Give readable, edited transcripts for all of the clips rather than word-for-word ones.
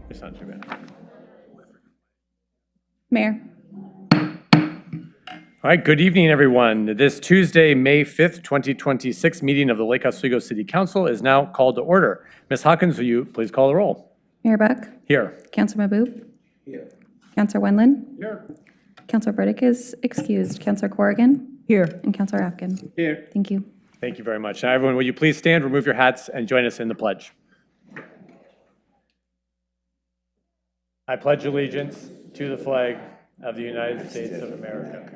It's not too bad. Mayor. All right, good evening, everyone. This Tuesday, May 5th, 2026 meeting of the Lake Oswego City Council is now called to order. Ms. Hawkins, will you please call the roll? Mayor Buck. Here. Councilor Mahboub. Here. Councilor Wendland. Here. Councilor Burdick is excused. Councilor Corrigan. Here. And Councilor Afkin. Here. Thank you. Thank you very much. Now, everyone, will you please stand, remove your hats, and join us in the pledge? I pledge allegiance to the flag of the United States of America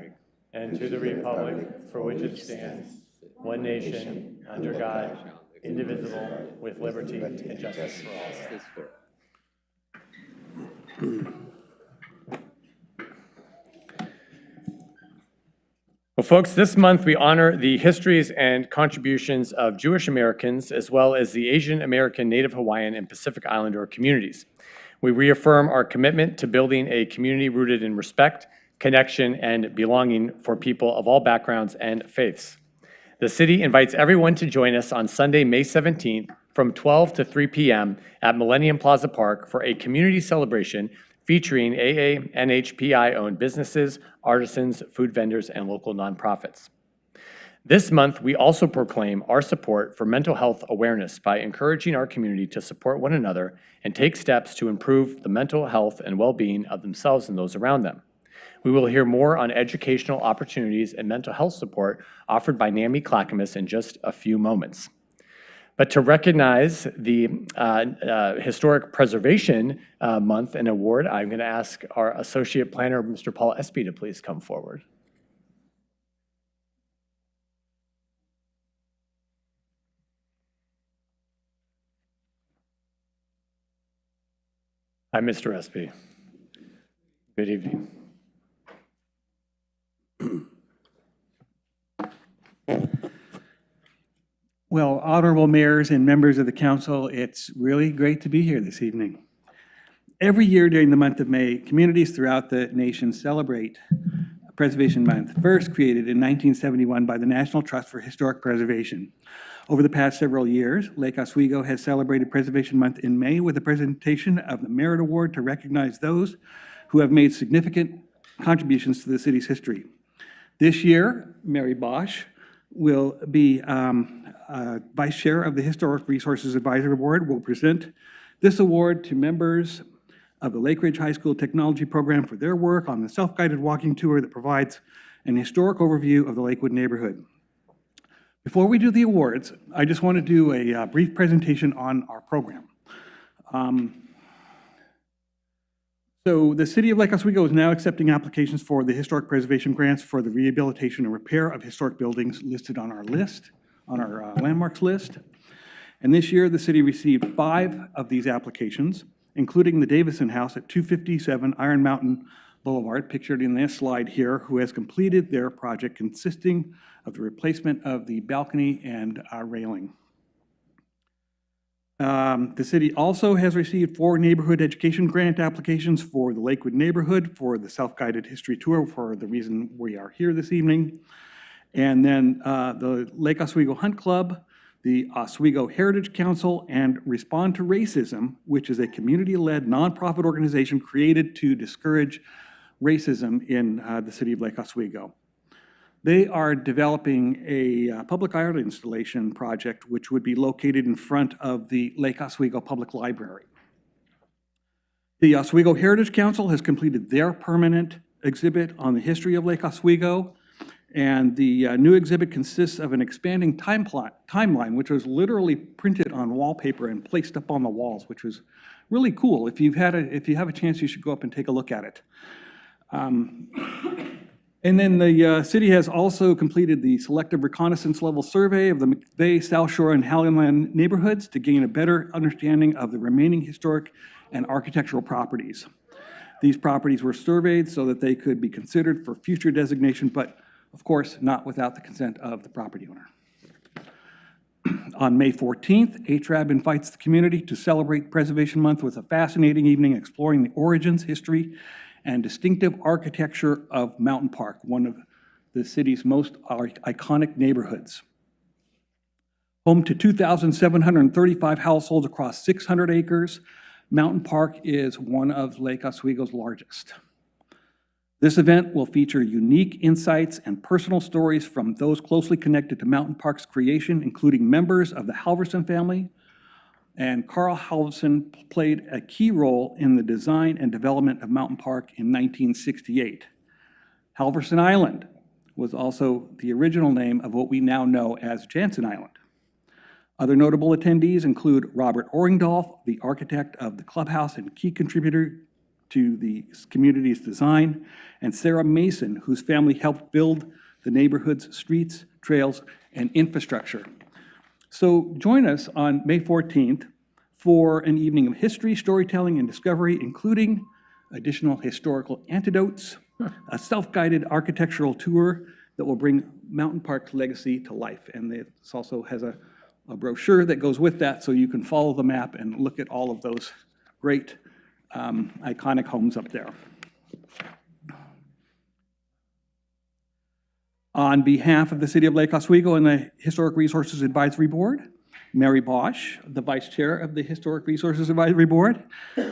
and to the republic for which it stands, one nation, under God, indivisible, with liberty and justice for all. Well, folks, this month we honor the histories and contributions of Jewish Americans as well as the Asian American, Native Hawaiian, and Pacific Islander communities. We reaffirm our commitment to building a community rooted in respect, connection, and belonging for people of all backgrounds and faiths. The city invites everyone to join us on Sunday, May 17th from 12 to 3 p.m. at Millennium Plaza Park for a community celebration featuring AA, NHPI-owned businesses, artisans, food vendors, and local nonprofits. This month, we also proclaim our support for mental health awareness by encouraging our community to support one another and take steps to improve the mental health and well-being of themselves and those around them. We will hear more on educational opportunities and mental health support offered by NAMI Clackamas in just a few moments. But to recognize the Historic Preservation Month and Award, I'm going to ask our Associate Planner, Mr. Paul Espy, to please come forward. Hi, Mr. Espy. Good evening. Well, honorable mayors and members of the council, it's really great to be here this evening. Every year during the month of May, communities throughout the nation celebrate Preservation Month, first created in 1971 by the National Trust for Historic Preservation. Over the past several years, Lake Oswego has celebrated Preservation Month in May with a presentation of the Merit Award to recognize those who have made significant contributions to the city's history. This year, Mary Bosch will be Vice Chair of the Historic Resources Advisory Board, will present this award to members of the Lake Ridge High School Technology Program for their work on the self-guided walking tour that provides an historic overview of the Lakewood neighborhood. Before we do the awards, I just want to do a brief presentation on our program. So the City of Lake Oswego is now accepting applications for the historic preservation grants for the rehabilitation and repair of historic buildings listed on our list, on our landmarks list. And this year, the city received 5 of these applications, including the Davison House at 257 Iron Mountain Boulevard, pictured in this slide here, who has completed their project consisting of the replacement of the balcony and railing. The city also has received 4 neighborhood education grant applications for the Lakewood neighborhood for the self-guided history tour for the reason we are here this evening. And then the Lake Oswego Hunt Club, the Oswego Heritage Council, and Respond to Racism, which is a community-led nonprofit organization created to discourage racism in the city of Lake Oswego. They are developing a public art installation project which would be located in front of the Lake Oswego Public Library. The Oswego Heritage Council has completed their permanent exhibit on the history of Lake Oswego, and the new exhibit consists of an expanding timeline, which was literally printed on wallpaper and placed up on the walls, which was really cool. If you have a chance, you should go up and take a look at it. And then the city has also completed the selective reconnaissance level survey of the McVeigh, South Shore, and Hallinan neighborhoods to gain a better understanding of the remaining historic and architectural properties. These properties were surveyed so that they could be considered for future designation, but of course, not without the consent of the property owner. On May 14th, HRAB invites the community to celebrate Preservation Month with a fascinating evening exploring the origins, history, and distinctive architecture of Mountain Park, one of the city's most iconic neighborhoods. Home to 2,735 households across 600 acres, Mountain Park is one of Lake Oswego's largest. This event will feature unique insights and personal stories from those closely connected to Mountain Park's creation, including members of the Halverson family. And Carl Halverson played a key role in the design and development of Mountain Park in 1968. Halverson Island was also the original name of what we now know as Jansen Island. Other notable attendees include Robert Orringdolf, the architect of the clubhouse and key contributor to the community's design, and Sarah Mason, whose family helped build the neighborhood's streets, trails, and infrastructure. So join us on May 14th for an evening of history, storytelling, and discovery, including additional historical anecdotes, a self-guided architectural tour that will bring Mountain Park's legacy to life. And this also has a brochure that goes with that, so you can follow the map and look at all of those great iconic homes up there. On behalf of the City of Lake Oswego and the Historic Resources Advisory Board, Mary Bosch, the Vice Chair of the Historic Resources Advisory Board,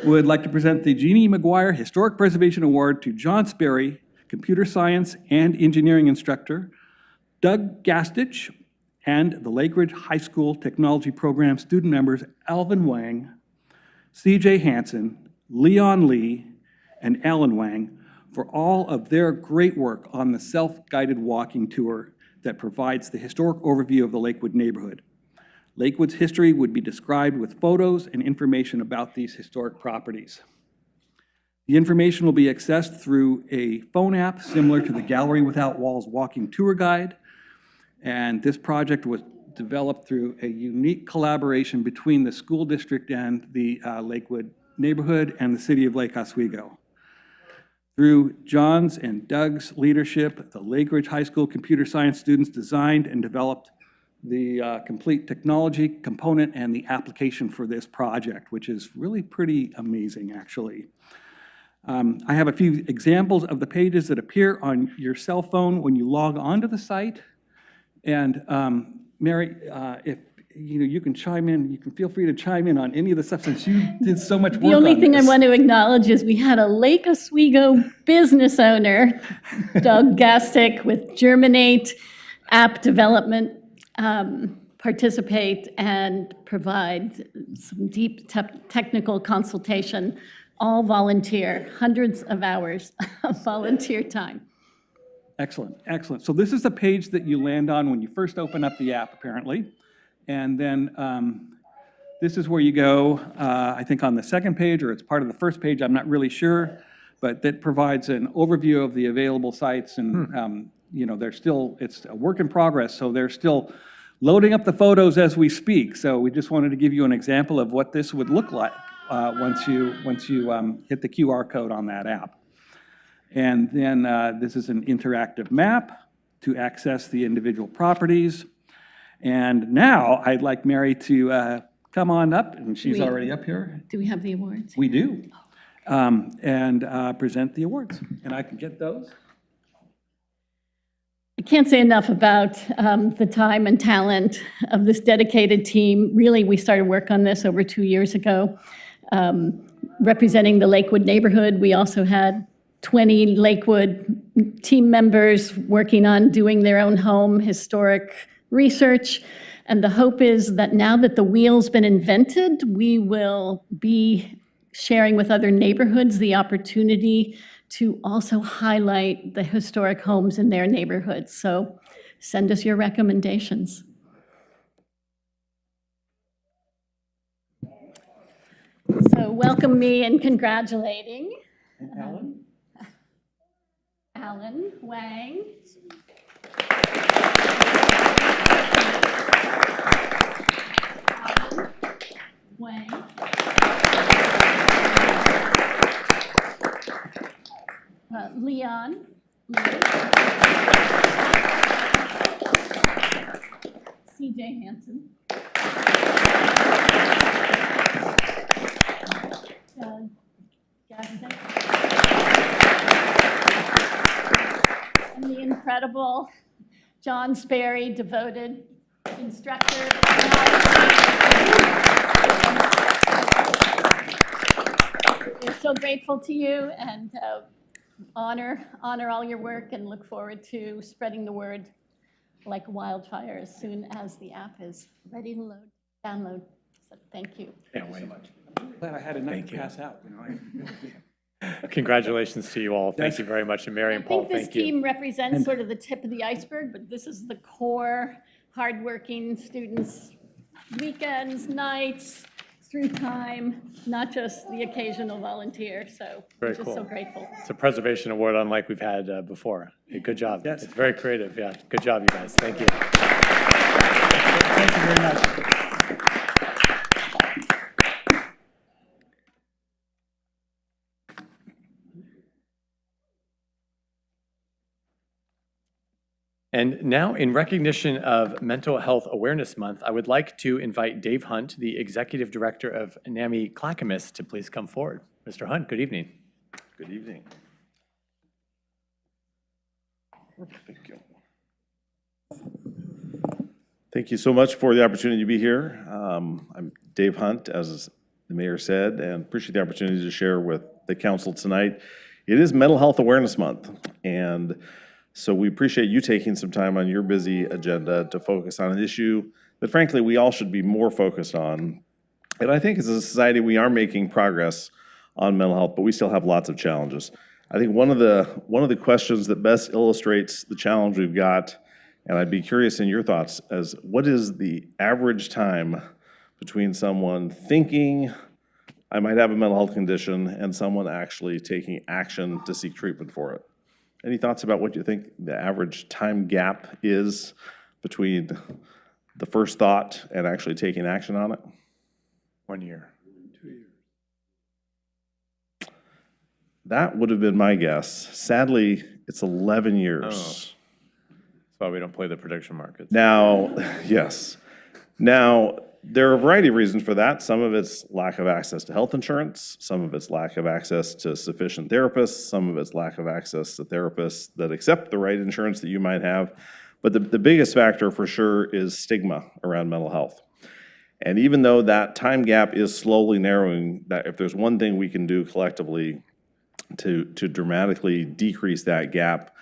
would like to present the Jeannie McGuire Historic Preservation Award to John Sperry, Computer Science and Engineering Instructor, Doug Gastich, and the Lakeridge High School Technology Program student members Alvin Wang, C.J. Hansen, Leon Lee, and Alan Wang for all of their great work on the self-guided walking tour that provides the historic overview of the Lakewood neighborhood. Lakewood's history would be described with photos and information about these historic properties. The information will be accessed through a phone app similar to the Gallery Without Walls walking tour guide, and this project was developed through a unique collaboration between the school district and the Lakewood neighborhood and the City of Lake Oswego. Through John's and Doug's leadership, the Lakeridge High School computer science students designed and developed the complete technology component and the application for this project, which is really pretty amazing, actually. I have a few examples of the pages that appear on your cell phone when you log onto the site. And Mary, if you can chime in, you can feel free to chime in on any of the stuff since you did so much work on this. The only thing I want to acknowledge is we had a Lake Oswego business owner, Doug Gastick, with Germinate app development, participate and provide some deep technical consultation, all volunteer, hundreds of hours of volunteer time. Excellent, excellent. So this is the page that you land on when you first open up the app, apparently. And then this is where you go, I think on the second page, or it's part of the first page, I'm not really sure, but that provides an overview of the available sites. And, it's a work in progress, so they're still loading up the photos as we speak. So we just wanted to give you an example of what this would look like once you hit the QR code on that app. And then this is an interactive map to access the individual properties. And now I'd like Mary to come on up, and she's already up here. Do we have the awards? We do. And present the awards. And I can get those. I can't say enough about the time and talent of this dedicated team. Really, we started work on this over 2 years ago. Representing the Lakewood neighborhood, we also had 20 Lakewood team members working on doing their own home historic research. And the hope is that now that the wheel's been invented, we will be sharing with other neighborhoods the opportunity to also highlight the historic homes in their neighborhoods. So send us your recommendations. So welcome me in congratulating Alan Wang. Wang. Leon. C.J. Hansen. And the incredible John Sperry, devoted instructor. so grateful to you and honor all your work and look forward to spreading the word like wildfire as soon as the app is ready to download. So thank you. Can't wait. Glad I had enough Thank to you. pass out, you know. Congratulations to you all. Thank you very much. And Mary and I Paul, think this thank you. team represents sort of the tip of the iceberg, but this is the core, hardworking students, weekends, nights, through time, not just the occasional volunteer. So Very we're just cool. so grateful. It's a preservation award unlike we've had before. Good job. Yes. It's very creative. Yeah. Good job, you guys. Thank you. Thank you very much. And now, in recognition of Mental Health Awareness Month, I would like to invite Dave Hunt, the Executive Director of NAMI Clackamas, to please come forward. Mr. Hunt, good evening. Good evening. Thank you. Thank you so much for the opportunity to be here. I'm Dave Hunt, as the mayor said, and appreciate the opportunity to share with the council tonight. It is Mental Health Awareness Month, and so we appreciate you taking some time on your busy agenda to focus on an issue that frankly we all should be more focused on. And I think as a society we are making progress on mental health, but we still have lots of challenges. I think one of the questions that best illustrates the challenge we've got, and I'd be curious in your thoughts, as what is the average time between someone thinking I might have a mental health condition and someone actually taking action to seek treatment for it? Any thoughts about what you think the average time gap is between the first thought and actually taking action on it? 1 year. That would have been my guess. Sadly, it's 11 years. That's why we don't play the prediction markets. Now, yes. Now, there are a variety of reasons for that. Some of it's lack of access to health insurance. Some of it's lack of access to sufficient therapists. Some of it's lack of access to therapists that accept the right insurance that you might have. But the biggest factor for sure is stigma around mental health. And even though that time gap is slowly narrowing, that if there's one thing we can do collectively to dramatically decrease that gap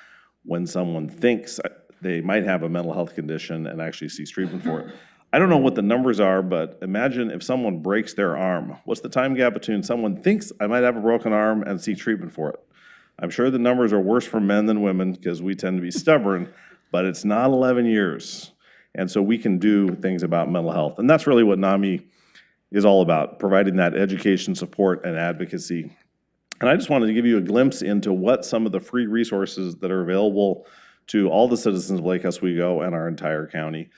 when someone thinks they might have a mental health condition and actually seeks treatment for it. I don't know what the numbers are, but imagine if someone breaks their arm. What's the time gap between someone thinks I might have a broken arm and seek treatment for it? I'm sure the numbers are worse for men than women because we tend to be stubborn, but it's not 11 years. And so we can do things about mental health. And that's really what NAMI is all about, providing that education, support, and advocacy. And I just wanted to give you a glimpse into what some of the free resources that are available to all the citizens of Lake Oswego and our entire county.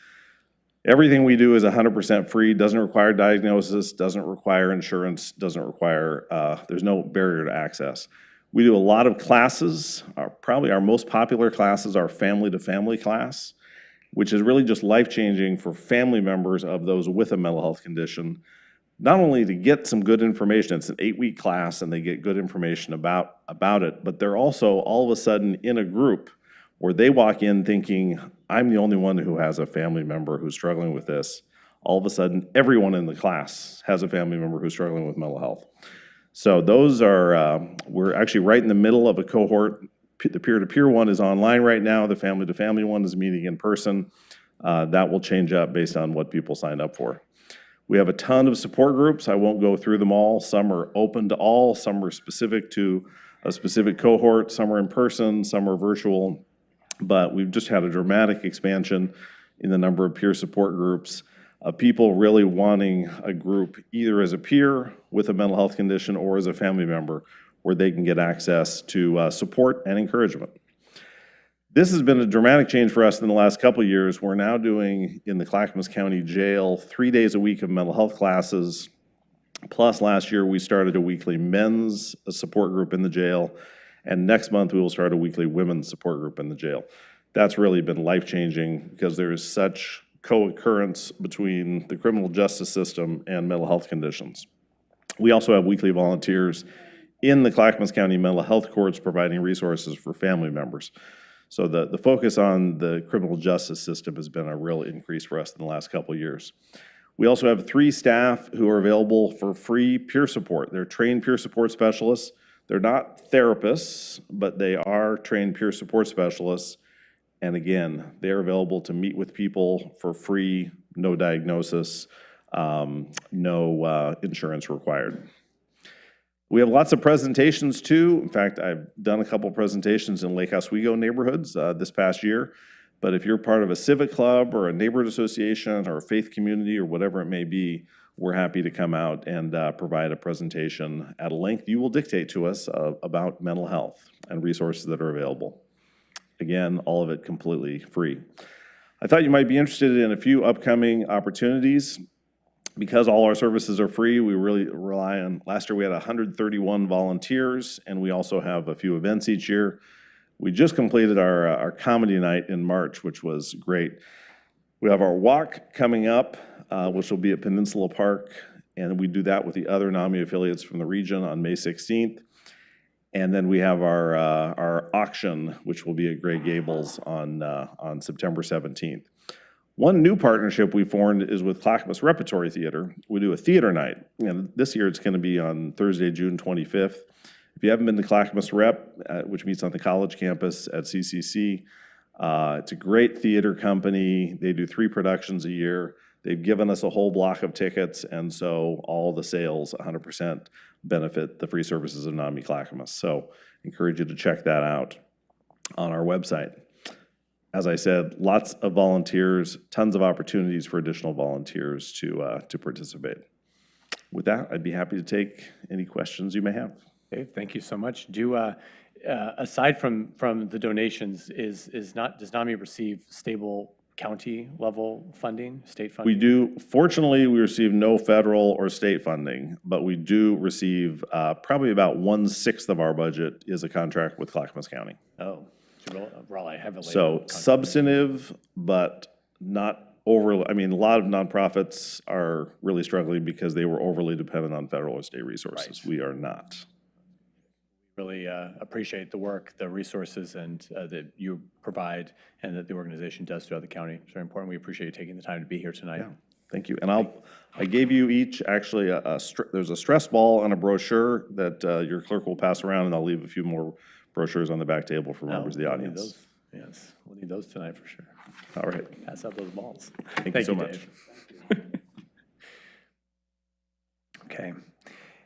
Everything we do is 100% free, doesn't require diagnosis, doesn't require insurance, doesn't require, there's no barrier to access. We do a lot of classes. Probably our most popular class is our family-to-family class, which is really just life-changing for family members of those with a mental health condition. Not only to get some good information, it's an 8-week class and they get good information about it, but they're also all of a sudden in a group where they walk in thinking, I'm the only one who has a family member who's struggling with this. All of a sudden, everyone in the class has a family member who's struggling with mental health. So those are, we're actually right in the middle of a cohort. The peer-to-peer one is online right now. The family-to-family one is meeting in person. That will change up based on what people signed up for. We have a ton of support groups. I won't go through them all. Some are open to all. Some are specific to a specific cohort. Some are in person. Some are virtual. But we've just had a dramatic expansion in the number of peer support groups of people really wanting a group either as a peer with a mental health condition or as a family member where they can get access to support and encouragement. This has been a dramatic change for us in the last couple of years. We're now doing in the Clackamas County Jail 3 days a week of mental health classes. Plus last year we started a weekly men's support group in the jail. And next month, we will start a weekly women's support group in the jail. That's really been life-changing because there is such co-occurrence between the criminal justice system and mental health conditions. We also have weekly volunteers in the Clackamas County mental health courts providing resources for family members. So the focus on the criminal justice system has been a real increase for us in the last couple of years. We also have 3 staff who are available for free peer support. They're trained peer support specialists. They're not therapists, but they are trained peer support specialists. And again, they're available to meet with people for free, no diagnosis, no insurance required. We have lots of presentations too. In fact, I've done a couple presentations in Lake Oswego neighborhoods this past year. But if you're part of a civic club or a neighborhood association or a faith community or whatever it may be, we're happy to come out and provide a presentation at a length you will dictate to us about mental health and resources that are available. Again, all of it completely free. I thought you might be interested in a few upcoming opportunities. Because all our services are free, we really rely on, last year we had 131 volunteers, and we also have a few events each year. We just completed our comedy night in March, which was great. We have our walk coming up, which will be at Peninsula Park, and we do that with the other NAMI affiliates from the region on May 16th. And then we have our auction, which will be at Gray Gables on September 17th. One new partnership we formed is with Clackamas Repertory Theater. We do a theater night, and this year it's going to be on Thursday, June 25th. If you haven't been to Clackamas Rep, which meets on the college campus at CCC, it's a great theater company. They do 3 productions a year. They've given us a whole block of tickets, and so all the sales 100% benefit the free services of NAMI Clackamas. So encourage you to check that out on our website. As I said, lots of volunteers, tons of opportunities for additional volunteers to participate. With that, I'd be happy to take any questions you may have. Dave, thank you so much. Aside from the donations, does NAMI receive stable county level funding, state funding? We do. Fortunately, we receive no federal or state funding, but we do receive probably about 1/6 of our budget is a contract with Clackamas County. Oh. Raleigh heavily. So substantive, but not overly. I mean, a lot of nonprofits are really struggling because they were overly dependent on federal or state resources. Right. We are not. Really appreciate the work, the resources, and that you provide, and that the organization does throughout the county. It's very important. We appreciate you taking the time to be here tonight. Yeah. Thank you. And I gave you each actually there's a stress ball and a brochure that your clerk will pass around, and I'll leave a few more brochures on the back table for members of the audience. Yes, we'll need those tonight for sure. All right. Pass out those balls. Thank you so much. Okay.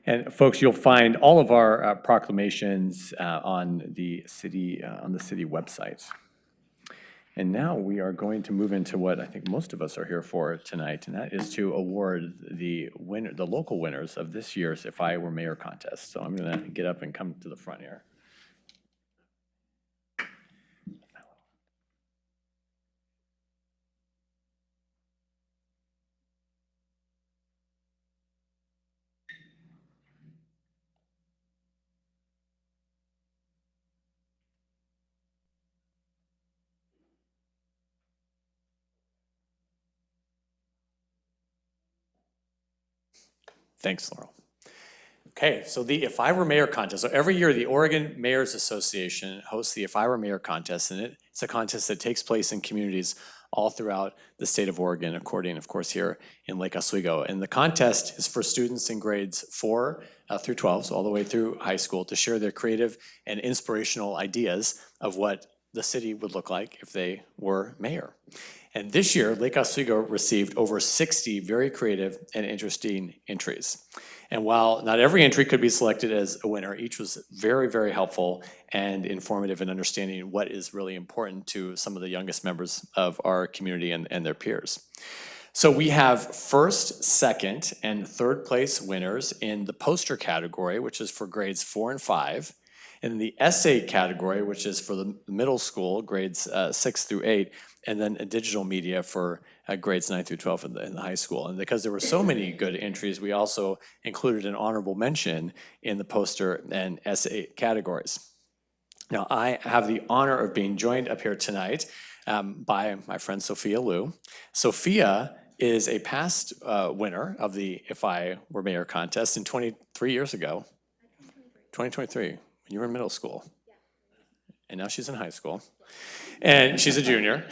And folks, you'll find all of our proclamations on the city website. And now we are going to move into what I think most of us are here for tonight, and that is to award the local winners of this year's If I Were Mayor contest. So I'm going to get up and come to the front here. Thanks, Laurel. Okay, so the If I Were Mayor contest. So every year, the Oregon Mayors Association hosts the If I Were Mayor contest, and it's a contest that takes place in communities all throughout the state of Oregon, according, of course, here in Lake Oswego. And the contest is for students in grades 4 through 12, so all the way through high school, to share their creative and inspirational ideas of what the city would look like if they were mayor. And this year, Lake Oswego received over 60 very creative and interesting entries. And while not every entry could be selected as a winner, each was very, very helpful and informative in understanding what is really important to some of the youngest members of our community and their peers. So we have first, second, and third place winners in the poster category, which is for grades 4 and 5. In the essay category, which is for the middle school, grades 6 through 8, and then digital media for grades 9 through 12 in the high school. And because there were so many good entries, we also included an honorable mention in the poster and essay categories. Now, I have the honor of being joined up here tonight by my friend Sophia Liu. Sophia is a past winner of the If I Were Mayor contest in 23 years ago. 2023. When you were in middle school. and now she's in high school. And she's a junior.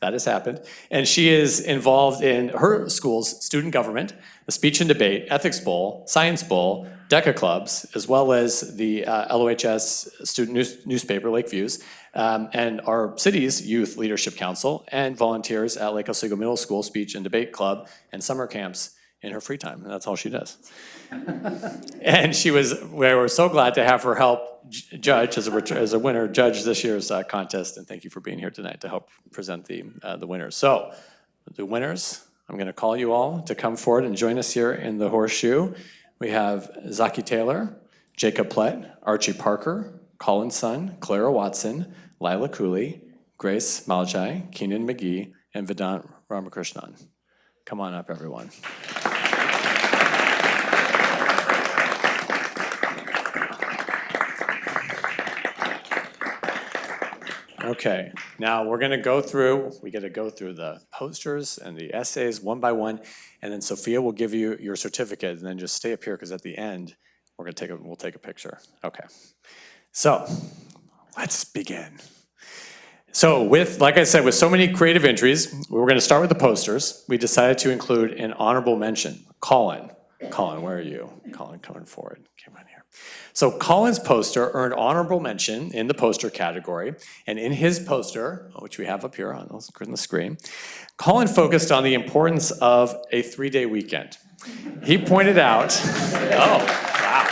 That has happened. And she is involved in her school's student government, the Speech and Debate, Ethics Bowl, Science Bowl, DECA clubs, as well as the LOHS student newspaper, Lakeviews, and our city's Youth Leadership Council, and volunteers at Lake Oswego Middle School Speech and Debate Club and summer camps in her free time. And that's all she does. And we were so glad to have her help judge as a winner, judge this year's contest. And thank you for being here tonight to help present the winners. So the winners, I'm going to call you all to come forward and join us here in the horseshoe. We have Zaki Taylor, Jacob Plett, Archie Parker, Colin Sun, Clara Watson, Lila Cooley, Grace Malachai, Keenan McGee, and Vedant Ramakrishnan. Come on up, everyone. Okay, now we're going to go through, we get to go through the posters and the essays one by one, and then Sophia will give you your certificate, and then just stay up here because at the end we'll take a picture. Okay, so let's begin. So like I said, with so many creative entries, we were going to start with the posters. We decided to include an honorable mention. Colin, where are you? Colin, coming forward. Come on here. So Colin's poster earned honorable mention in the poster category, and in his poster, which we have up here on the screen, Colin focused on the importance of a 3-day weekend. He pointed out, oh, wow,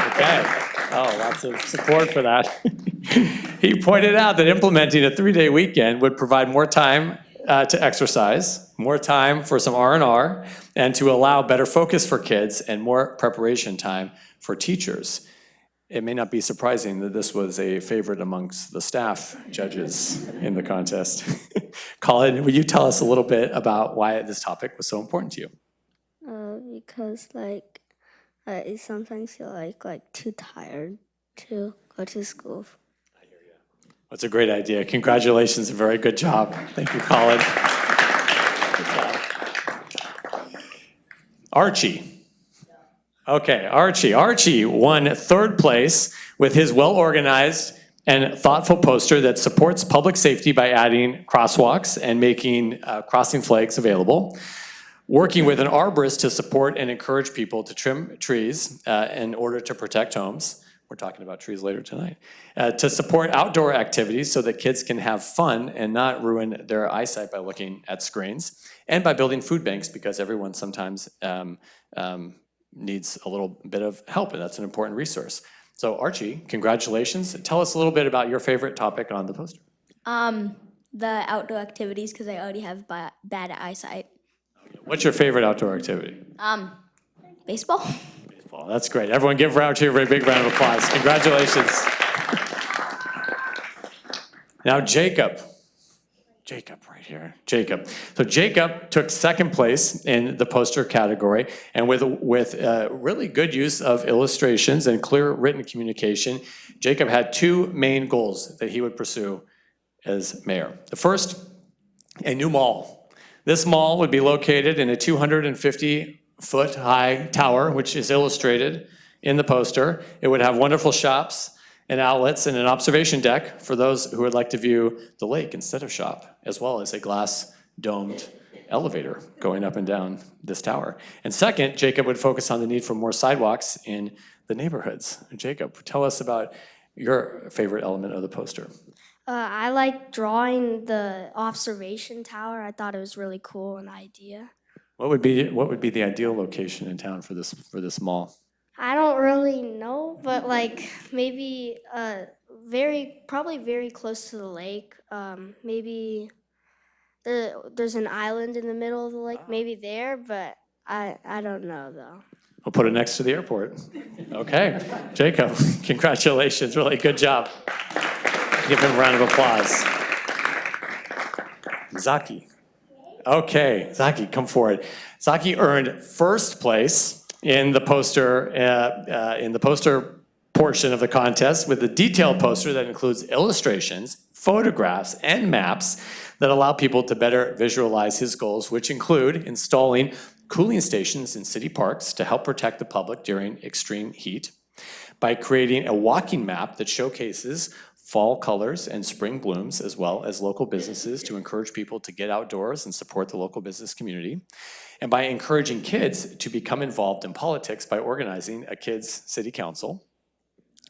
okay. Oh, lots of support for that. He pointed out that implementing a 3-day weekend would provide more time to exercise, more time for some R&R, and to allow better focus for kids and more preparation time for teachers. It may not be surprising that this was a favorite amongst the staff judges in the contest. Colin, will you tell us a little bit about why this topic was so important to you? Because sometimes you're too tired to go to school. That's a great idea. Congratulations, a very good job. Thank you, Colin. Good job. Archie. Okay, Archie won 3rd place with his well-organized and thoughtful poster that supports public safety by adding crosswalks and making crossing flags available, working with an arborist to support and encourage people to trim trees in order to protect homes. We're talking about trees later tonight. To support outdoor activities so that kids can have fun and not ruin their eyesight by looking at screens, and by building food banks because everyone sometimes needs a little bit of help, and that's an important resource. So Archie, congratulations. Tell us a little bit about your favorite topic on the poster. The outdoor activities, because I already have bad eyesight. What's your favorite outdoor activity? Baseball. Well, that's great. Everyone give Archie a very big round of applause. Congratulations. Now Jacob right here. Jacob. So Jacob took 2nd place in the poster category, and with really good use of illustrations and clear written communication, Jacob had 2 main goals that he would pursue as mayor. The first, a new mall. This mall would be located in a 250-foot high tower, which is illustrated in the poster. It would have wonderful shops and outlets and an observation deck for those who would like to view the lake instead of shop, as well as a glass domed elevator going up and down this tower. And second, Jacob would focus on the need for more sidewalks in the neighborhoods. Jacob, tell us about your favorite element of the poster. I like drawing the observation tower. I thought it was really cool, an idea. What would be the ideal location in town for this mall? I don't really know, but maybe probably very close to the lake. Maybe there's an island in the middle of the lake, maybe there, but I don't know though. We'll put it next to the airport. Okay, Jacob, congratulations, really good job. Give him a round of applause. Zaki. Okay, Zaki, come forward. Zaki earned 1st place in the poster portion of the contest with a detailed poster that includes illustrations, photographs, and maps that allow people to better visualize his goals, which include installing cooling stations in city parks to help protect the public during extreme heat, by creating a walking map that showcases fall colors and spring blooms, as well as local businesses to encourage people to get outdoors and support the local business community, and by encouraging kids to become involved in politics by organizing a kids' city council.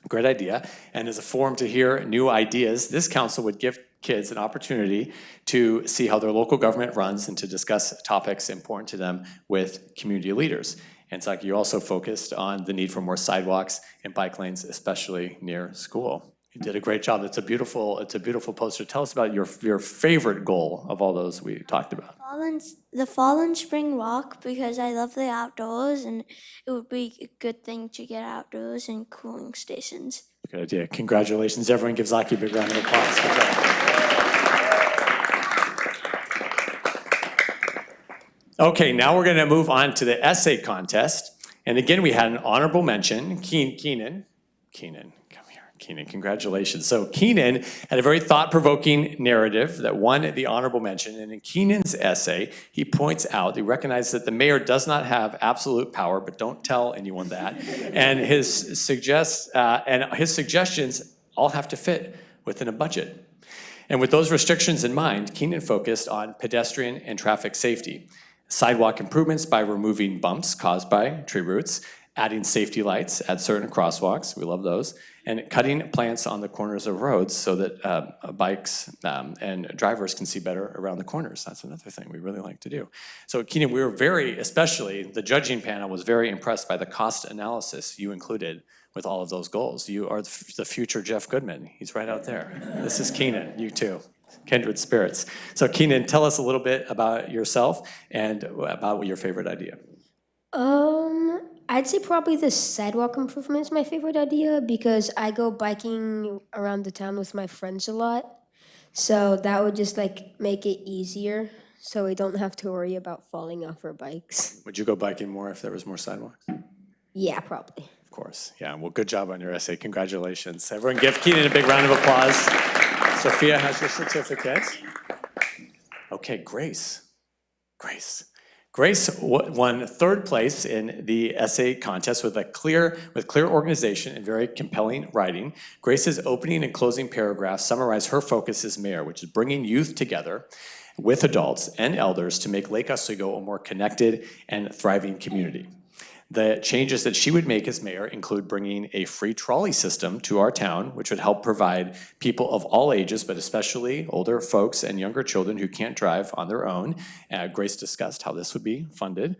Great idea. And as a forum to hear new ideas, this council would give kids an opportunity to see how their local government runs and to discuss topics important to them with community leaders. And it's like you also focused on the need for more sidewalks and bike lanes, especially near school. You did a great job. It's a beautiful poster. Tell us about your favorite goal of all those we talked about. The fall and spring walk, because I love the outdoors and it would be a good thing to get outdoors and cooling stations. Good idea. Congratulations. Everyone give Zaki a big round of applause. Good job. Okay, now we're going to move on to the essay contest. And again, we had an honorable mention. Keenan, come here. Keenan, congratulations. So Keenan had a very thought-provoking narrative that won the honorable mention. And in Keenan's essay, he points out, he recognizes that the mayor does not have absolute power, but don't tell anyone that. And his suggestions all have to fit within a budget. And with those restrictions in mind, Keenan focused on pedestrian and traffic safety, sidewalk improvements by removing bumps caused by tree roots, adding safety lights at certain crosswalks, we love those, and cutting plants on the corners of roads so that bikes and drivers can see better around the corners. That's another thing we really like to do. So Keenan, we were especially the judging panel was very impressed by the cost analysis you included with all of those goals. You are the future Jeff Goodman. He's right out there. This is Keenan, you too. Kindred spirits. So Keenan, tell us a little bit about yourself and about your favorite idea. I'd say probably the sidewalk improvement is my favorite idea because I go biking around the town with my friends a lot. So that would just like make it easier so we don't have to worry about falling off our bikes. Would you go biking more if there was more sidewalks? Yeah, probably. Of course. Yeah, well, good job on your essay. Congratulations. Everyone give Keenan a big round of applause. Sophia has your certificate. Okay, Grace. Grace won third place in the essay contest with clear organization and very compelling writing. Grace's opening and closing paragraphs summarize her focus as mayor, which is bringing youth together with adults and elders to make Lake Oswego a more connected and thriving community. The changes that she would make as mayor include bringing a free trolley system to our town, which would help provide people of all ages, but especially older folks and younger children who can't drive on their own. Grace discussed how this would be funded.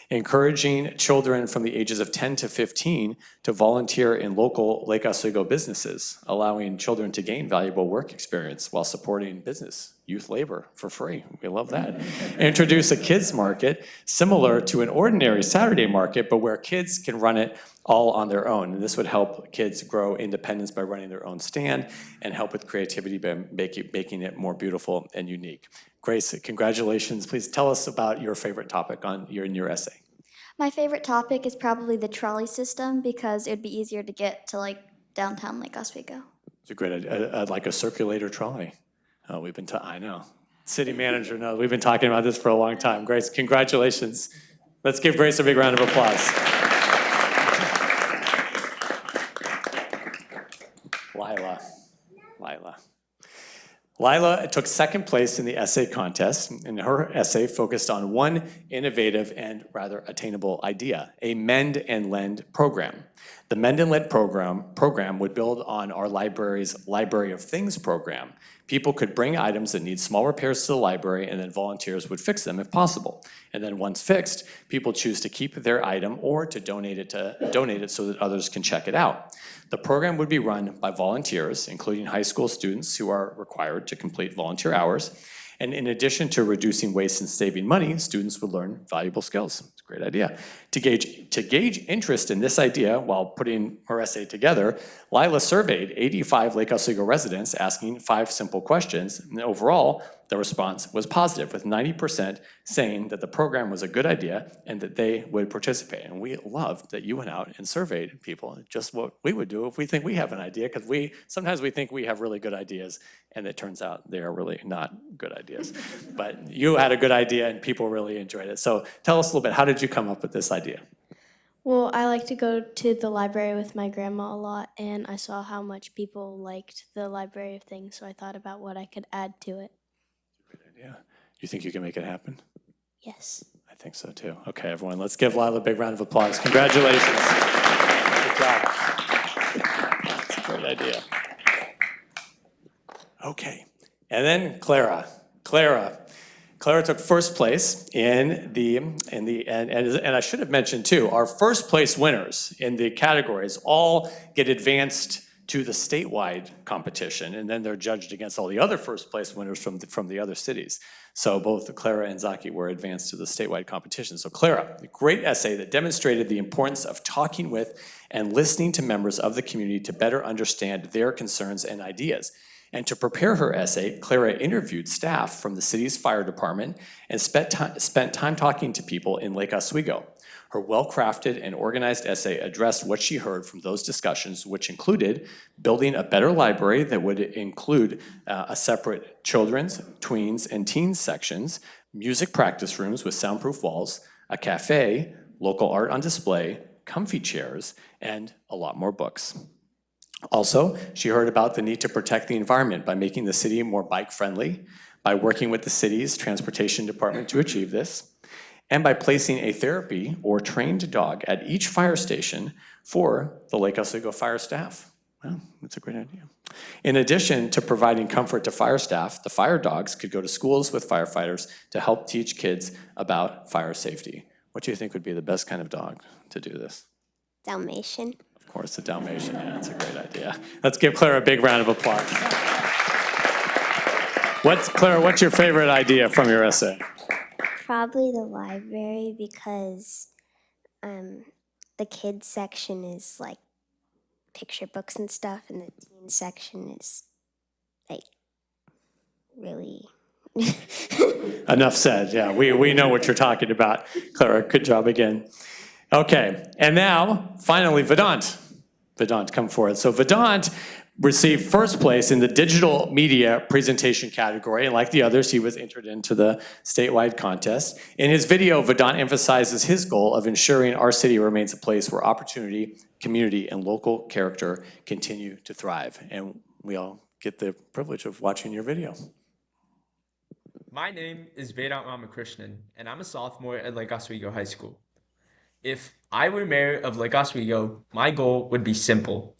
Encouraging children from the ages of 10 to 15 to volunteer in local Lake Oswego businesses, allowing children to gain valuable work experience while supporting business youth labor for free. We love that. Introduce a kids market similar to an ordinary Saturday market, but where kids can run it all on their own. And this would help kids grow independence by running their own stand and help with creativity by making it more beautiful and unique. Grace, congratulations. Please tell us about your favorite topic in your essay. My favorite topic is probably the trolley system because it would be easier to get to like downtown Lake Oswego. It's a great idea, like a circulator trolley. Oh, I know. City manager knows. We've been talking about this for a long time. Grace, congratulations. Let's give Grace a big round of applause. Lila took second place in the essay contest, and her essay focused on one innovative and rather attainable idea, a Mend and Lend program. The Mend and Lend program would build on our library's Library of Things program. People could bring items that need small repairs to the library, and then volunteers would fix them if possible. And then once fixed, people choose to keep their item or to donate it so that others can check it out. The program would be run by volunteers, including high school students who are required to complete volunteer hours. And in addition to reducing waste and saving money, students would learn valuable skills. It's a great idea. To gauge interest in this idea while putting her essay together, Lila surveyed 85 Lake Oswego residents asking 5 simple questions. And overall, the response was positive, with 90% saying that the program was a good idea and that they would participate. And we loved that you went out and surveyed people, just what we would do if we think we have an idea, because sometimes we think we have really good ideas, and it turns out they are really not good ideas. But you had a good idea and people really enjoyed it. So tell us a little bit, how did you come up with this idea? Well, I like to go to the library with my grandma a lot, and I saw how much people liked the library of things, so I thought about what I could add to it. Yeah. Do you think you can make it happen? Yes. I think so too. Okay, everyone, let's give Lila a big round of applause. Congratulations. Good job. That's a great idea. Okay, and then Clara. Clara took first place and I should have mentioned too, our first place winners in the categories all get advanced to the statewide competition, and then they're judged against all the other first place winners from the other cities. So both Clara and Zaki were advanced to the statewide competition. So Clara, a great essay that demonstrated the importance of talking with and listening to members of the community to better understand their concerns and ideas. And to prepare her essay, Clara interviewed staff from the city's fire department and spent time talking to people in Lake Oswego. Her well-crafted and organized essay addressed what she heard from those discussions, which included building a better library that would include a separate children's, tweens, and teens sections, music practice rooms with soundproof walls, a cafe, local art on display, comfy chairs, and a lot more books. Also, she heard about the need to protect the environment by making the city more bike-friendly, by working with the city's transportation department to achieve this, and by placing a therapy or trained dog at each fire station for the Lake Oswego fire staff. Well, that's a great idea. In addition to providing comfort to fire staff, the fire dogs could go to schools with firefighters to help teach kids about fire safety. What do you think would be the best kind of dog to do this? Dalmatian. Of course, a Dalmatian. Yeah, that's a great idea. Let's give Clara a big round of applause. Clara, what's your favorite idea from your essay? Probably the library, because the kids section is like picture books and stuff, and the teen section is like really. Enough said. Yeah, we know what you're talking about. Clara, good job again. Okay, and now, finally, Vedant. Vedant, come forward. So Vedant received first place in the digital media presentation category, and like the others, he was entered into the statewide contest. In his video, Vedant emphasizes his goal of ensuring our city remains a place where opportunity, community, and local character continue to thrive. And we all get the privilege of watching your video. My name is Vedant Ramakrishnan, and I'm a sophomore at Lake Oswego High School. If I were mayor of Lake Oswego, my goal would be simple: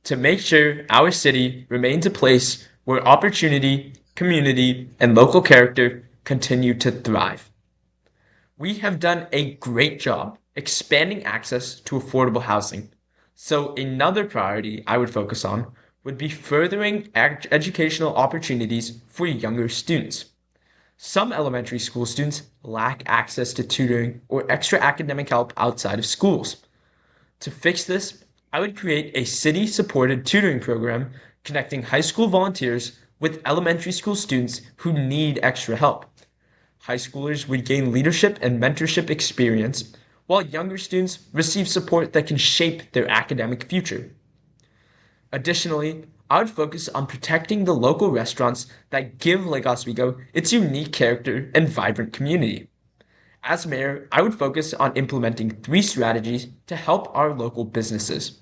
to make sure our city remains a place where opportunity, community, and local character continue to thrive. We have done a great job expanding access to affordable housing. So another priority I would focus on would be furthering educational opportunities for younger students. Some elementary school students lack access to tutoring or extra academic help outside of schools. To fix this, I would create a city-supported tutoring program connecting high school volunteers with elementary school students who need extra help. High schoolers would gain leadership and mentorship experience, while younger students receive support that can shape their academic future. Additionally, I would focus on protecting the local restaurants that give Lake Oswego its unique character and vibrant community. As mayor, I would focus on implementing 3 strategies to help our local businesses.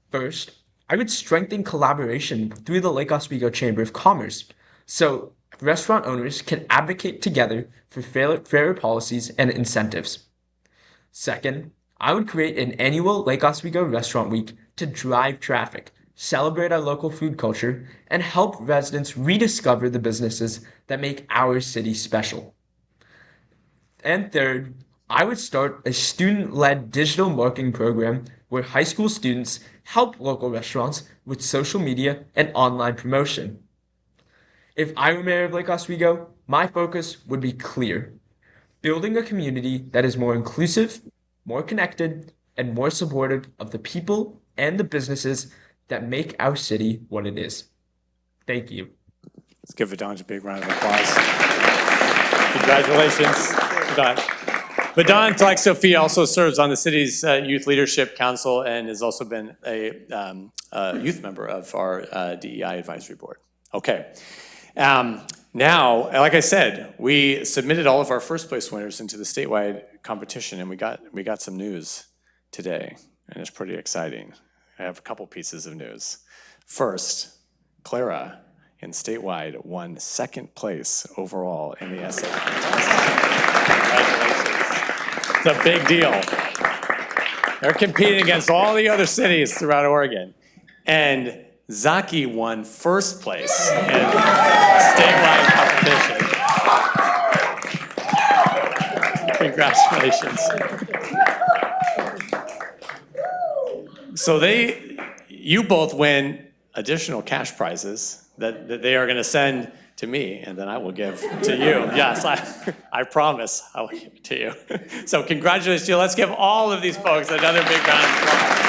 First, I would strengthen collaboration through the Lake Oswego Chamber of Commerce, so restaurant owners can advocate together for fairer policies and incentives. Second, I would create an annual Lake Oswego Restaurant Week to drive traffic, celebrate our local food culture, and help residents rediscover the businesses that make our city special. And third, I would start a student-led digital marketing program where high school students help local restaurants with social media and online promotion. If I were mayor of Lake Oswego, my focus would be clear: building a community that is more inclusive, more connected, and more supportive of the people and the businesses that make our city what it is. Thank you. Let's give Vedant a big round of applause. Congratulations, Vedant. Vedant, like Sophia, also serves on the city's Youth Leadership Council and has also been a youth member of our DEI Advisory Board. Okay. Now, like I said, we submitted all of our first place winners into the statewide competition, and we got some news. today, and it's pretty exciting. I have a couple pieces of news. First, Clara in statewide won second place overall in the essay contest. Congratulations. It's a big deal. They're competing against all the other cities throughout Oregon. And Zaki won first place in statewide competition. Congratulations. So you both win additional cash prizes that they are going to send to me, and then I will give to you. Yes, I promise I will give it to you. So congratulations to you. Let's give all of these folks another big round of applause.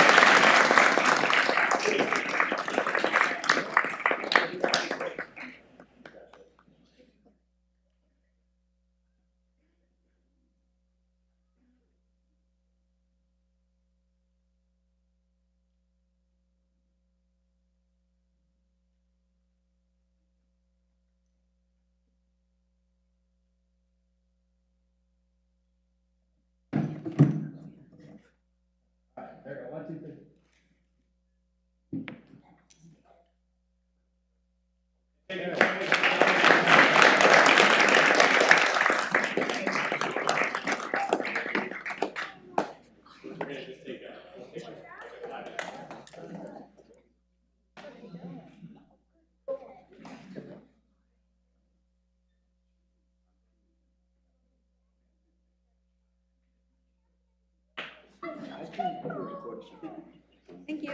Thank you.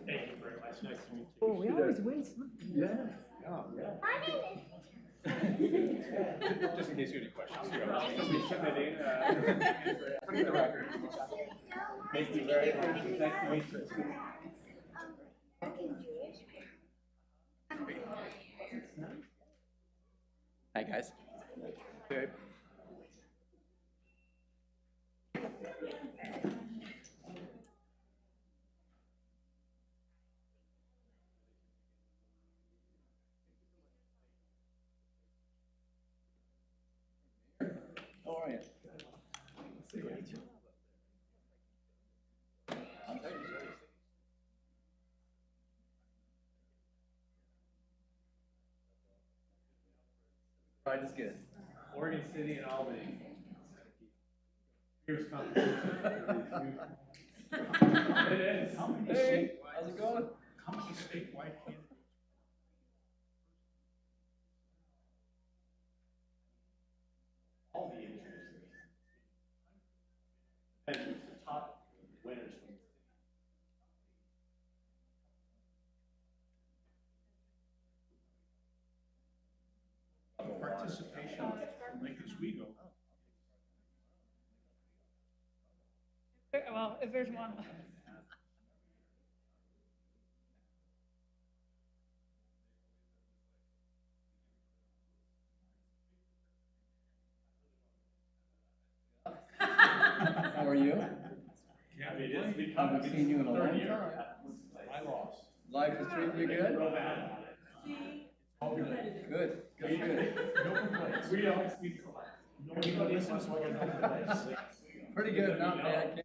Thank you very much. Nice to meet you. Oh, we always win something. Yeah. Just in case you have any questions. For the record. Thank you very much. Nice to meet you. Hi, guys. Good. How are you? Pride is good. Oregon City and Albany. Here's competition. It is. Hey, how's it going? Comes a statewide candidate. All the ages. And the top winners. Participation from Lake Oswego. Well, if there's one. How are you? Yeah, it is. We Haven't seen you in a long time. I lost. Life is treating you good? Good, good, good. No complaints. We don't. Nobody listens, so I got no complaints. Pretty good, not bad.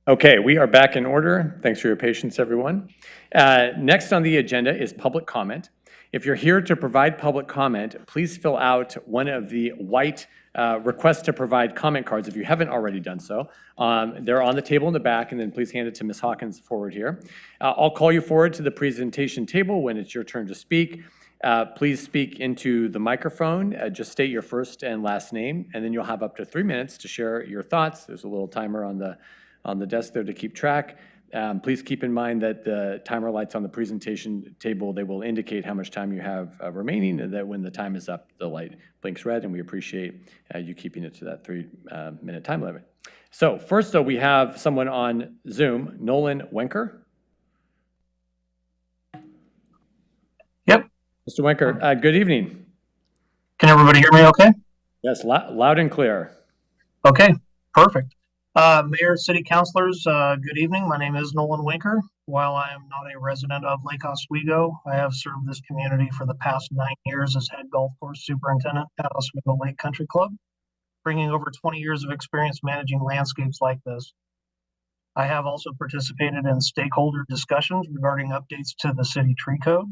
Okay, we are back in order. Thanks for your patience, everyone. Next on the agenda is public comment. If you're here to provide public comment, please fill out one of the white request to provide comment cards if you haven't already done so. They're on the table in the back, and then please hand it to Ms. Hawkins forward here. I'll call you forward to the presentation table when it's your turn to speak. Please speak into the microphone. Just state your first and last name, and then you'll have up to 3 minutes to share your thoughts. There's a little timer on the desk there to keep track. Please keep in mind that the timer lights on the presentation table, they will indicate how much time you have remaining, and that when the time is up, the light blinks red, and we appreciate you keeping it to that 3-minute time limit. So first, though, we have someone on Zoom, Nolan Wenker. Yep. Mr. Wenker, good evening. Can everybody hear me okay? Yes, loud and clear. Okay, perfect. Mayor, city councilors, good evening. My name is Nolan Winker. While I am not a resident of Lake Oswego, I have served this community for the past 9 years as head golf course superintendent at Oswego Lake Country Club, bringing over 20 years of experience managing landscapes like this. I have also participated in stakeholder discussions regarding updates to the city tree code.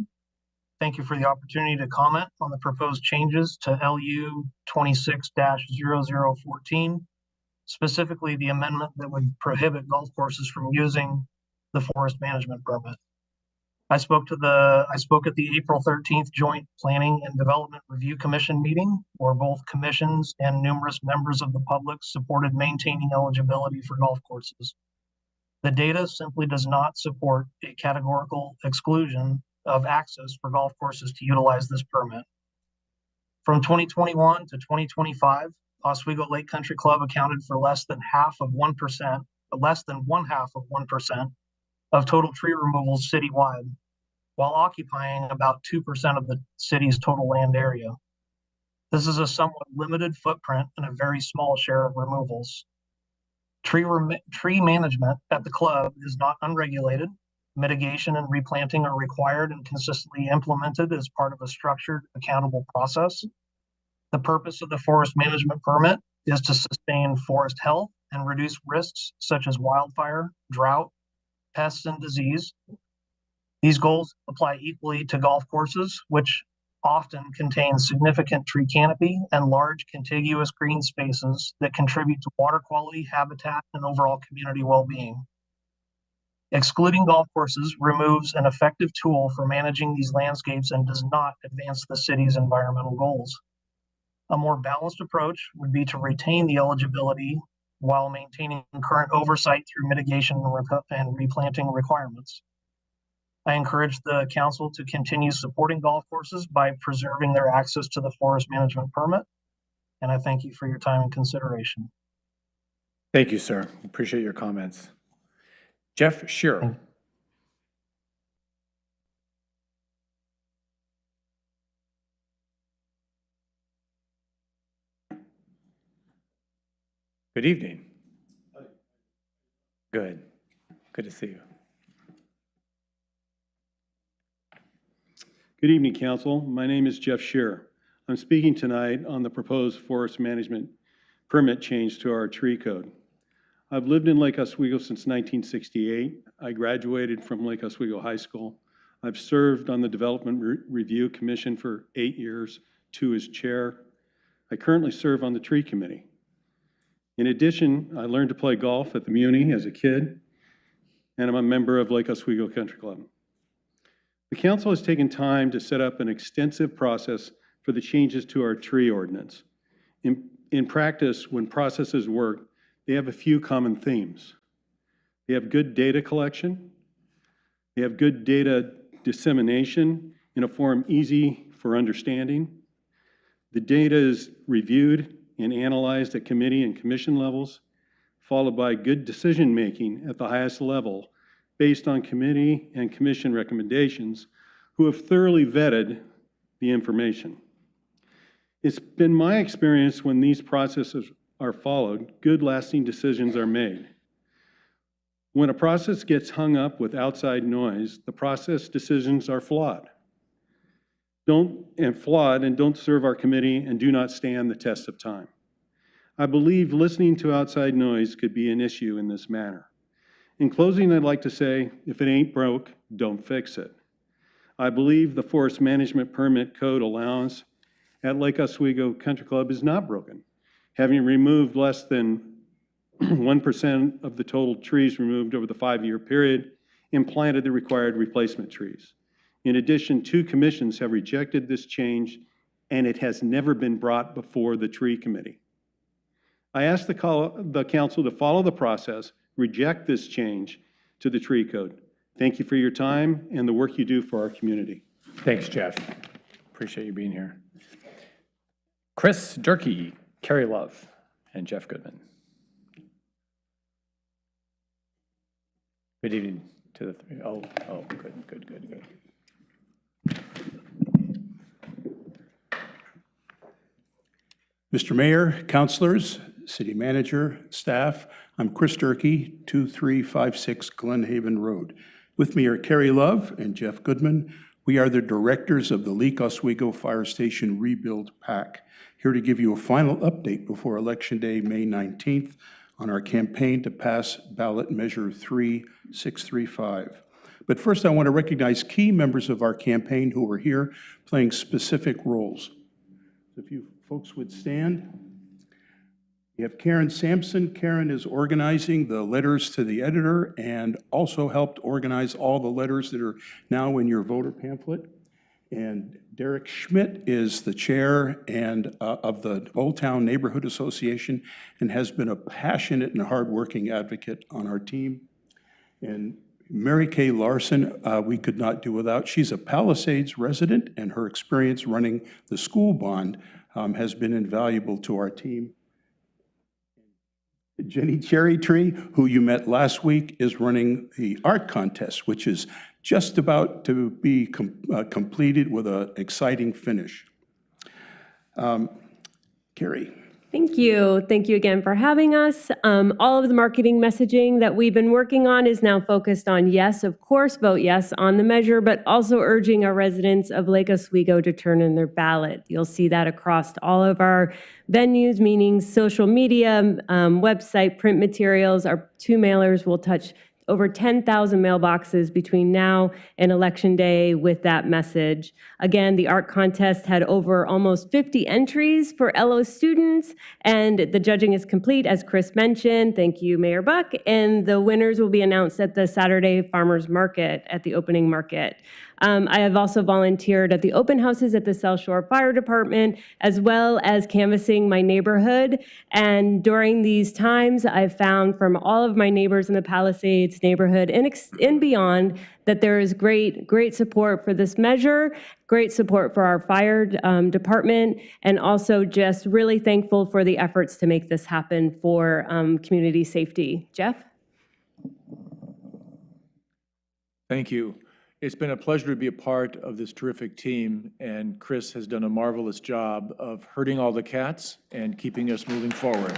Thank you for the opportunity to comment on the proposed changes to LU 26-0014. Specifically the amendment that would prohibit golf courses from using the forest management permit. I spoke at the April 13th Joint Planning and Development Review Commission meeting, where both commissions and numerous members of the public supported maintaining eligibility for golf courses. The data simply does not support a categorical exclusion of access for golf courses to utilize this permit. From 2021 to 2025, Oswego Lake Country Club accounted for less than 1/2% of total tree removals citywide, while occupying about 2% of the city's total land area. This is a somewhat limited footprint and a very small share of removals. Tree management at the club is not unregulated. Mitigation and replanting are required and consistently implemented as part of a structured, accountable process. The purpose of the forest management permit is to sustain forest health and reduce risks such as wildfire, drought, pests, and disease. These goals apply equally to golf courses, which often contain significant tree canopy and large contiguous green spaces that contribute to water quality, habitat, and overall community well-being. Excluding golf courses removes an effective tool for managing these landscapes and does not advance the city's environmental goals. A more balanced approach would be to retain the eligibility while maintaining current oversight through mitigation and replanting requirements. I encourage the council to continue supporting golf courses by preserving their access to the forest management permit. And I thank you for your time and consideration. Thank you, sir. Appreciate your comments. Jeff Shearer. Good evening. Good. Good to see you. Good evening, Council. My name is Jeff Shearer. I'm speaking tonight on the proposed forest management permit change to our tree code. I've lived in Lake Oswego since 1968. I graduated from Lake Oswego High School. I've served on the Development Review Commission for 8 years, 2 as chair. I currently serve on the Tree Committee. In addition, I learned to play golf at the Muni as a kid, and I'm a member of Lake Oswego Country Club. The council has taken time to set up an extensive process for the changes to our tree ordinance. In practice, when processes work, they have a few common themes. They have good data collection. They have good data dissemination in a form easy for understanding. The data is reviewed and analyzed at committee and commission levels, followed by good decision-making at the highest level based on committee and commission recommendations who have thoroughly vetted the information. It's been my experience when these processes are followed, good lasting decisions are made. When a process gets hung up with outside noise, the process decisions are flawed. Don't serve our committee and do not stand the test of time. I believe listening to outside noise could be an issue in this manner. In closing, I'd like to say, if it ain't broke, don't fix it. I believe the Forest Management Permit Code allowance at Lake Oswego Country Club is not broken, having removed less than 1% of the total trees removed over the 5-year period and planted the required replacement trees. In addition, 2 commissions have rejected this change, and it has never been brought before the tree committee. I ask the council to follow the process, reject this change to the tree code. Thank you for your time and the work you do for our community. Thanks, Jeff. Appreciate you being here. Chris Durkee, Carrie Love, and Jeff Goodman. Good evening to the three. Oh, good. Mr. Mayor, councilors, city manager, staff, I'm Chris Durkee, 2356 Glenhaven Road. With me are Carrie Love and Jeff Goodman. We are the directors of the Lake Oswego Fire Station Rebuild PAC, here to give you a final update before Election Day, May 19th, on our campaign to pass ballot measure 3635. But first, I want to recognize key members of our campaign who are here playing specific roles. If you folks would stand. We have Karen Sampson. Karen is organizing the letters to the editor and also helped organize all the letters that are now in your voter pamphlet. And Derek Schmidt is the chair of the Old Town Neighborhood Association and has been a passionate and hardworking advocate on our team. And Mary Kay Larson, we could not do without. She's a Palisades resident, and her experience running the school bond has been invaluable to our team. Jenny Cherrytree, who you met last week, is running the art contest, which is just about to be completed with an exciting finish. Carrie. Thank you. Thank you again for having us. All of the marketing messaging that we've been working on is now focused on yes, of course, vote yes on the measure, but also urging our residents of Lake Oswego to turn in their ballot. You'll see that across all of our venues, meetings, social media, website, print materials. Our 2 mailers will touch over 10,000 mailboxes between now and Election Day with that message. Again, the art contest had over almost 50 entries for LO students, and the judging is complete, as Chris mentioned. Thank you, Mayor Buck. And the winners will be announced at the Saturday Farmers Market at the opening market. I have also volunteered at the open houses at the South Shore Fire Department, as well as canvassing my neighborhood. And during these times, I've found from all of my neighbors in the Palisades neighborhood and beyond that there is great support for this measure, great support for our fire department, and also just really thankful for the efforts to make this happen for community safety. Jeff? Thank you. It's been a pleasure to be a part of this terrific team, and Chris has done a marvelous job of herding all the cats and keeping us moving forward.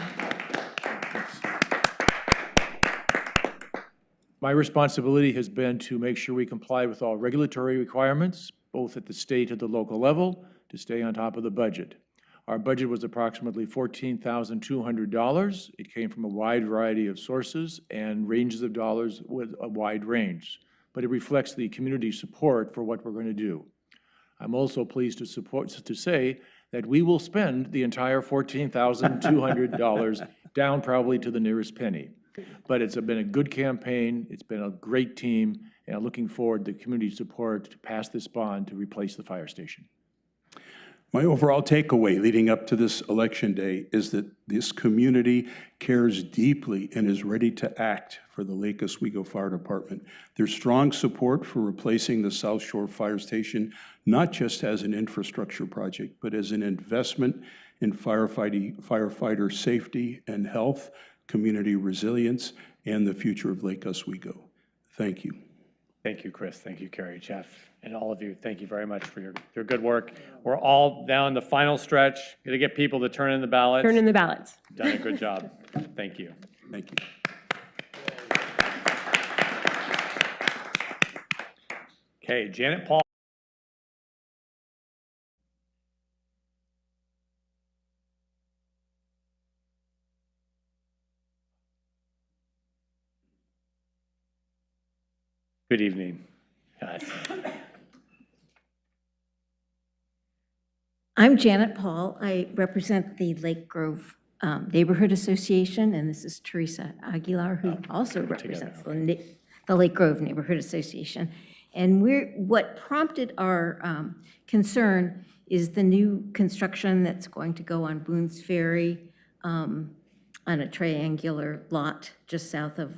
My responsibility has been to make sure we comply with all regulatory requirements, both at the state and the local level, to stay on top of the budget. Our budget was approximately $14,200. It came from a wide variety of sources and ranges of dollars with a wide range, but it reflects the community support for what we're going to do. I'm also pleased to say that we will spend the entire $14,200 down probably to the nearest penny. But it's been a good campaign, it's been a great team, and I'm looking forward to community support to pass this bond to replace the fire station. My overall takeaway leading up to this election day is that this community cares deeply and is ready to act for the Lake Oswego Fire Department. There's strong support for replacing the South Shore Fire Station, not just as an infrastructure project, but as an investment in firefighter safety and health, community resilience, and the future of Lake Oswego. Thank you. Thank you, Chris. Thank you, Carrie, Jeff, and all of you. Thank you very much for your good work. We're all now in the final stretch. Got to get people to turn in the ballots. Turn in the ballots. Done a good job. Thank you. Thank you. Okay, Janet Paul. Good evening, guys. I'm Janet Paul. I represent the Lake Grove Neighborhood Association, and this is Teresa Aguilar, who also represents the Lake Grove Neighborhood Association. And what prompted our concern is the new construction that's going to go on Boone's Ferry on a triangular lot just south of,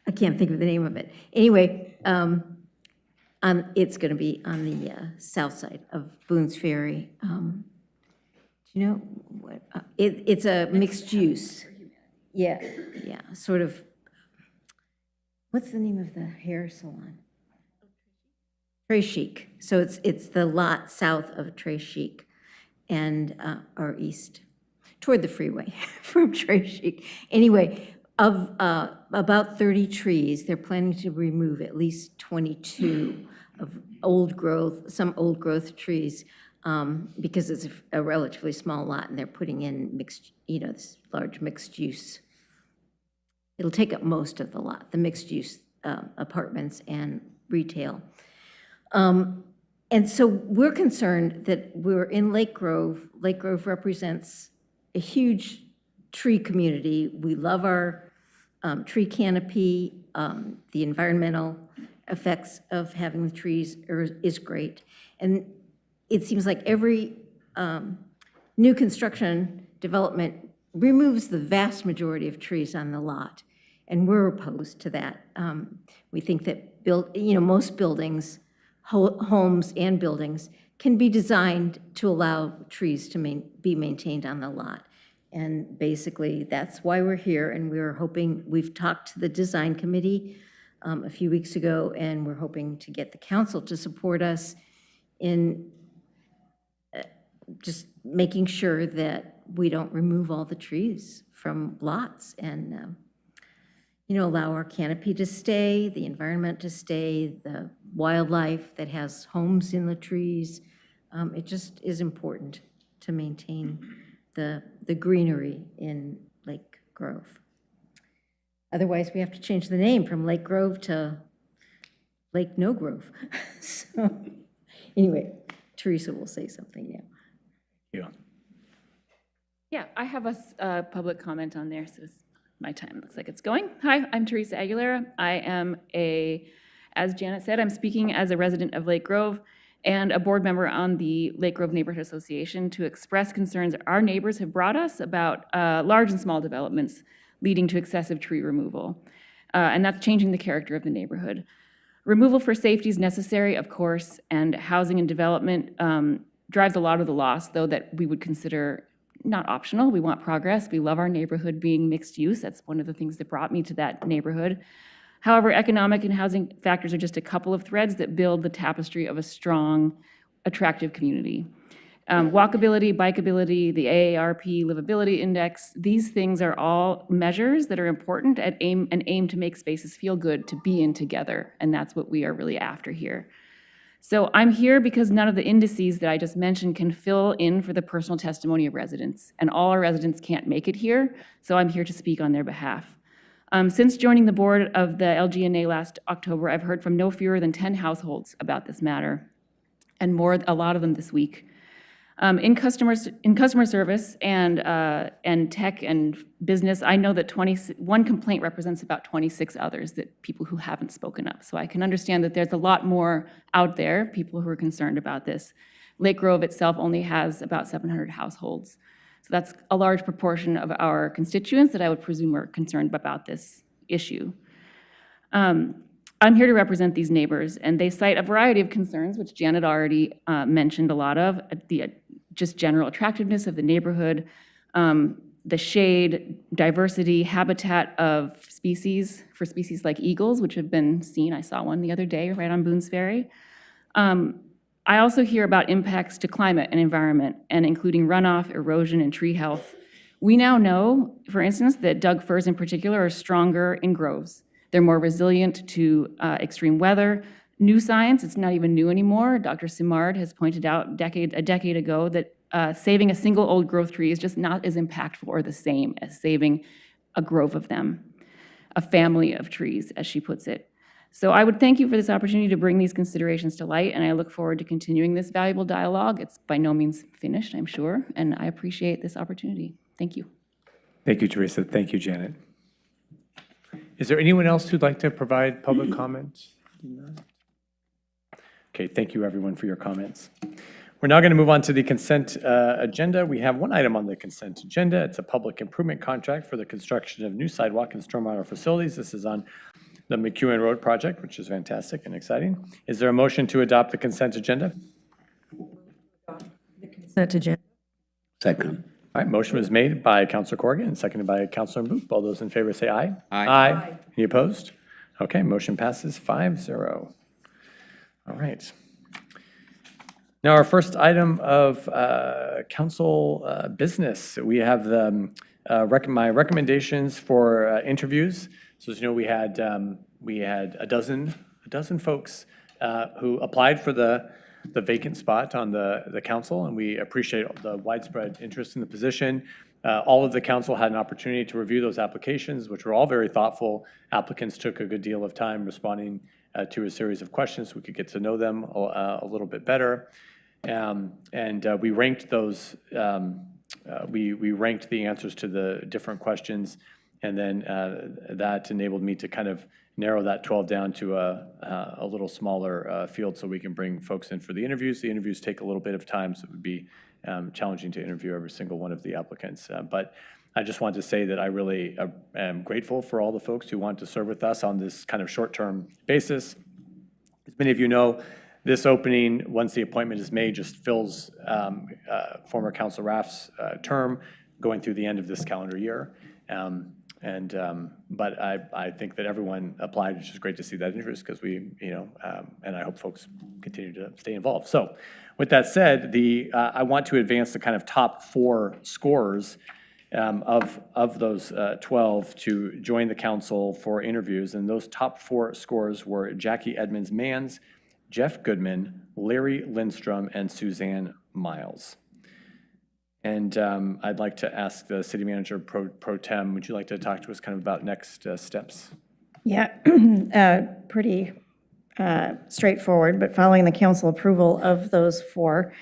I can't think of the name of it. Anyway, it's going to be on the south side of Boone's Ferry. Do you know what? It's a mixed use. Yeah, sort of. What's the name of the hair salon? Très Chic. So it's the lot south of Très Chic and or east toward the freeway from Très Chic. Anyway, of about 30 trees, they're planning to remove at least 22 of some old growth trees because it's a relatively small lot and they're putting in mixed, this large mixed use. It'll take up most of the lot, the mixed use apartments and retail. And so we're concerned that we're in Lake Grove. Lake Grove represents a huge tree community. We love our tree canopy. The environmental effects of having the trees is great. And it seems like every new construction development removes the vast majority of trees on the lot. And we're opposed to that. We think that most buildings, homes and buildings, can be designed to allow trees to be maintained on the lot. And basically, that's why we're here. And we've talked to the design committee a few weeks ago, and we're hoping to get the council to support us in just making sure that we don't remove all the trees from lots and allow our canopy to stay, the environment to stay, the wildlife that has homes in the trees. It just is important to maintain the greenery in Lake Grove. Otherwise, we have to change the name from Lake Grove to Lake No Grove. So anyway, Teresa will say something now. Yeah. Yeah, I have a public comment on there, so my time looks like it's going. Hi, I'm Teresa Aguilera. I am as Janet said, I'm speaking as a resident of Lake Grove and a board member on the Lake Grove Neighborhood Association to express concerns our neighbors have brought us about large and small developments leading to excessive tree removal. And that's changing the character of the neighborhood. Removal for safety is necessary, of course, and housing and development drives a lot of the loss, though, that we would consider not optional. We want progress. We love our neighborhood being mixed use. That's one of the things that brought me to that neighborhood. However, economic and housing factors are just a couple of threads that build the tapestry of a strong, attractive community. Walkability, bikeability, the AARP livability index, these things are all measures that are important and aim to make spaces feel good to be in together, and that's what we are really after here. So I'm here because none of the indices that I just mentioned can fill in for the personal testimony of residents, and all our residents can't make it here, so I'm here to speak on their behalf. Since joining the board of the LGNA last October, I've heard from no fewer than 10 households about this matter, and a lot of them this week. In customer service and tech and business, I know that one complaint represents about 26 others, that people who haven't spoken up. So I can understand that there's a lot more out there, people who are concerned about this. Lake Grove itself only has about 700 households. So that's a large proportion of our constituents that I would presume are concerned about this issue. I'm here to represent these neighbors, and they cite a variety of concerns, which Janet already mentioned a lot of, the just general attractiveness of the neighborhood, the shade, diversity, habitat of species, for species like eagles, which have been seen. I saw one the other day right on Boone's Ferry. I also hear about impacts to climate and environment, and including runoff, erosion, and tree health. We now know, for instance, that Doug firs in particular are stronger in groves. They're more resilient to extreme weather. New science, it's not even new anymore. Dr. Simard has pointed out a decade ago that saving a single old growth tree is just not as impactful or the same as saving a grove of them. a family of trees, as she puts it. So I would thank you for this opportunity to bring these considerations to light, and I look forward to continuing this valuable dialogue. It's by no means finished, I'm sure, and I appreciate this opportunity. Thank you. Thank you, Teresa. Thank you, Janet. Is there anyone else who'd like to provide public comments? Okay, thank you, everyone, for your comments. We're now going to move on to the consent agenda. We have one item on the consent agenda. It's a public improvement contract for the construction of new sidewalk and stormwater facilities. This is on the McEwen Road project, which is fantastic and exciting. Is there a motion to adopt the consent agenda? Consent agenda. Second. All right, motion was made by Councilor Corrigan and seconded by Councilor Boop. All those in favor say aye. Aye. Any opposed? Okay, motion passes 5-0. All right. Now, our first item of council business, we have the my recommendations for interviews. So as you know, we had a dozen folks who applied for the vacant spot on the council, and we appreciate the widespread interest in the position. All of the council had an opportunity to review those applications, which were all very thoughtful. Applicants took a good deal of time responding to a series of questions so we could get to know them a little bit better. We ranked those, we ranked the answers to the different questions, and then that enabled me to kind of narrow that 12 down to a little smaller field so we can bring folks in for the interviews. The interviews take a little bit of time, so it would be challenging to interview every single one of the applicants. But I just wanted to say that I really am grateful for all the folks who want to serve with us on this kind of short-term basis. As many of you know, this opening, once the appointment is made, just fills former Council Raff's term going through the end of this calendar year. But I think that everyone applied, which is great to see that interest because we, and I hope folks continue to stay involved. So with that said, I want to advance the kind of top 4 scorers of those 12 to join the council for interviews. And those top 4 scorers were Jackie Edmonds-Mans, Jeff Goodman, Larry Lindstrom, and Suzanne Miles. And I'd like to ask the city manager pro tem, would you like to talk to us kind of about next steps? Yeah, pretty straightforward, but following the council approval of those 4,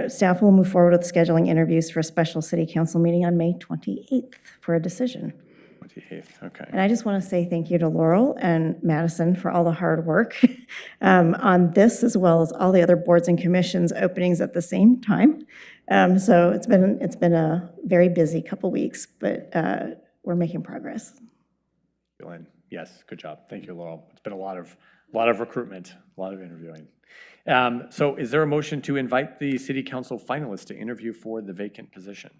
staff will move forward with scheduling interviews for a special city council meeting on May 28th for a decision. 28th, okay. And I just want to say thank you to Laurel and Madison for all the hard work on this, as well as all the other boards and commissions openings at the same time. So it's been a very busy couple weeks, but we're making progress. Yes, good job. Thank you, Laurel. It's been a lot of recruitment, a lot of interviewing. So is there a motion to invite the city council finalists to interview for the vacant position?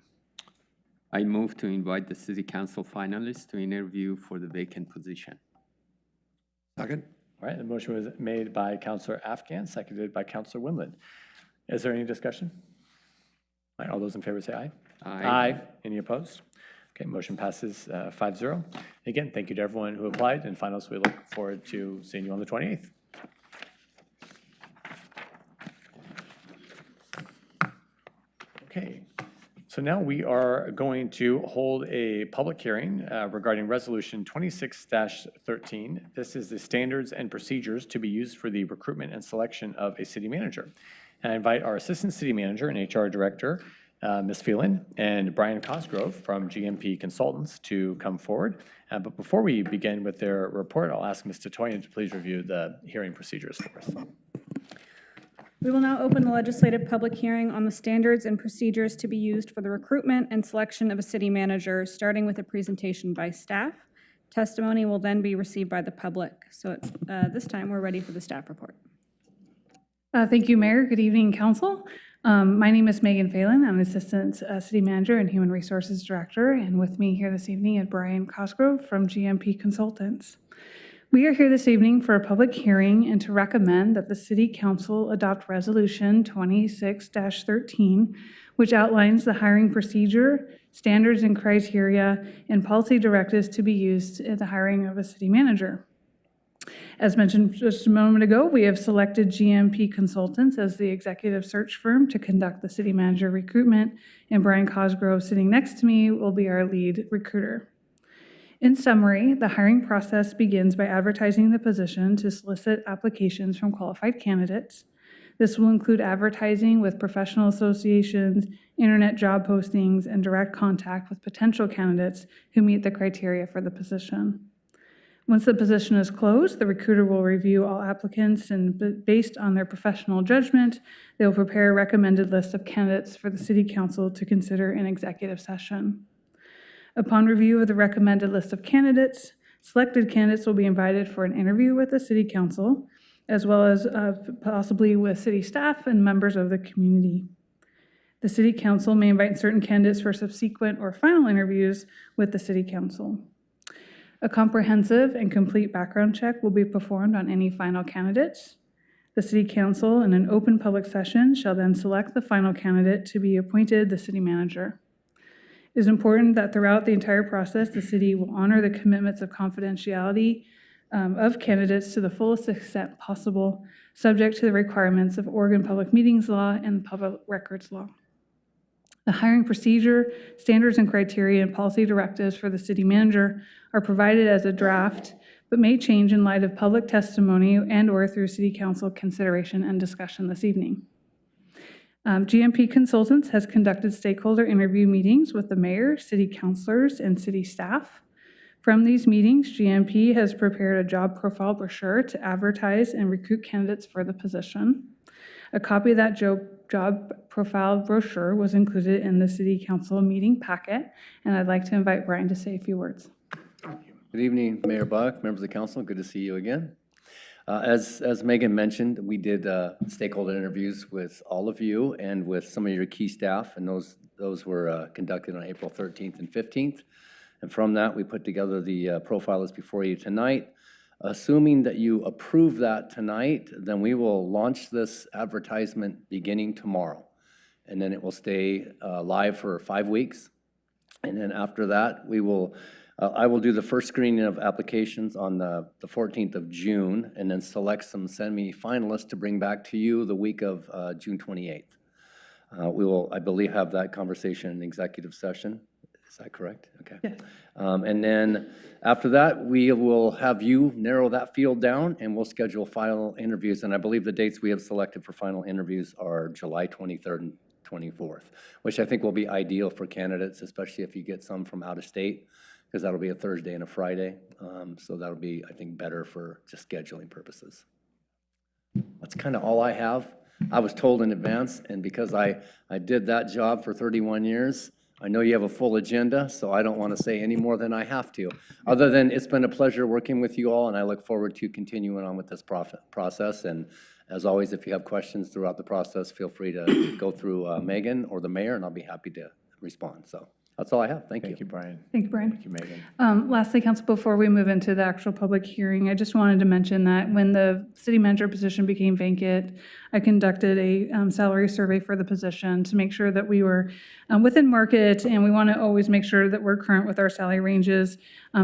I move to invite the city council finalists to interview for the vacant position. Second. All right, the motion was made by Councilor Afghan, seconded by Councilor Wimland. Is there any discussion? All right, all those in favor say aye. Aye. Any opposed? Okay, motion passes 5-0. Again, thank you to everyone who applied, and finalists, we look forward to seeing you on the 28th. Okay, so now we are going to hold a public hearing regarding Resolution 26-13. This is the standards and procedures to be used for the recruitment and selection of a city manager. And I invite our Assistant City Manager and HR Director, Ms. Phelan, and Brian Cosgrove from GMP Consultants to come forward. But before we begin with their report, I'll ask Ms. Tatoyan to please review the hearing procedures for us. We will now open the legislative public hearing on the standards and procedures to be used for the recruitment and selection of a city manager, starting with a presentation by staff. Testimony will then be received by the public. So at this time, we're ready for the staff report. Thank you, Mayor. Good evening, Council. My name is Megan Phelan. I'm Assistant City Manager and Human Resources Director, and with me here this evening is Brian Cosgrove from GMP Consultants. We are here this evening for a public hearing and to recommend that the City Council adopt Resolution 26-13, which outlines the hiring procedure, standards and criteria, and policy directives to be used in the hiring of a city manager. As mentioned just a moment ago, we have selected GMP Consultants as the executive search firm to conduct the city manager recruitment, and Brian Cosgrove, sitting next to me, will be our lead recruiter. In summary, the hiring process begins by advertising the position to solicit applications from qualified candidates. This will include advertising with professional associations, internet job postings, and direct contact with potential candidates who meet the criteria for the position. Once the position is closed, the recruiter will review all applicants, and based on their professional judgment, they will prepare a recommended list of candidates for the City Council to consider in executive session. Upon review of the recommended list of candidates, selected candidates will be invited for an interview with the City Council, as well as possibly with city staff and members of the community. The City Council may invite certain candidates for subsequent or final interviews with the City Council. A comprehensive and complete background check will be performed on any final candidates. The City Council, in an open public session, shall then select the final candidate to be appointed the city manager. It is important that throughout the entire process, the city will honor the commitments of confidentiality of candidates to the fullest extent possible, subject to the requirements of Oregon Public Meetings Law and Public Records Law. The hiring procedure, standards and criteria, and policy directives for the city manager are provided as a draft, but may change in light of public testimony and/or through City Council consideration and discussion this evening. GMP Consultants has conducted stakeholder interview meetings with the mayor, city councilors, and city staff. From these meetings, GMP has prepared a job profile brochure to advertise and recruit candidates for the position. A copy of that job profile brochure was included in the City Council meeting packet, and I'd like to invite Brian to say a few words. Good evening, Mayor Buck, members of the council. Good to see you again. As Megan mentioned, we did stakeholder interviews with all of you and with some of your key staff, and those were conducted on April 13th and 15th. And from that, we put together the profile that's before you tonight. Assuming that you approve that tonight, then we will launch this advertisement beginning tomorrow. And then it will stay live for 5 weeks. And then after that, I will do the first screening of applications on the 14th of June, and then select some semi-finalists to bring back to you the week of June 28th. We will, I believe, have that conversation in executive session. Is that correct? Okay. Yeah. And then after that, we will have you narrow that field down, and we'll schedule final interviews. And I believe the dates we have selected for final interviews are July 23rd and 24th, which I think will be ideal for candidates, especially if you get some from out of state, because that'll be a Thursday and a Friday. So that'll be, I think, better for just scheduling purposes. That's kind of all I have. I was told in advance, and because I did that job for 31 years, I know you have a full agenda, so I don't want to say any more than I have to. Other than it's been a pleasure working with you all, and I look forward to continuing on with this process. And as always, if you have questions throughout the process, feel free to go through Megan or the mayor, and I'll be happy to respond. So that's all I have. Thank you. Thank you, Brian. Thank you, Brian. Thank you, Megan. Lastly, Council, before we move into the actual public hearing, I just wanted to mention that when the city manager position became vacant, I conducted a salary survey for the position to make sure that we were within market, and we want to always make sure that we're current with our salary ranges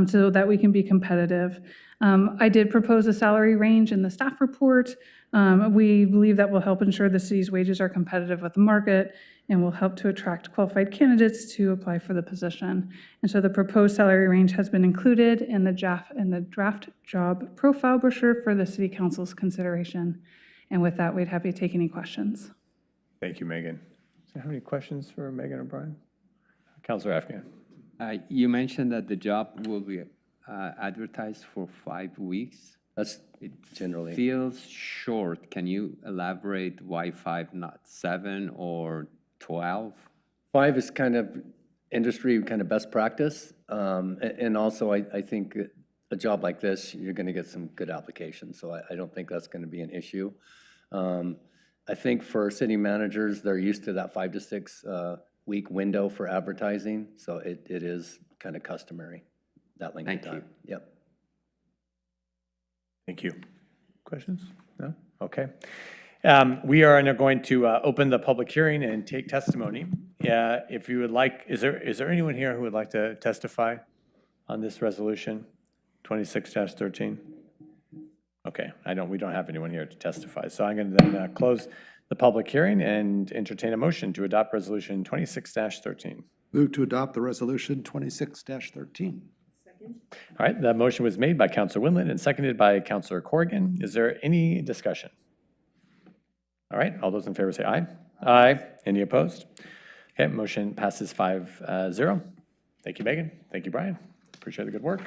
so that we can be competitive. I did propose a salary range in the staff report. We believe that will help ensure the city's wages are competitive with the market and will help to attract qualified candidates to apply for the position. And so the proposed salary range has been included in the draft job profile brochure for the City Council's consideration. And with that, we'd happy to take any questions. Thank you, Megan. Do you have any questions for Megan or Brian? Councilor Afghan. You mentioned that the job will be advertised for 5 weeks. That's generally. Feels short. Can you elaborate why 5, not 7 or 12? 5 is kind of industry kind of best practice. And also, I think a job like this, you're going to get some good applications. So I don't think that's going to be an issue. I think for city managers, they're used to that 5 to 6 week window for advertising. So it is kind of customary, that length of time. Thank you. Yep. Thank you. Questions? No? Okay. We are now going to open the public hearing and take testimony. If you would like, is there anyone here who would like to testify on this resolution, 26-13? Okay, we don't have anyone here to testify. So I'm going to then close the public hearing and entertain a motion to adopt resolution 26-13. Move to adopt the resolution 26-13. All right, that motion was made by Counselor Windland and seconded by Counselor Corrigan. Is there any discussion? All right, all those in favor say aye. Aye. Any opposed? Okay, motion passes 5-0. Thank you, Megan. Thank you, Brian. Appreciate the good work.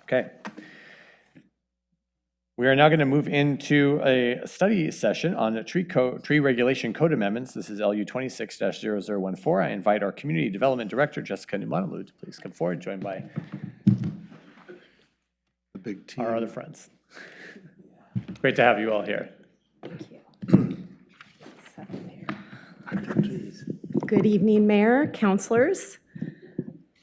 Okay. We are now going to move into a study session on the tree regulation code amendments. This is LU 26-0014. I invite our Community Development Director, Jessica Numanalud, to please come forward, joined by The big team. our other friends. Great to have you all here. Good evening, Mayor, councilors.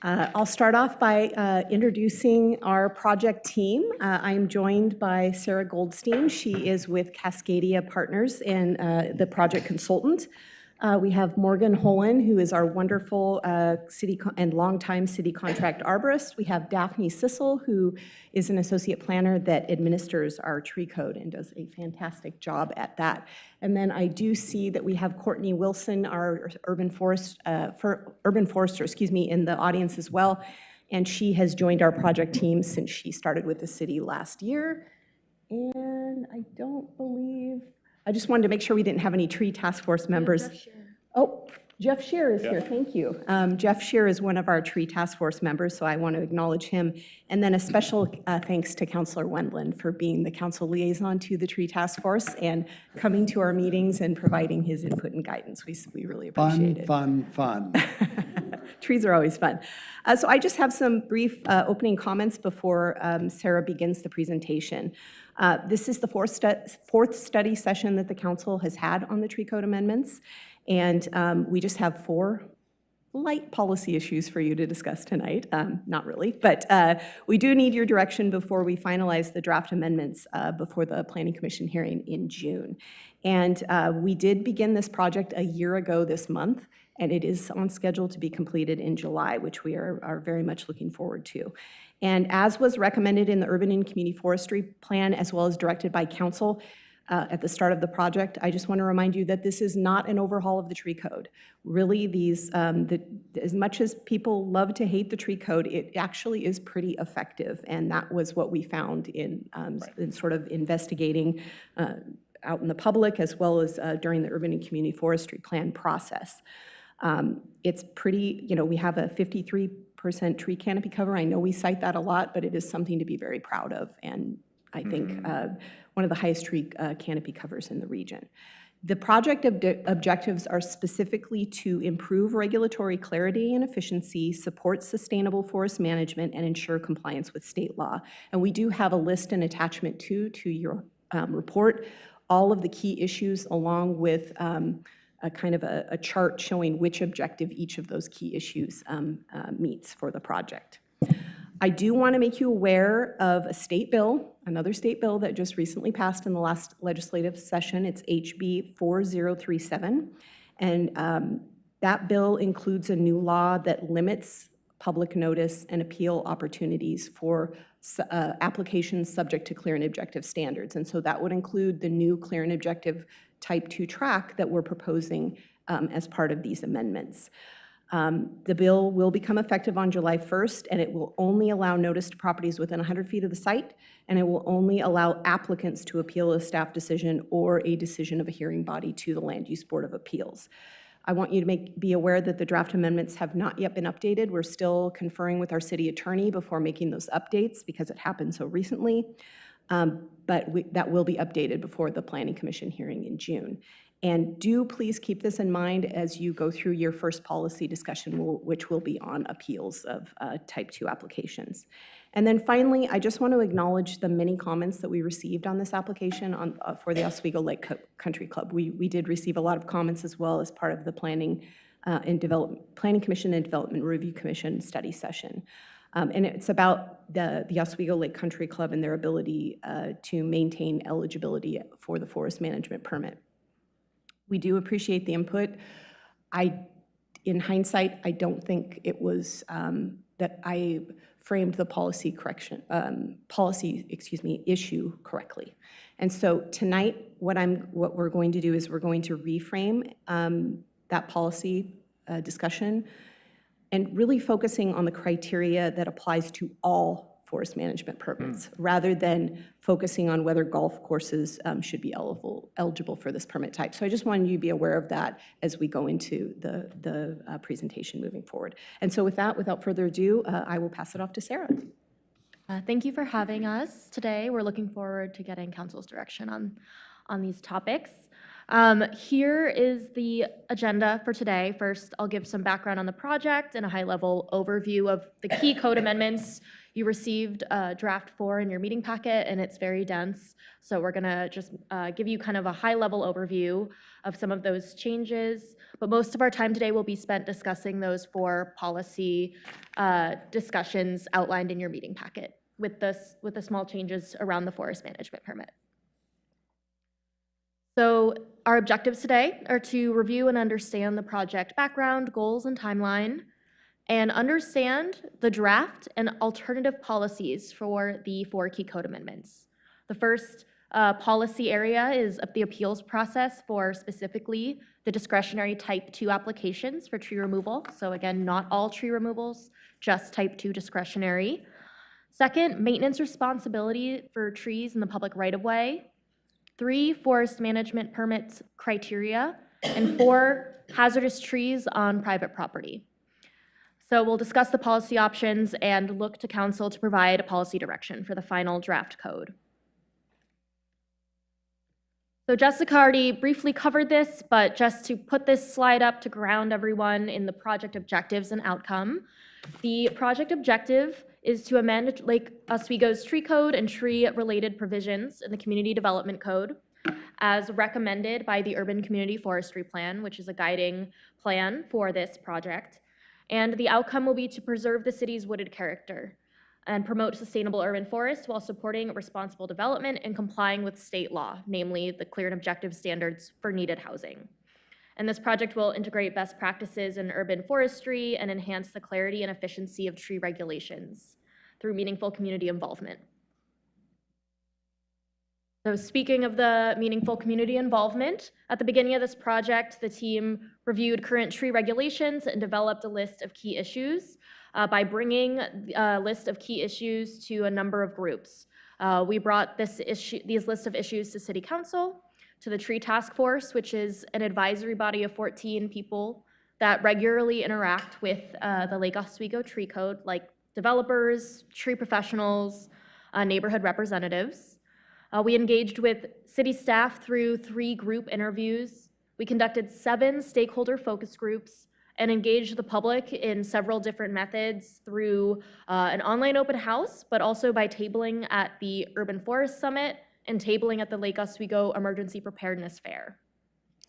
I'll start off by introducing our project team. I'm joined by Sarah Goldstein. She is with Cascadia Partners and the project consultant. We have Morgan Holen, who is our wonderful and longtime city contract arborist. We have Daphne Sissel, who is an associate planner that administers our tree code and does a fantastic job at that. And then I do see that we have Courtney Wilson, our urban forester, in the audience as well. And she has joined our project team since she started with the city last year. And I just wanted to make sure we didn't have any tree task force members. Jeff Shear is here, thank you. Jeff Shear is one of our tree task force members, so I want to acknowledge him. And then a special thanks to Councilor Wendland for being the council liaison to the tree task force and coming to our meetings and providing his input and guidance. We really appreciate it. Fun. Trees are always fun. So I just have some brief opening comments before Sarah begins the presentation. This is the fourth study session that the council has had on the tree code amendments, and we just have 4 light policy issues for you to discuss tonight. Not really, but we do need your direction before we finalize the draft amendments before the Planning Commission hearing in June. And we did begin this project a year ago this month, and it is on schedule to be completed in July, which we are very much looking forward to. And as was recommended in the Urban and Community Forestry Plan, as well as directed by Council at the start of the project, I just want to remind you that this is not an overhaul of the tree code. Really, as much as people love to hate the tree code, it actually is pretty effective, and that was what we found in sort of investigating out in the public, as well as during the Urban and Community Forestry Plan process. It's pretty, we have a 53% tree canopy cover. I know we cite that a lot, but it is something to be very proud of, and I think one of the highest tree canopy covers in the region. The project objectives are specifically to improve regulatory clarity and efficiency, support sustainable forest management, and ensure compliance with state law. And we do have a list and attachment to your report, all of the key issues, along with a kind of a chart showing which objective each of those key issues meets for the project. I do want to make you aware of a state bill, another state bill that just recently passed in the last legislative session. It's HB 4037. And that bill includes a new law that limits public notice and appeal opportunities for applications subject to clear and objective standards. And so that would include the new clear and objective Type 2 track that we're proposing as part of these amendments. The bill will become effective on July 1st, and it will only allow notice to properties within 100 feet of the site, and it will only allow applicants to appeal a staff decision or a decision of a hearing body to the Land Use Board of Appeals. I want you to be aware that the draft amendments have not yet been updated. We're still conferring with our city attorney before making those updates because it happened so recently. But that will be updated before the Planning Commission hearing in June. And do please keep this in mind as you go through your first policy discussion, which will be on appeals of Type 2 applications. And then finally, I just want to acknowledge the many comments that we received on this application for the Oswego Lake Country Club. We did receive a lot of comments as well as part of the Planning Commission and Development Review Commission study session. And it's about the Oswego Lake Country Club and their ability to maintain eligibility for the forest management permit. We do appreciate the input. In hindsight, I don't think it was that I framed the policy issue correctly. And so tonight, what we're going to do is we're going to reframe that policy discussion and really focusing on the criteria that applies to all forest management permits, rather than focusing on whether golf courses should be eligible for this permit type. So I just wanted you to be aware of that as we go into the presentation moving forward. And so with that, without further ado, I will pass it off to Sarah. Thank you for having us today. We're looking forward to getting council's direction on these topics. Here is the agenda for today. First, I'll give some background on the project and a high-level overview of the key code amendments. You received draft 4 in your meeting packet, and it's very dense. So we're gonna just give you kind of a high-level overview of some of those changes. But most of our time today will be spent discussing those 4 policy discussions outlined in your meeting packet with the small changes around the forest management permit. So our objectives today are to review and understand the project background, goals, and timeline, and understand the draft and alternative policies for the 4 key code amendments. The first policy area is the appeals process for specifically the discretionary type 2 applications for tree removal. So again, not all tree removals, just type 2 discretionary. Second, maintenance responsibility for trees in the public right-of-way. 3, forest management permits criteria, and 4, hazardous trees on private property. So we'll discuss the policy options and look to council to provide a policy direction for the final draft code. So Jessica already briefly covered this, but just to put this slide up to ground everyone in the project objectives and outcome, the project objective is to amend Lake Oswego's tree code and tree-related provisions in the Community Development Code as recommended by the Urban Community Forestry Plan, which is a guiding plan for this project. And the outcome will be to preserve the city's wooded character and promote sustainable urban forests while supporting responsible development and complying with state law, namely the clear and objective standards for needed housing. And this project will integrate best practices in urban forestry and enhance the clarity and efficiency of tree regulations through meaningful community involvement. So speaking of the meaningful community involvement, at the beginning of this project, the team reviewed current tree regulations and developed a list of key issues by bringing a list of key issues to a number of groups. We brought these lists of issues to City Council, to the Tree Task Force, which is an advisory body of 14 people that regularly interact with the Lake Oswego Tree Code, like developers, tree professionals, neighborhood representatives. We engaged with city staff through 3 group interviews. We conducted 7 stakeholder focus groups and engaged the public in several different methods through an online open house, but also by tabling at the Urban Forest Summit and tabling at the Lake Oswego Emergency Preparedness Fair.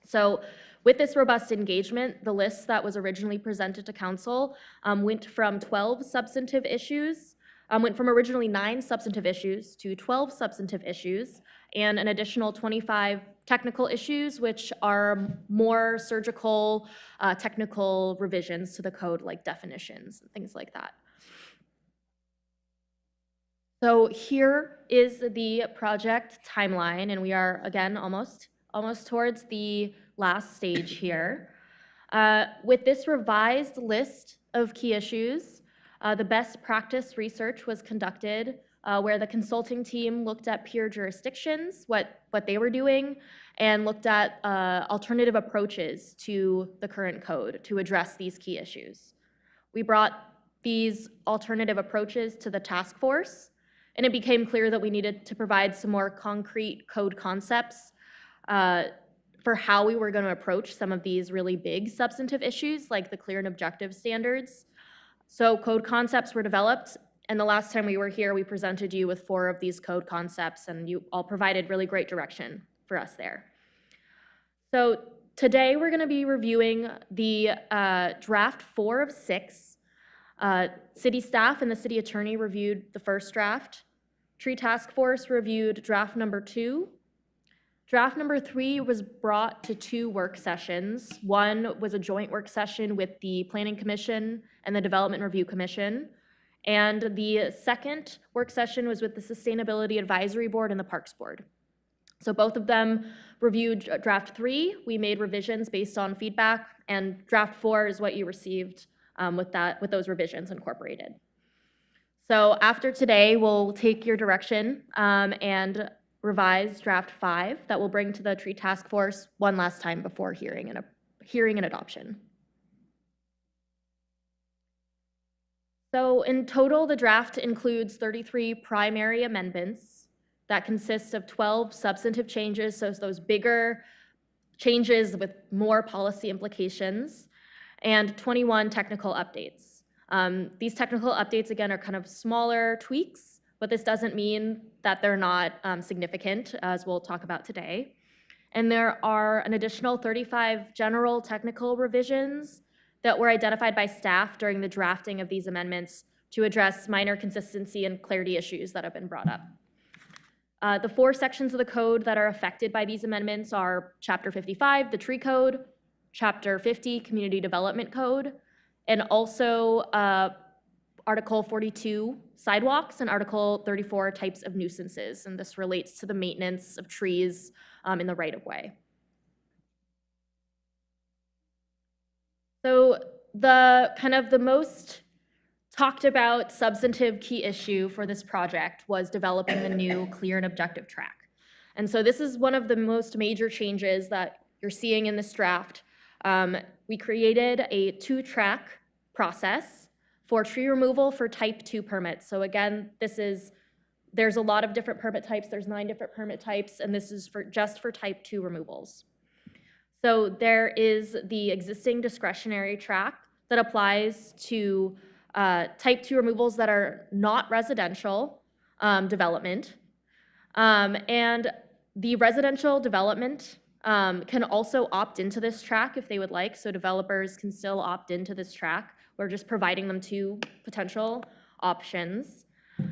So with this robust engagement, the list that was originally presented to council went from 12 substantive issues, went from originally 9 substantive issues to 12 substantive issues, and an additional 25 technical issues, which are more surgical, technical revisions to the code, like definitions and things like that. So here is the project timeline, and we are, again, almost towards the last stage here. With this revised list of key issues, the best practice research was conducted where the consulting team looked at peer jurisdictions, what they were doing, and looked at alternative approaches to the current code to address these key issues. We brought these alternative approaches to the task force, and it became clear that we needed to provide some more concrete code concepts for how we were going to approach some of these really big substantive issues, like the clear and objective standards. So code concepts were developed, and the last time we were here, we presented you with 4 of these code concepts, and you all provided really great direction for us there. So today we're going to be reviewing the draft 4 of 6. City staff and the city attorney reviewed the first draft. Tree Task Force reviewed draft number 2. Draft number 3 was brought to 2 work sessions. One was a joint work session with the Planning Commission and the Development Review Commission. And the second work session was with the Sustainability Advisory Board and the Parks Board. So both of them reviewed draft 3. We made revisions based on feedback, and draft 4 is what you received with those revisions incorporated. So after today, we'll take your direction and revise draft 5 that we'll bring to the tree task force one last time before hearing and adoption. So in total, the draft includes 33 primary amendments that consist of 12 substantive changes, so those bigger changes with more policy implications, and 21 technical updates. These technical updates, again, are kind of smaller tweaks, but this doesn't mean that they're not significant, as we'll talk about today. And there are an additional 35 general technical revisions that were identified by staff during the drafting of these amendments to address minor consistency and clarity issues that have been brought up. The 4 sections of the code that are affected by these amendments are Chapter 55, the Tree Code, Chapter 50, Community Development Code, and also Article 42, sidewalks, and Article 34, types of nuisances. And this relates to the maintenance of trees in the right-of-way. So the most talked about substantive key issue for this project was developing the new clear and objective track. And so this is one of the most major changes that you're seeing in this draft. We created a 2-track process for tree removal for type 2 permits. So again, there's a lot of different permit types. There's 9 different permit types, and this is just for type 2 removals. So there is the existing discretionary track that applies to type 2 removals that are not residential development. And the residential development can also opt into this track if they would like. So developers can still opt into this track. We're just providing them 2 potential options.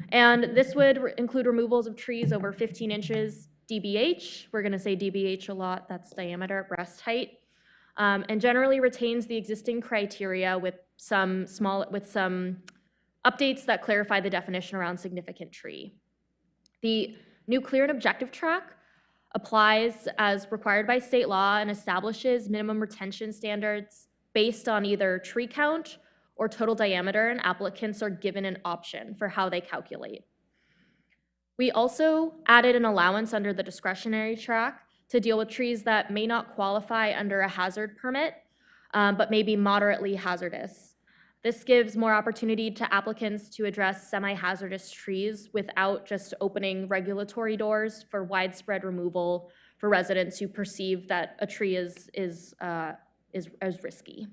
And this would include removals of trees over 15 inches DBH. We're going to say DBH a lot. That's diameter, breast height. And generally retains the existing criteria with some updates that clarify the definition around significant tree. The new clear and objective track applies as required by state law and establishes minimum retention standards based on either tree count or total diameter, and applicants are given an option for how they calculate. We also added an allowance under the discretionary track to deal with trees that may not qualify under a hazard permit, but may be moderately hazardous. This gives more opportunity to applicants to address semi-hazardous trees without just opening regulatory doors for widespread removal for residents who perceive that a tree is risky.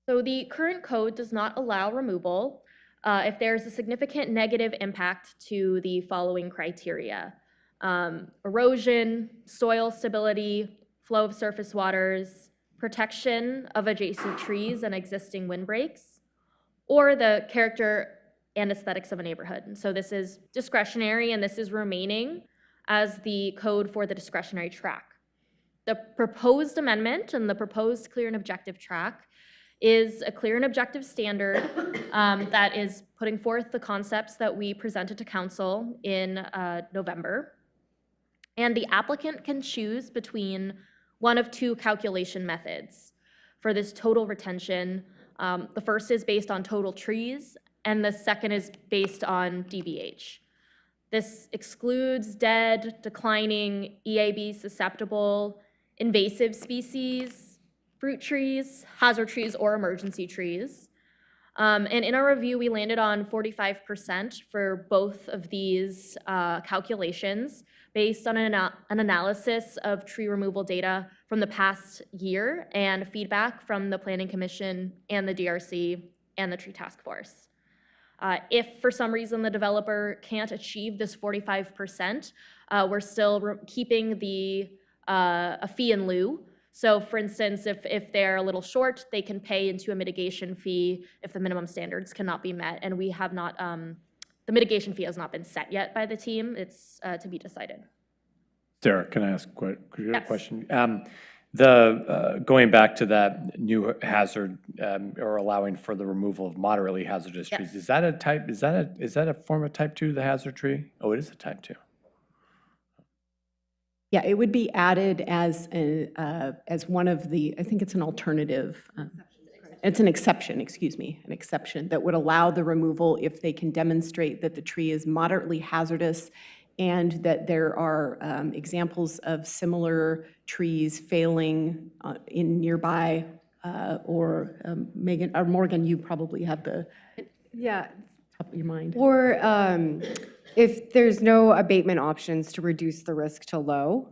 So the current code does not allow removal if there's a significant negative impact to the following criteria: erosion, soil stability, flow of surface waters, protection of adjacent trees and existing windbreaks, or the character and aesthetics of a neighborhood. And so this is discretionary, and this is remaining as the code for the discretionary track. The proposed amendment and the proposed clear and objective track is a clear and objective standard that is putting forth the concepts that we presented to council in November. And the applicant can choose between one of 2 calculation methods for this total retention. The first is based on total trees, and the second is based on DBH. This excludes dead, declining, EAB susceptible, invasive species, fruit trees, hazard trees, or emergency trees. And in our review, we landed on 45% for both of these calculations based on an analysis of tree removal data from the past year and feedback from the Planning Commission and the DRC and the Tree Task Force. If for some reason the developer can't achieve this 45%, we're still keeping a fee in lieu. So for instance, if they're a little short, they can pay into a mitigation fee if the minimum standards cannot be met. And we have not, the mitigation fee has not been set yet by the team. It's to be decided. Sarah, can I ask a Yes. question? Going back to that new hazard or allowing for the removal of moderately hazardous trees, is that a form of type 2, the hazard tree? Oh, it is a type 2. Yeah, it would be added as one of the, I think it's an alternative. It's an exception, excuse me, an exception that would allow the removal if they can demonstrate that the tree is moderately hazardous and that there are examples of similar trees failing in nearby, or Megan, or Morgan, you probably have the Yeah, top of your mind. or if there's no abatement options to reduce the risk to low.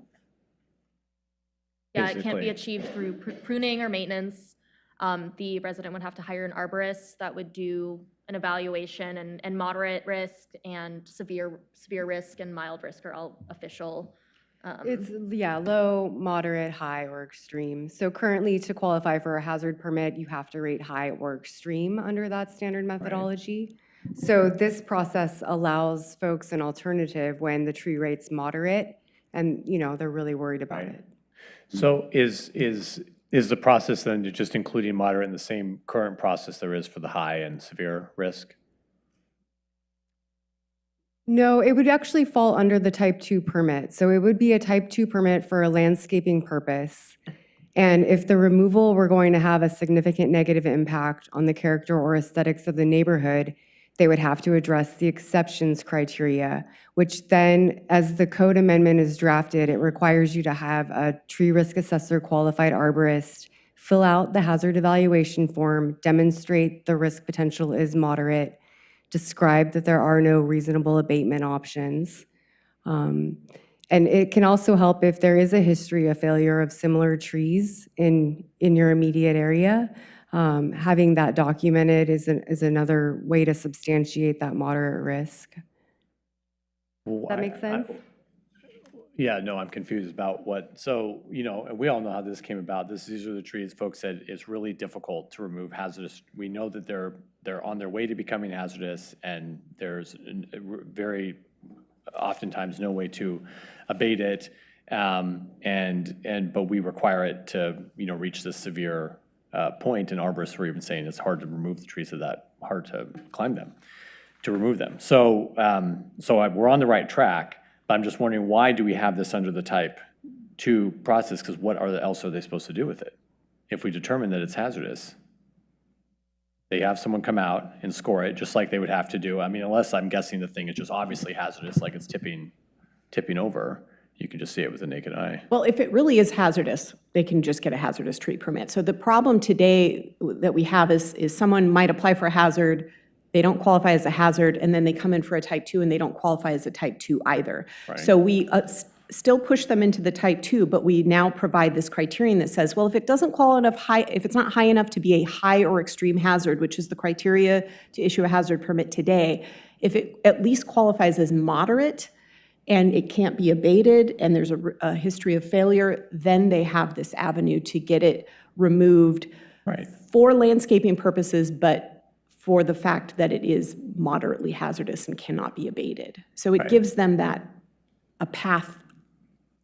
Yeah, it can't Basically. be achieved through pruning or maintenance. The resident would have to hire an arborist that would do an evaluation, and moderate risk and severe risk and mild risk are all official. It's, yeah, low, moderate, high, or extreme. So currently, to qualify for a hazard permit, you have to rate high or extreme under that standard methodology. So this process allows folks an alternative when the tree rate's moderate and, you know, they're really worried about it. So is the process then just including moderate in the same current process there is for the high and severe risk? No, it would actually fall under the type 2 permit. So it would be a type 2 permit for a landscaping purpose. And if the removal were going to have a significant negative impact on the character or aesthetics of the neighborhood, they would have to address the exceptions criteria, which then, as the code amendment is drafted, it requires you to have a tree risk assessor qualified arborist fill out the hazard evaluation form, demonstrate the risk potential is moderate, describe that there are no reasonable abatement options. And it can also help if there is a history of failure of similar trees in your immediate area. Having that documented is another way to substantiate that moderate risk. Does that make sense? Yeah, no, I'm confused about what, so, you know, and we all know how this came about. These are the trees, folks said it's really difficult to remove hazardous. We know that they're on their way to becoming hazardous, and there's very oftentimes no way to abate it. But we require it to, you know, reach this severe point, and arborists were even saying it's hard to remove the trees, so that hard to climb them, to remove them. So, we're on the right track. But I'm just wondering, why do we have this under the type 2 process? Because what else are they supposed to do with it? If we determine that it's hazardous, they have someone come out and score it, just like they would have to do. I mean, unless I'm guessing the thing is just obviously hazardous, like it's tipping over, you can just see it with the naked eye. Well, if it really is hazardous, they can just get a hazardous tree permit. So the problem today that we have is someone might apply for a hazard, they don't qualify as a hazard, and then they come in for a type 2 and they don't qualify as a type 2 either. Right. So we still push them into the type 2, but we now provide this criterion that says, well, if it doesn't if it's not high enough to be a high or extreme hazard, which is the criteria to issue a hazard permit today, if it at least qualifies as moderate and it can't be abated and there's a history of failure, then they have this avenue to get it removed for landscaping purposes, but for the fact that it is moderately hazardous and cannot be abated. So it gives them a path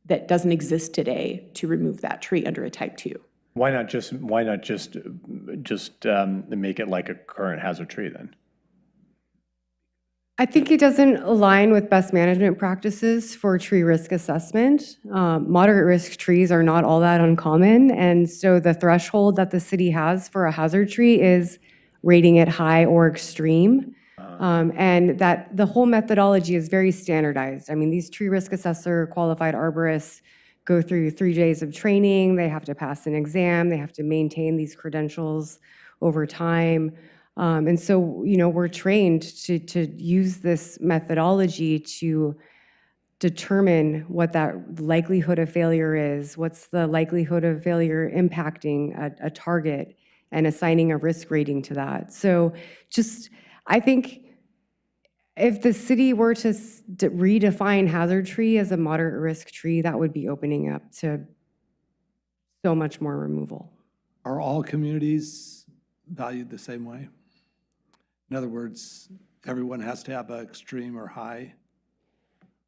that doesn't exist today to remove that tree under a type 2. Why not just make it like a current hazard tree then? I think it doesn't align with best management practices for tree risk assessment. Moderate risk trees are not all that uncommon, and so the threshold that the city has for a hazard tree is rating it high or extreme. And that the whole methodology is very standardized. I mean, these tree risk assessor qualified arborists go through 3 days of training, they have to pass an exam, they have to maintain these credentials over time. And so, you know, we're trained to use this methodology to determine what that likelihood of failure is, what's the likelihood of failure impacting a target, and assigning a risk rating to that. So I think if the city were to redefine hazard tree as a moderate risk tree, that would be opening up to so much more removal. Are all communities valued the same way? In other words, everyone has to have an extreme or high?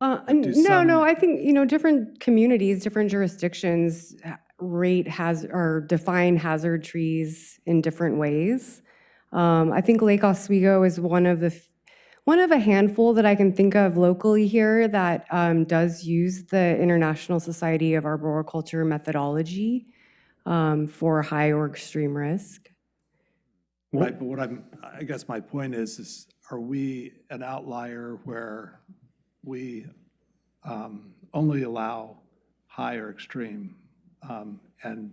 No, I think, you know, different communities, different jurisdictions define hazard trees in different ways. I think Lake Oswego is one of one of a handful that I can think of locally here that does use the International Society of Arboriculture methodology for high or extreme risk. Right, but I guess my point is are we an outlier where we only allow high or extreme?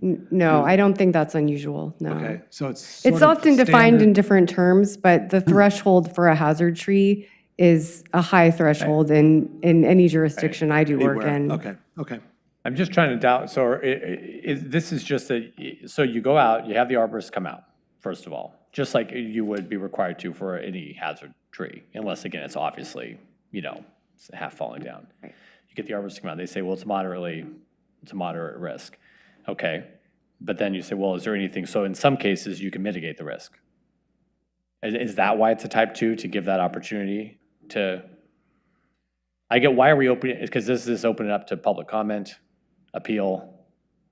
No, I don't think that's unusual, no. Okay, so it's sort It's of often defined in standard- different terms, but the threshold for a hazard tree is a high threshold in any jurisdiction I do work Anywhere. in. Okay. I'm just trying to doubt, so this is just so you go out, you have the arborist come out, first of all, just like you would be required to for any hazard tree, unless, again, it's obviously, it's half falling down. Right. You get the arborist to come out, they say, well, it's a moderate risk. Okay, but then you say, well, is there anything, so in some cases, you can mitigate the risk. Is that why it's a type 2, to give that opportunity to, I get, why are we opening, because this is opening up to public comment, appeal.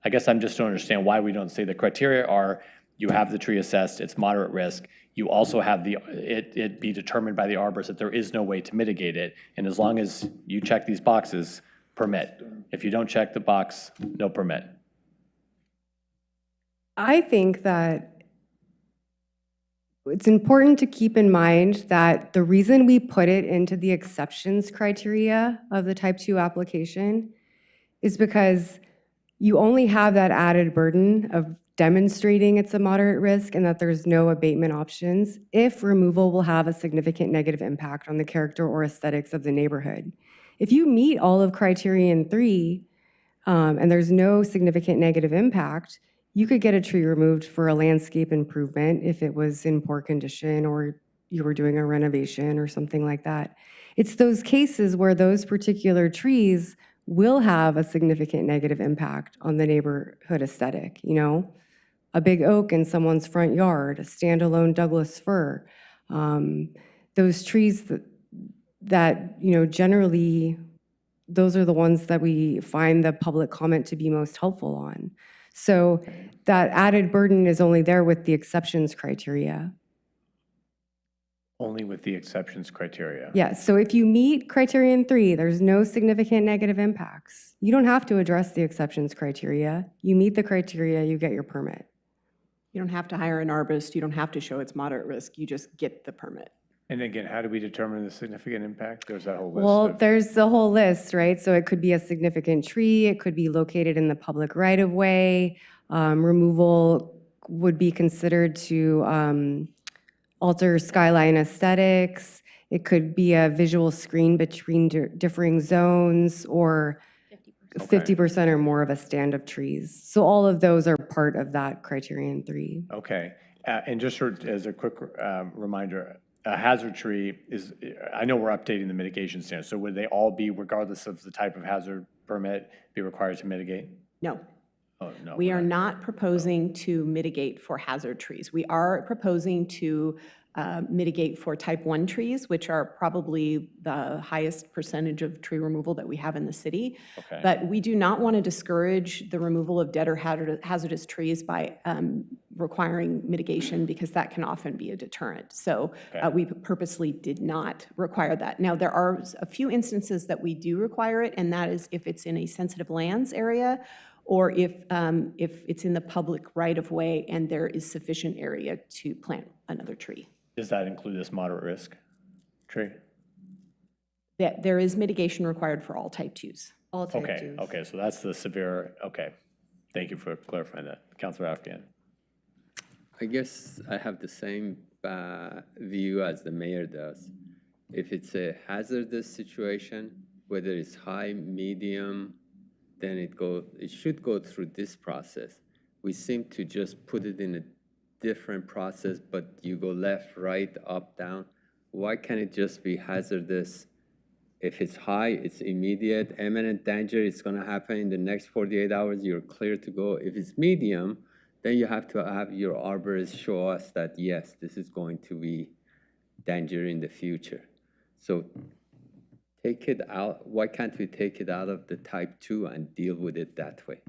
I guess I'm just don't understand why we don't say the criteria are, you have the tree assessed, it's moderate risk, you also have it be determined by the arborist that there is no way to mitigate it, and as long as you check these boxes, permit. If you don't check the box, no permit. I think that it's important to keep in mind that the reason we put it into the exceptions criteria of the type 2 application is because you only have that added burden of demonstrating it's a moderate risk and that there's no abatement options if removal will have a significant negative impact on the character or aesthetics of the neighborhood. If you meet all of criterion 3 and there's no significant negative impact, you could get a tree removed for a landscape improvement if it was in poor condition or you were doing a renovation or something like that. It's those cases where those particular trees will have a significant negative impact on the neighborhood aesthetic, a big oak in someone's front yard, a standalone Douglas fir. Those trees that generally, those are the ones that we find the public comment to be most helpful on. So that added burden is only there with the exceptions criteria. Only with the exceptions criteria. Yeah, so if you meet criterion 3, there's no significant negative impacts. You don't have to address the exceptions criteria. You meet the criteria, you get your permit. You don't have to hire an arborist, you don't have to show it's moderate risk, you just get the permit. And again, how do we determine the significant impact? There's that whole list. Well, there's the whole list, right? So it could be a significant tree, it could be located in the public right-of-way. Removal would be considered to alter skyline aesthetics. It could be a visual screen between differing zones or 50% or more of a stand of trees. So all of those are part of that criterion 3. Okay, and just as a quick reminder, a hazard tree is, I know we're updating the mitigation standards, so would they all be, regardless of the type of hazard permit, be required to mitigate? No. Oh, no. We are not proposing to mitigate for hazard trees. We are proposing to mitigate for type 1 trees, which are probably the highest percentage of tree removal that we have in the city. Okay. But we do not want to discourage the removal of dead or hazardous trees by requiring mitigation, because that can often be a deterrent. So we purposely did not require that. Now, there are a few instances that we do require it, and that is if it's in a sensitive lands area, or if it's in the public right-of-way and there is sufficient area to plant another tree. Does that include this moderate risk tree? That there is mitigation required for all type 2s. All type Okay, 2s. okay, so that's the severe, okay. Thank you for clarifying that. Councilor Afghan. I guess I have the same view as the mayor does. If it's a hazardous situation, whether it's high, medium, then it should go through this process. We seem to just put it in a different process, but you go left, right, up, down. Why can't it just be hazardous? If it's high, it's immediate, imminent danger, it's gonna happen in the next 48 hours, you're clear to go. If it's medium, then you have to have your arborist show us that, yes, this is going to be danger in the future. So take it out. Why can't we take it out of the type 2 and deal with it that way?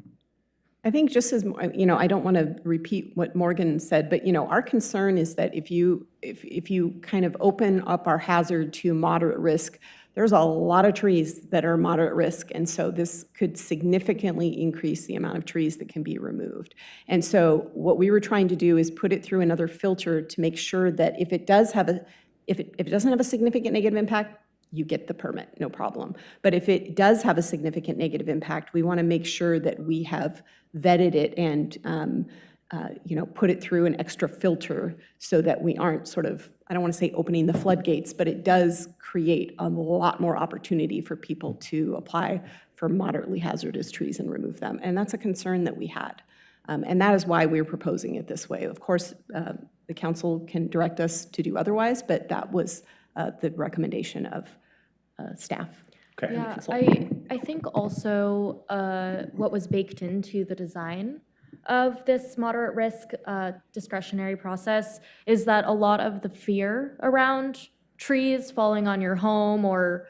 I think just as, I don't want to repeat what Morgan said, but, our concern is that if you kind of open up our hazard to moderate risk, there's a lot of trees that are moderate risk, and so this could significantly increase the amount of trees that can be removed. And so what we were trying to do is put it through another filter to make sure that if it doesn't have a significant negative impact, you get the permit, no problem. But if it does have a significant negative impact, we want to make sure that we have vetted it and put it through an extra filter so that we aren't sort of, I don't want to say opening the floodgates, but it does create a lot more opportunity for people to apply for moderately hazardous trees and remove them. And that's a concern that we had. And that is why we're proposing it this way. Of course, the council can direct us to do otherwise, but that was the recommendation of staff. Okay. Yeah, I think also what was baked into the design of this moderate risk discretionary process is that a lot of the fear around trees falling on your home or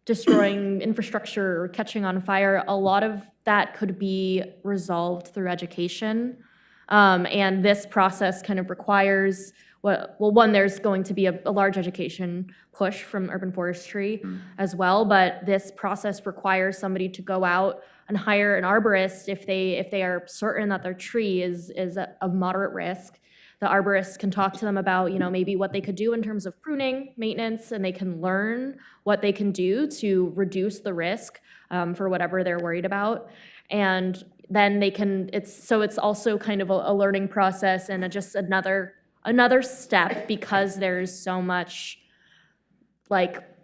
destroying infrastructure or catching on fire, a lot of that could be resolved through education. And this process kind of requires, one, there's going to be a large education push from urban forestry as well, but this process requires somebody to go out and hire an arborist if they are certain that their tree is of moderate risk. The arborist can talk to them about, maybe what they could do in terms of pruning, maintenance, and they can learn what they can do to reduce the risk for whatever they're worried about. And then they can, it's also kind of a learning process and just another step, because there's so much,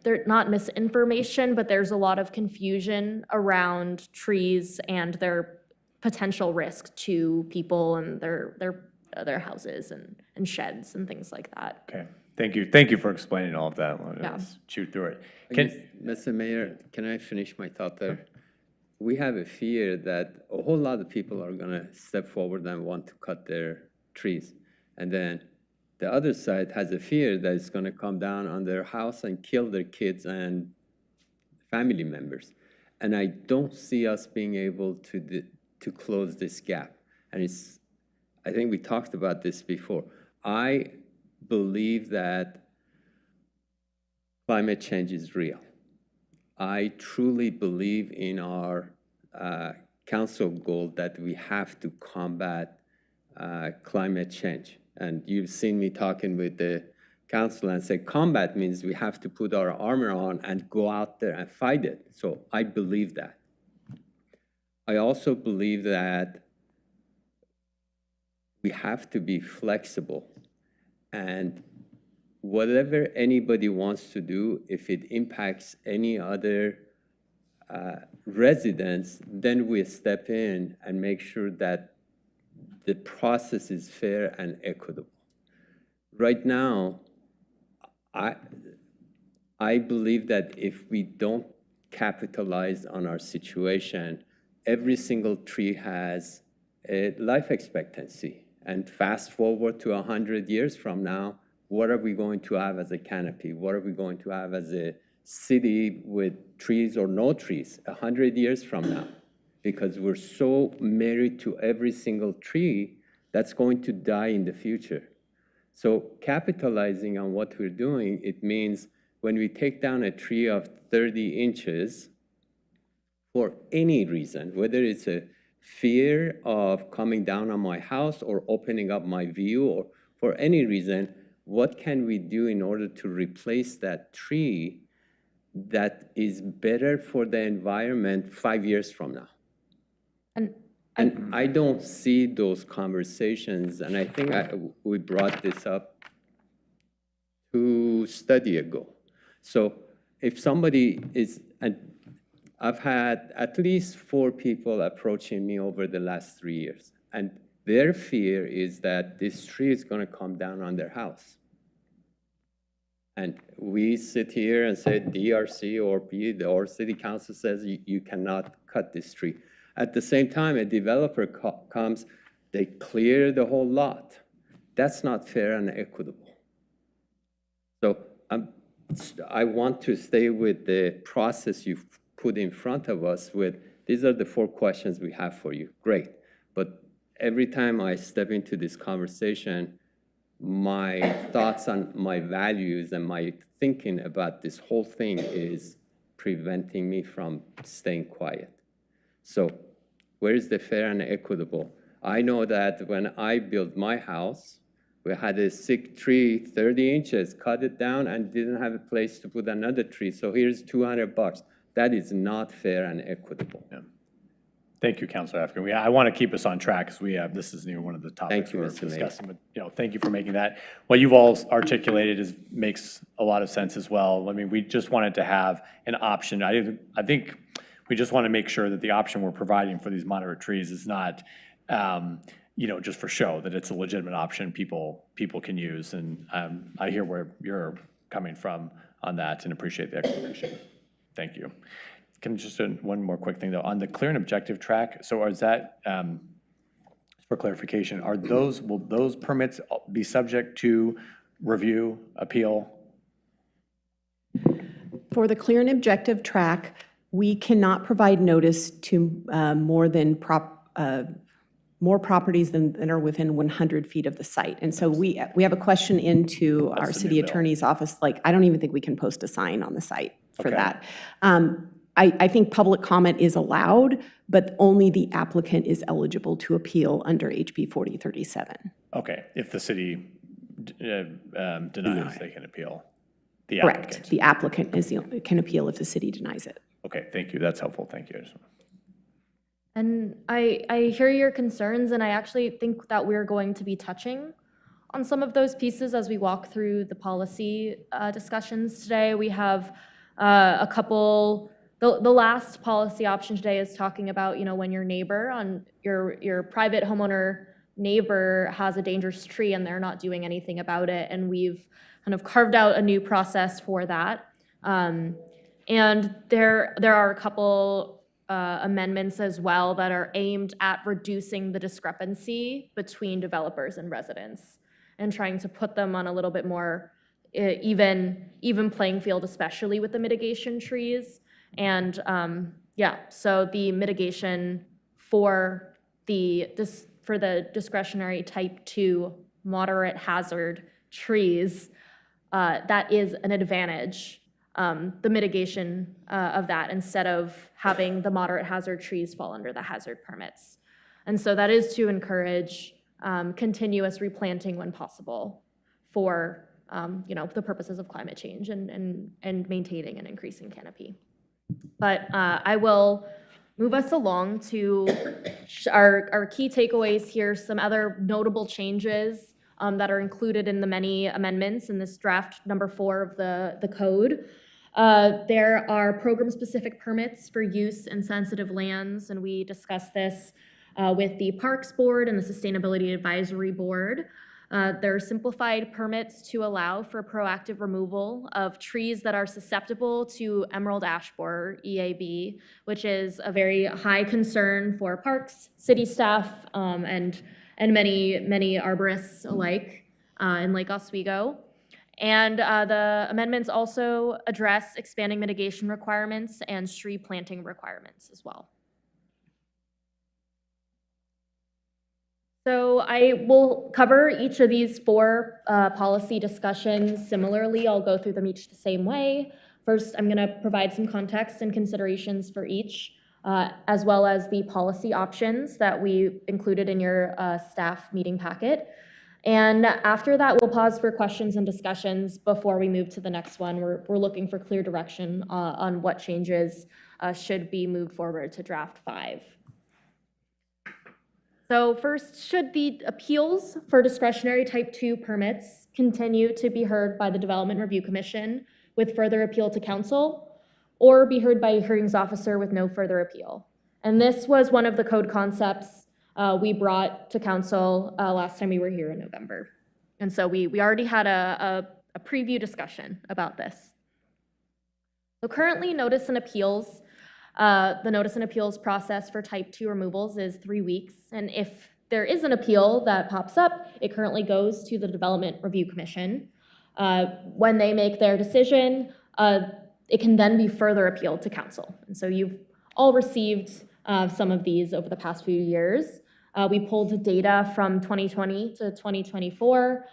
they're not misinformation, but there's a lot of confusion around trees and their potential risk to people and their houses and sheds and things like that. Okay, thank you. Thank you for explaining all of that. Let's shoot through it. Mr. Mayor, can I finish my thought there? We have a fear that a whole lot of people are going to step forward and want to cut their trees. And then the other side has a fear that it's going to come down on their house and kill their kids and family members. And I don't see us being able to close this gap. And I think we talked about this before. I believe that climate change is real. I truly believe in our council goal that we have to combat climate change. And you've seen me talking with the council and say combat means we have to put our armor on and go out there and fight it. So I believe that. I also believe that we have to be flexible, and whatever anybody wants to do, if it impacts any other residents, then we step in and make sure that the process is fair and equitable. Right now, I believe that if we don't capitalize on our situation, every single tree has a life expectancy. And fast forward to 100 years from now, what are we going to have as a canopy? What are we going to have as a city with trees or no trees 100 years from now? Because we're so married to every single tree that's going to die in the future. So capitalizing on what we're doing, it means when we take down a tree of 30 inches for any reason, whether it's a fear of coming down on my house or opening up my view or for any reason, what can we do in order to replace that tree that is better for the environment 5 years from now? And I don't see those conversations, and I think we brought this up 2 studies ago. So if somebody is, and I've had at least 4 people approaching me over the last 3 years, and their fear is that this tree is going to come down on their house. And we sit here and say DRC or City Council says you cannot cut this tree. At the same time, a developer comes, they clear the whole lot. That's not fair and equitable. So I want to stay with the process you've put in front of us with These are the 4 questions we have for you. Great. But every time I step into this conversation, my thoughts on my values and my thinking about this whole thing is preventing me from staying quiet. So where is the fair and equitable? I know that when I built my house, we had a sick tree, 30 inches, cut it down and didn't have a place to put another tree. So here's $200. That is not fair and equitable. Yeah. Thank you, Councilor African. I want to keep us on track because this is one of the topics you, we're Mr. Mayor. discussing. But thank you for making that. What you've all articulated makes a lot of sense as well. I mean, we just wanted to have an option. I think we just want to make sure that the option we're providing for these moderate trees is not, just for show, that it's a legitimate option people can use. And I hear where you're coming from on that and appreciate the explanation. Thank you. Can just one more quick thing though, on the clear and objective track, so is that, for clarification, will those permits be subject to review, appeal? For the clear and objective track, we cannot provide notice to more properties than are within 100 feet of the site. And so we have a question into our city attorney's office, like, I don't even think we can post a sign on the site for that. I think public comment is allowed, but only the applicant is eligible to appeal under HB 4037. Okay, if the city denies, they can appeal. The Correct. applicant. The applicant can appeal if the city denies it. Okay, thank you. That's helpful. Thank you. And I hear your concerns, and I actually think that we're going to be touching on some of those pieces as we walk through the policy discussions today. We have a couple. The last policy option today is talking about, when your neighbor on your private homeowner neighbor has a dangerous tree and they're not doing anything about it, and we've kind of carved out a new process for that. And there are a couple amendments as well that are aimed at reducing the discrepancy between developers and residents and trying to put them on a little bit more even playing field, especially with the mitigation trees. And so the mitigation for the discretionary type 2 moderate hazard trees, that is an advantage, the mitigation of that, instead of having the moderate hazard trees fall under the hazard permits. And so that is to encourage continuous replanting when possible for the purposes of climate change and maintaining and increasing canopy. But I will move us along to our key takeaways here, some other notable changes that are included in the many amendments in this draft number 4 of the code. There are program-specific permits for use in sensitive lands, and we discussed this with the Parks Board and the Sustainability Advisory Board. There are simplified permits to allow for proactive removal of trees that are susceptible to emerald ash borer, EAB, which is a very high concern for parks, city staff, and many arborists alike in Lake Oswego. And the amendments also address expanding mitigation requirements and tree planting requirements as well. So I will cover each of these 4 policy discussions similarly. I'll go through them each the same way. First, I'm going to provide some context and considerations for each, as well as the policy options that we included in your staff meeting packet. And after that, we'll pause for questions and discussions before we move to the next one. We're looking for clear direction on what changes should be moved forward to draft 5. So first, should the appeals for discretionary type 2 permits continue to be heard by the Development Review Commission with further appeal to council, or be heard by a hearings officer with no further appeal? And this was one of the code concepts we brought to council last time we were here in November. And so we already had a preview discussion about this. So currently, notice and appeals, the notice and appeals process for type 2 removals is 3 weeks. And if there is an appeal that pops up, it currently goes to the Development Review Commission. When they make their decision, it can then be further appealed to council. And so you've all received some of these over the past few years. We pulled data from 2020 to 2024.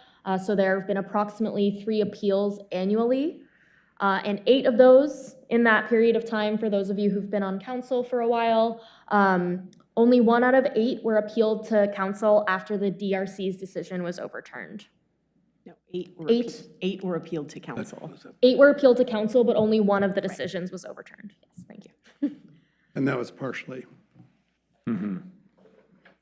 So there have been approximately 3 appeals annually. And 8 of those in that period of time, for those of you who've been on council for a while, only 1 out of 8 were appealed to council after the DRC's decision was overturned. No, 8 were, 8 were appealed to council. 8 were appealed to council, but only 1 of the decisions was overturned. Yes, thank you. And that was partially.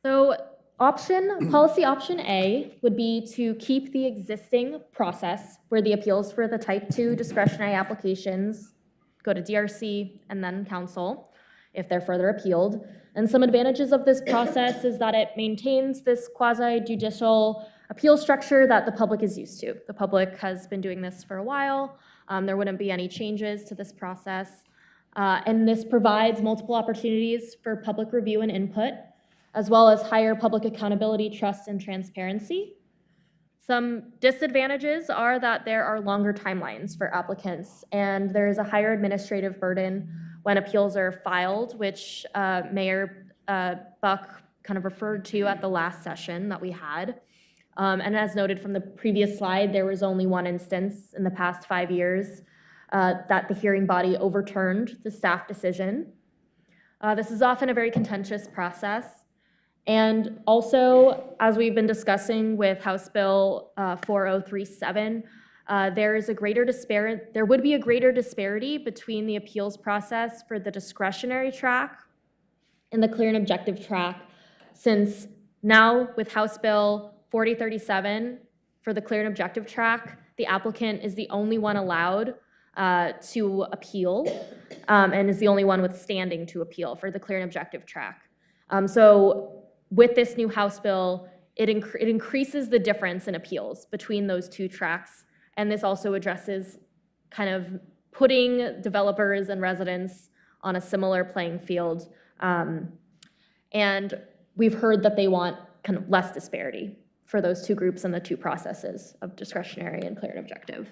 So policy option A would be to keep the existing process where the appeals for the type 2 discretionary applications go to DRC and then council if they're further appealed. And some advantages of this process is that it maintains this quasi-judicial appeal structure that the public is used to. The public has been doing this for a while. There wouldn't be any changes to this process. And this provides multiple opportunities for public review and input, as well as higher public accountability, trust, and transparency. Some disadvantages are that there are longer timelines for applicants, and there is a higher administrative burden when appeals are filed, which Mayor Buck kind of referred to at the last session that we had. And as noted from the previous slide, there was only 1 instance in the past 5 years that the hearing body overturned the staff decision. This is often a very contentious process. And also, as we've been discussing with House Bill 4037, there would be a greater disparity between the appeals process for the discretionary track and the clear and objective track, since now with House Bill 4037 for the clear and objective track, the applicant is the only one allowed to appeal and is the only one with standing to appeal for the clear and objective track. So with this new House bill, it increases the difference in appeals between those 2 tracks, and this also addresses kind of putting developers and residents on a similar playing field. And we've heard that they want kind of less disparity for those 2 groups and the 2 processes of discretionary and clear and objective.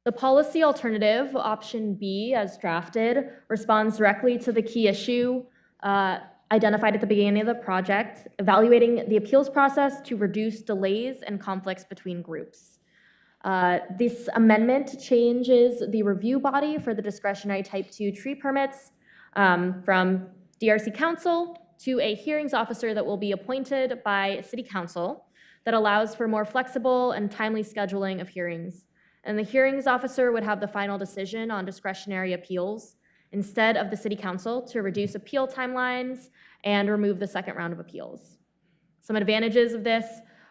The policy alternative, option B, as drafted, responds directly to the key issue identified at the beginning of the project, evaluating the appeals process to reduce delays and conflicts between groups. This amendment changes the review body for the discretionary type 2 tree permits from DRC Council to a hearings officer that will be appointed by City Council that allows for more flexible and timely scheduling of hearings. And the hearings officer would have the final decision on discretionary appeals instead of the City Council to reduce appeal timelines and remove the second round of appeals. Some advantages of this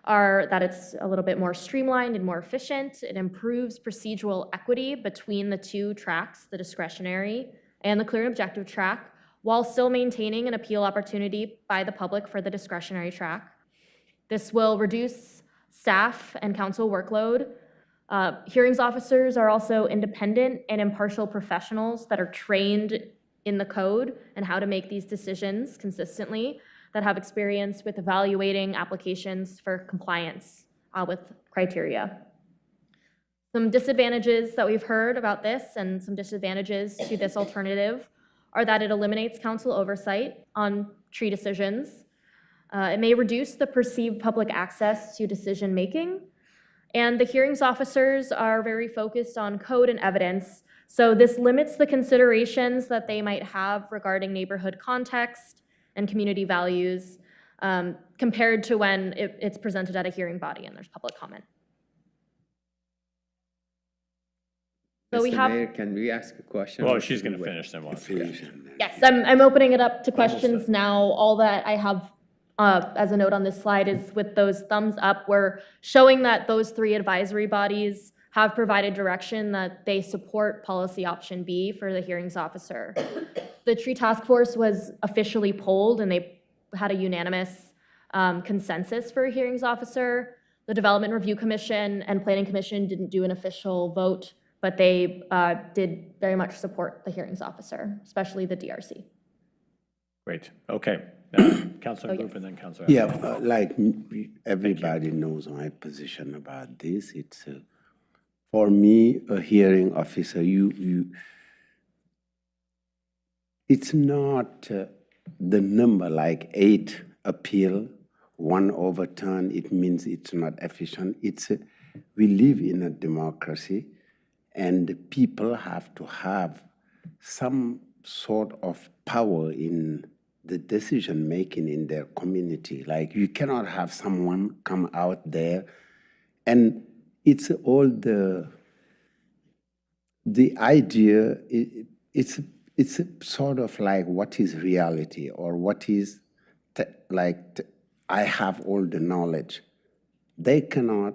are that it's a little bit more streamlined and more efficient. It improves procedural equity between the 2 tracks, the discretionary and the clear and objective track, while still maintaining an appeal opportunity by the public for the discretionary track. This will reduce staff and council workload. Hearings officers are also independent and impartial professionals that are trained in the code and how to make these decisions consistently, that have experience with evaluating applications for compliance with criteria. Some disadvantages that we've heard about this and some disadvantages to this alternative are that it eliminates council oversight on tree decisions. It may reduce the perceived public access to decision-making, and the hearings officers are very focused on code and evidence, so this limits the considerations that they might have regarding neighborhood context and community values compared to when it's presented at a hearing body and there's public comment. So we Mr. have, Mayor, can we ask a question? Well, she's going to finish then. yes, I'm opening it up to questions now. All that I have as a note on this slide is with those thumbs up, we're showing that those 3 advisory bodies have provided direction that they support policy option B for the hearings officer. The tree task force was officially polled and they had a unanimous consensus for a hearings officer. The Development Review Commission and Planning Commission didn't do an official vote, but they did very much support the hearings officer, especially the DRC. Great, okay. Councilor Group and then Councilor. Yeah, like everybody knows my position about this. It's for me, a hearing officer, it's not the number like 8 appeal, 1 overturn, it means it's not efficient. It's we live in a democracy, and the people have to have some sort of power in the decision making in their community. Like you cannot have someone come out there, and it's all the idea. It's sort of like what is reality or what is I have all the knowledge. They cannot,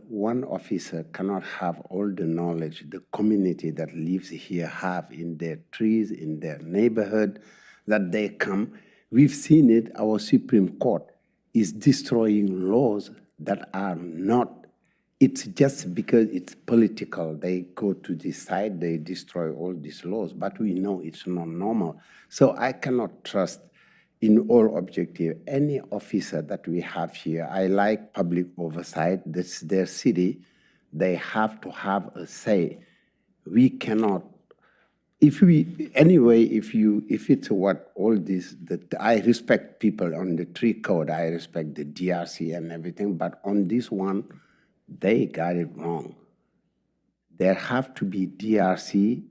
one officer cannot have all the knowledge the community that lives here have in their trees, in their neighborhood, that they come. We've seen it, our Supreme Court is destroying laws that are not, it's just because it's political. They go to this side, they destroy all these laws, but we know it's not normal. So I cannot trust in all objective any officer that we have here. I like public oversight. This is their city. They have to have a say. We cannot, if it's what all this, that I respect people on the tree code, I respect the DRC and everything, but on this one, they got it wrong. There have to be DRC,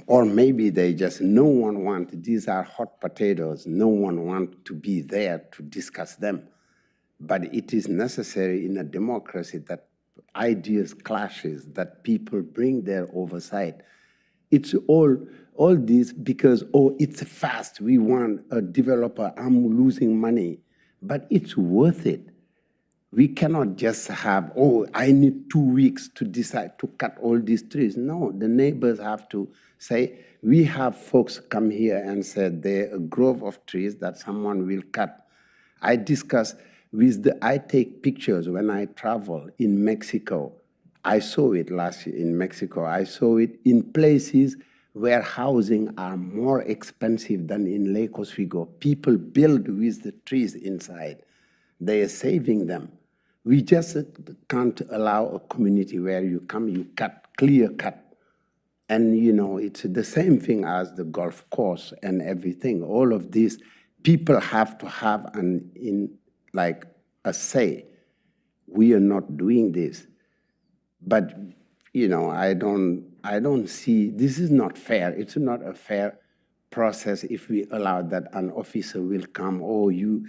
or maybe they just, no one wants, these are hot potatoes, no one wants to be there to discuss them. But it is necessary in a democracy that ideas clashes, that people bring their oversight. It's all this because, oh, it's fast, we want a developer, I'm losing money, but it's worth it. We cannot just have, oh, I need 2 weeks to decide to cut all these trees. No, the neighbors have to say, we have folks come here and said there are a grove of trees that someone will cut. I discuss I take pictures when I travel in Mexico. I saw it last year in Mexico. I saw it in places where housing are more expensive than in Lake Oswego. People build with the trees inside. They are saving them. We just can't allow a community where you come, you cut, clear cut. And, you know, it's the same thing as the golf course and everything. All of this, people have to have a say. We are not doing this. But, you know, I don't see, this is not fair. It's not a fair process if we allow that an officer will come, oh, you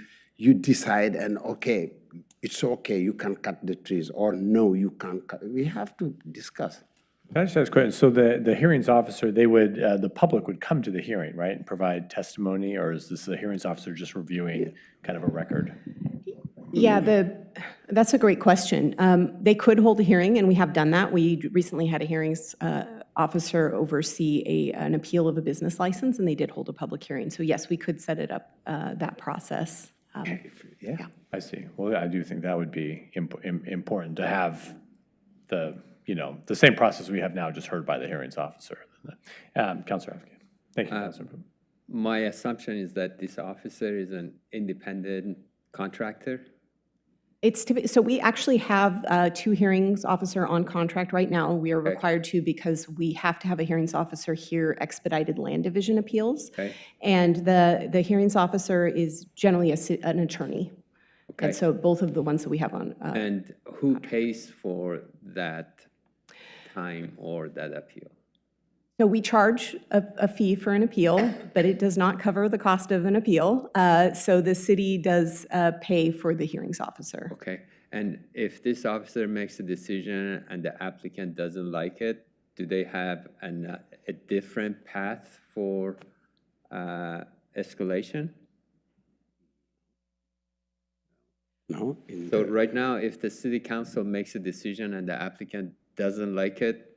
decide and okay, it's okay, you can cut the trees, or no, you can't cut. We have to discuss. Can I just ask a question? So the hearings officer, they would, the public would come to the hearing, right, and provide testimony, or is this the hearings officer just reviewing kind of a record? Yeah, that's a great question. They could hold a hearing, and we have done that. We recently had a hearings officer oversee an appeal of a business license, and they did hold a public hearing. So yes, we could set it up, that process. Yeah, I see. Well, I do think that would be important to have the same process we have now, just heard by the hearings officer. Councilor African. Thank you, Councilor. My assumption is that this officer is an independent contractor. So we actually have 2 hearings officer on contract right now. We are required to because we have to have a hearings officer hear expedited land division appeals. Okay. And the hearings officer is generally an attorney. Okay. And so both of the ones that we have on. And who pays for that time or that appeal? So we charge a fee for an appeal, but it does not cover the cost of an appeal. So the city does pay for the hearings officer. Okay. And if this officer makes a decision and the applicant doesn't like it, do they have a different path for escalation? No. So right now, if the city council makes a decision and the applicant doesn't like it,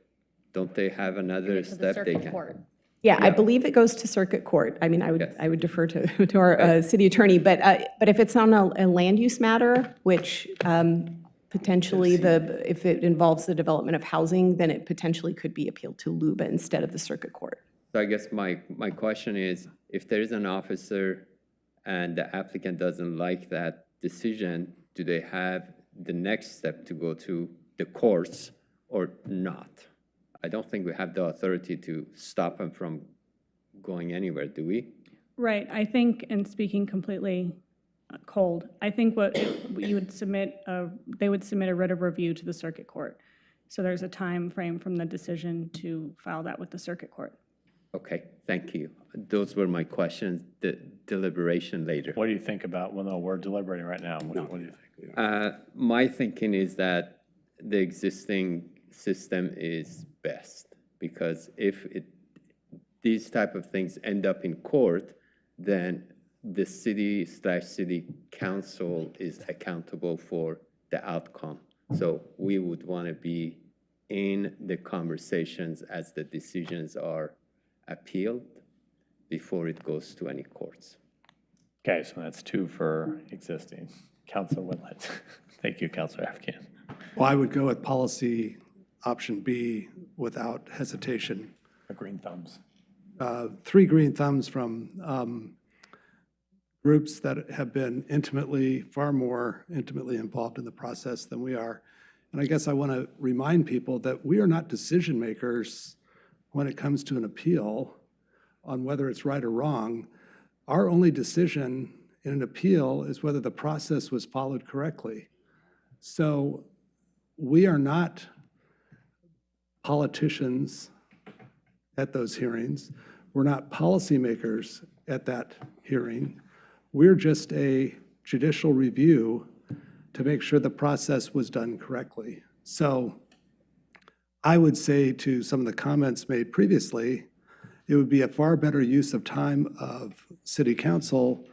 don't they have another step they can? Yeah, I believe it goes to circuit court. I mean, I would defer to our city attorney, but if it's on a land use matter, which potentially if it involves the development of housing, then it potentially could be appealed to LUBA instead of the circuit court. So I guess my question is, if there is an officer and the applicant doesn't like that decision, do they have the next step to go to the courts or not? I don't think we have the authority to stop them from going anywhere, do we? Right, I think, and speaking completely cold, I think you would submit, they would submit a writ of review to the circuit court. So there's a time frame from the decision to file that with the circuit court. Okay, thank you. Those were my questions. The deliberation later. What do you think about, well, no, we're deliberating right now. What do you think? My thinking is that the existing system is best, because if these type of things end up in court, then the city/city council is accountable for the outcome. So we would want to be in the conversations as the decisions are appealed before it goes to any courts. Okay, so that's 2 for existing. Councilor Whitlet. Thank you, Councilor Afghan. Well, I would go with policy option B without hesitation. Green thumbs. 3 green thumbs from groups that have been far more intimately involved in the process than we are. And I guess I want to remind people that we are not decision makers when it comes to an appeal on whether it's right or wrong. Our only decision in an appeal is whether the process was followed correctly. So we are not politicians at those hearings. We're not policymakers at that hearing. We're just a judicial review to make sure the process was done correctly. So I would say to some of the comments made previously, it would be a far better use of time of City Council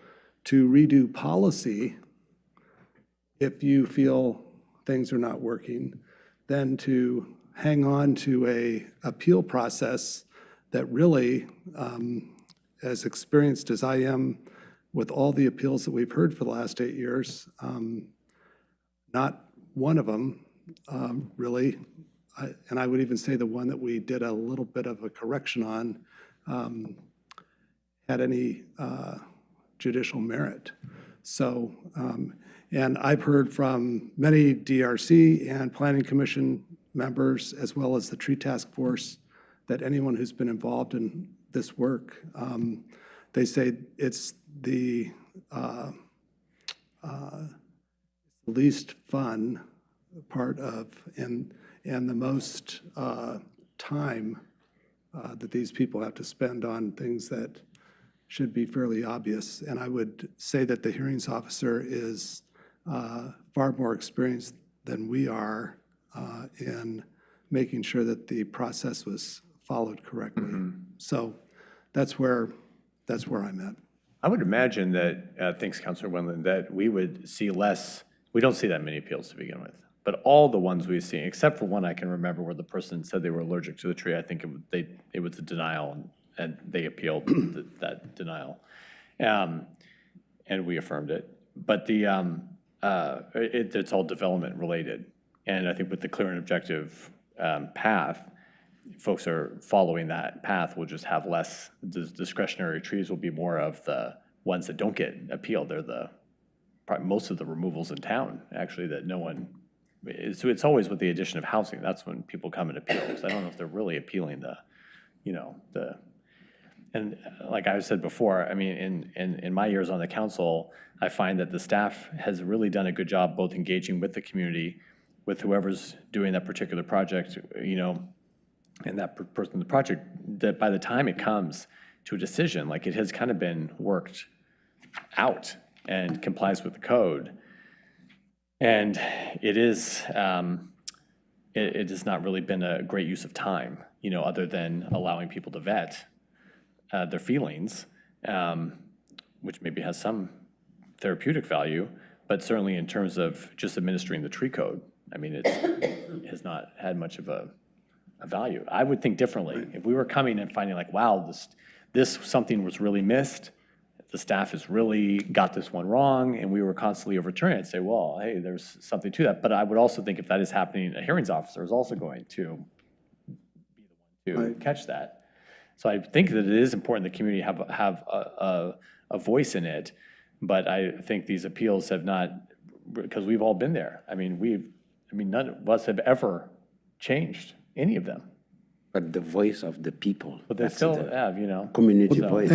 to redo policy if you feel things are not working than to hang on to a appeal process that really, as experienced as I am with all the appeals that we've heard for the last 8 years, not one of them really, and I would even say the one that we did a little bit of a correction on, had any judicial merit. So, and I've heard from many DRC and Planning Commission members, as well as the Tree Task Force, that anyone who's been involved in this work, they say it's the least fun part of, and the most time that these people have to spend on things that should be fairly obvious. And I would say that the hearings officer is far more experienced than we are in making sure that the process was followed correctly. So that's where I'm at. I would imagine that, thanks, Councilor Wendland, that we would see less, we don't see that many appeals to begin with, but all the ones we've seen, except for one I can remember where the person said they were allergic to the tree, I think it was a denial, and they appealed that denial. And we affirmed it. But it's all development related. And I think with the clear and objective path, folks are following that path will just have less, the discretionary trees will be more of the ones that don't get appealed. They're probably most of the removals in town, actually, that no one, so it's always with the addition of housing, that's when people come and appeal. Because I don't know if they're really appealing and like I said before, I mean, in my years on the council, I find that the staff has really done a good job both engaging with the community, with whoever's doing that particular project, and that person in the project, that by the time it comes to a decision, like it has kind of been worked out and complies with the code. And it has not really been a great use of time, other than allowing people to vet their feelings, which maybe has some therapeutic value, but certainly in terms of just administering the tree code, I mean, it has not had much of a value. I would think differently. If we were coming and finding like, wow, this something was really missed, the staff has really got this one wrong, and we were constantly overturning it, I'd say, well, hey, there's something to that. But I would also think if that is happening, a hearings officer is also going to be the one to catch that. So I think that it is important the community have a voice in it, but I think these appeals have not, because we've all been there. I mean, none of us have ever changed any of them. but the voice of the people. But they That's still the have, you know. community so- voice.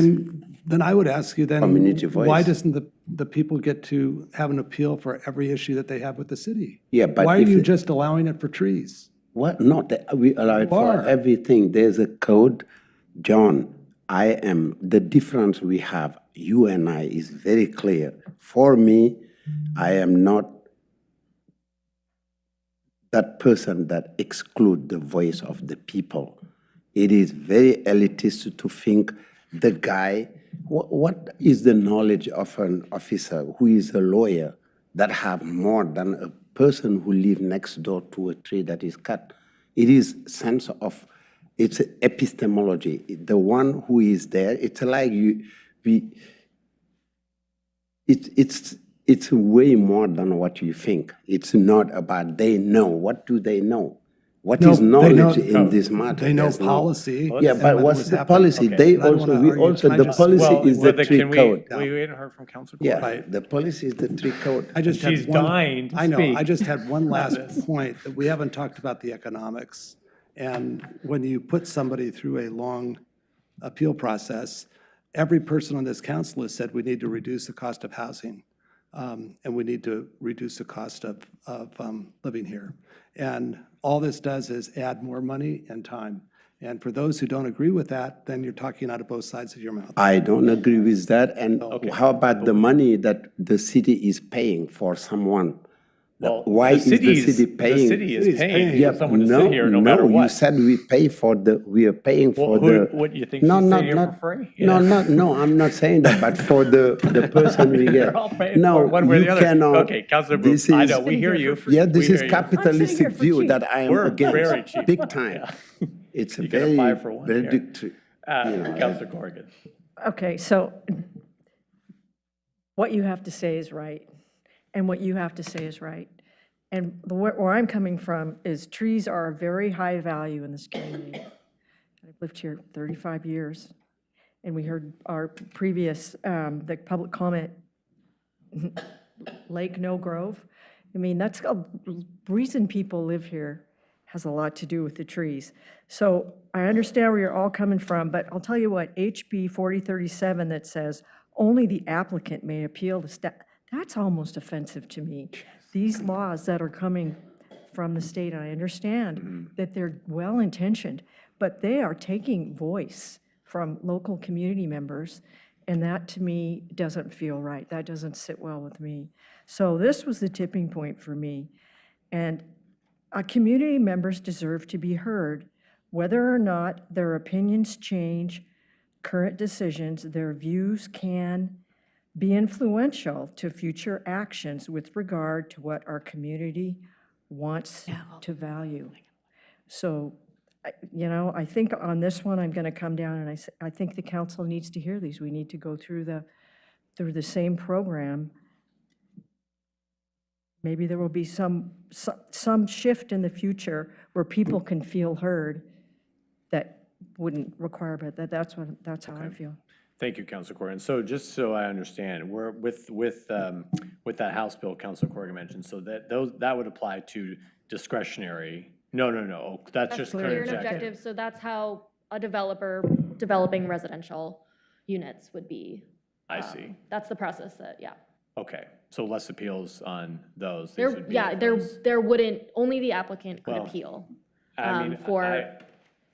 Then I would ask you then, Community why voice. doesn't the people get to have an appeal for every issue that they have with the city? Yeah, but Why are if you the- just allowing it for trees? What? No, we allow it You for are. everything. There's a code. John, the difference we have, you and I, is very clear. For me, I am not that person that exclude the voice of the people. It is very elitist to think the guy, what is the knowledge of an officer who is a lawyer that have more than a person who live next door to a tree that is cut? It is sense of, it's epistemology. The one who is there, it's like it's way more than what you think. It's not about they know. What do they know? What is knowledge in this matter? They know There's no- policy. Yeah, and but what what's was the happening. policy? Okay. They I don't also, wanna we argue. also, Can I the just- policy is the Can tree we- code. We hadn't heard from Councilor Yeah, Court. the policy is the tree code. I just She's had one. dying to I know, speak I just had one on last this. point, that we haven't talked about the economics. And when you put somebody through a long appeal process, every person on this council has said we need to reduce the cost of housing. And we need to reduce the cost of living here. And all this does is add more money and time. And for those who don't agree with that, then you're talking out of both sides of your mouth. I don't agree with that. And how about the money that the city is paying for someone? Well, Why the is the city's- city paying? The city is paying Yeah, for someone to sit here no matter you what. said we pay for we are paying for the. What, you think No, she's not, sitting here not, for free? no, no, I'm not saying that, but for the person we get. They're all paying No, for it one way or you the other. cannot. Okay, Councilor Booth, This I is- know, we hear you. Yeah, this We is hear you. capitalistic view that I am We're very against, cheap. big time. It's You get a very, 5 for 1 very here. dictatorial. Councilor Corrigan. Okay, so what you have to say is right, and what you have to say is right. And where I'm coming from is trees are a very high value in this community. I've lived here 35 years, and we heard our previous, the public comment, Lake No Grove. I mean, that's a reason people live here has a lot to do with the trees. So I understand where you're all coming from, but I'll tell you what, HB 4037 that says only the applicant may appeal the that's almost offensive to me. These laws that are coming from the state, and I understand that they're well-intentioned, but they are taking voice from local community members, and that to me doesn't feel right. That doesn't sit well with me. So this was the tipping point for me. And community members deserve to be heard. Whether or not their opinions change current decisions, their views can be influential to future actions with regard to what our community wants to value. So, I think on this one, I'm going to come down and I think the council needs to hear these. We need to go through the same program. Maybe there will be some shift in the future where people can feel heard that wouldn't require, but that's how I feel. Thank you, Councilor Corrigan. So just so I understand, we're with that House bill Councilor Corrigan mentioned, so that would apply to discretionary. No. That's just Clear current and objective. objective, so that's how a developer developing residential units would be. I see. That's the process that, yeah. Okay, so less appeals on those. These There, would be yeah, those. there wouldn't, only the applicant could Well, appeal. I mean, For,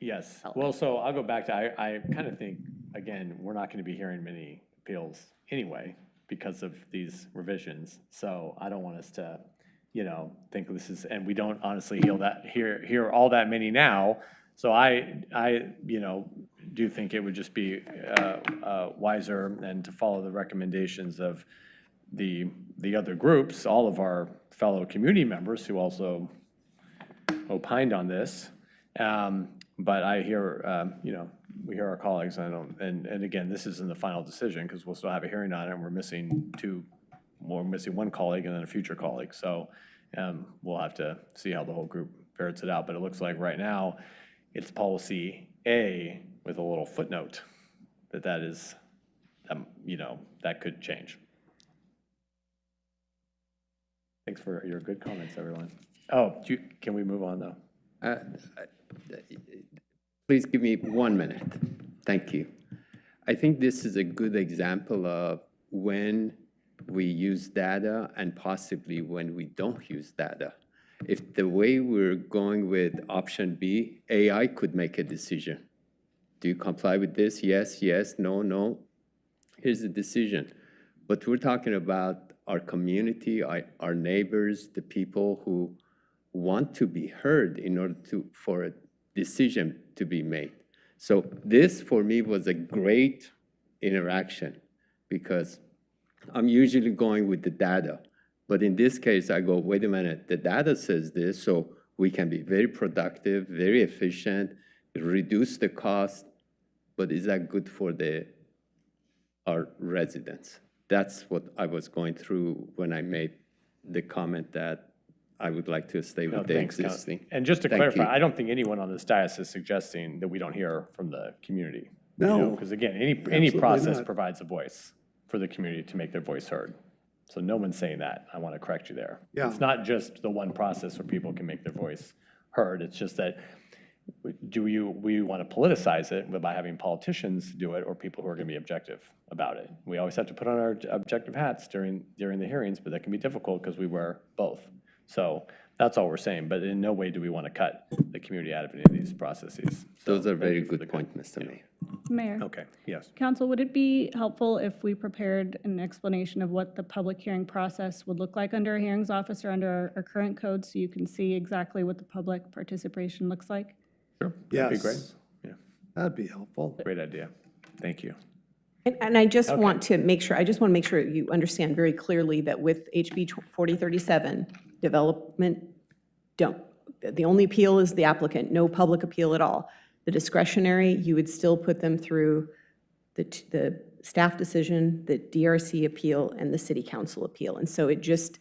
yes. Well, so I'll go back to, I kind of think, again, we're not going to be hearing many appeals anyway because of these revisions. So I don't want us to, think this is, and we don't honestly hear all that many now. So I do think it would just be wiser and to follow the recommendations of the other groups, all of our fellow community members who also opined on this. But I hear, we hear our colleagues, and again, this isn't the final decision because we'll still have a hearing on it, and we're missing one colleague and then a future colleague. So we'll have to see how the whole group ferrets it out. But it looks like right now it's policy A with a little footnote that is, that could change. Thanks for your good comments, everyone. Oh, can we move on though? Please give me 1 minute. Thank you. I think this is a good example of when we use data and possibly when we don't use data. If the way we're going with option B, AI could make a decision. Do you comply with this? Yes, yes, no, no. Here's the decision. But we're talking about our community, our neighbors, the people who want to be heard in order for a decision to be made. So this, for me, was a great interaction because I'm usually going with the data. But in this case, I go, wait a minute, the data says this, so we can be very productive, very efficient, reduce the cost, but is that good for our residents? That's what I was going through when I made the comment that I would like to stay with the existing. And just to Thank clarify, you. I don't think anyone on this dais is suggesting that we don't hear from the community. No. Because again, any Absolutely process not. provides a voice for the community to make their voice heard. So no one's saying that. I want to correct you there. Yeah. It's not just the one process where people can make their voice heard. It's just that we want to politicize it by having politicians do it or people who are going to be objective about it. We always have to put on our objective hats during the hearings, but that can be difficult because we wear both. So that's all we're saying, but in no way do we want to cut the community out of any of these processes. So Those are thank very you for good points, Mr. Mayor. Mayor. Okay, yes. Council, would it be helpful if we prepared an explanation of what the public hearing process would look like under a hearings officer under our current code so you can see exactly what the public participation looks like? Sure. That'd be Yes. great. Yeah, That'd be helpful. great idea. Thank you. And I just want to make sure, you understand very clearly that with HB 4037, development the only appeal is the applicant, no public appeal at all. The discretionary, you would still put them through the staff decision, the DRC appeal, and the city council appeal. And so it just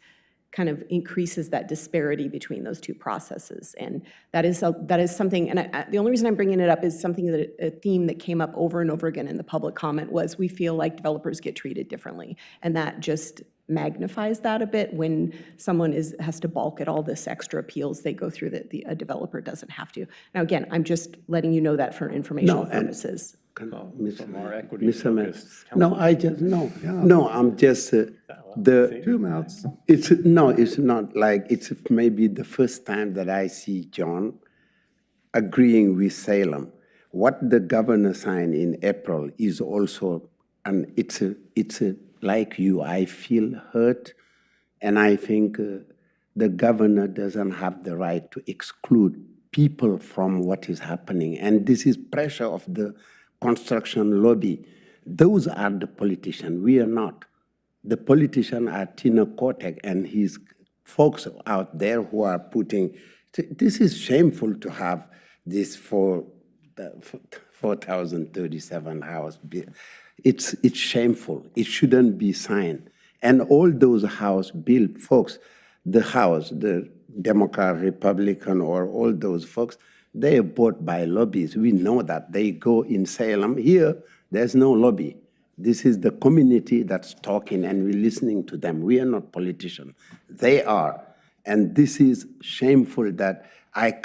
kind of increases that disparity between those two processes. And that is something, and the only reason I'm bringing it up is something that, a theme that came up over and over again in the public comment was we feel like developers get treated differently. And that just magnifies that a bit when someone has to balk at all this extra appeals they go through that a developer doesn't have to. Now, again, I'm just letting you know that for informational purposes. More equity-focused No, I'm just, 2 mouths. it's not like, it's maybe the first time that I see John agreeing with Salem. What the governor signed in April is also, and it's like you, I feel hurt, and I think the governor doesn't have the right to exclude people from what is happening. And this is pressure of the construction lobby. Those are the politicians. We are not. The politicians are Tina Kotek and his folks out there who are putting, this is shameful to have this 4,037 house. It's shameful. It shouldn't be signed. And all those house built folks, the Democrat, Republican, or all those folks, they are bought by lobbies. We know that. They go in Salem. Here, there's no lobby. This is the community that's talking, and we're listening to them. We are not politicians. They are. And this is shameful that I'm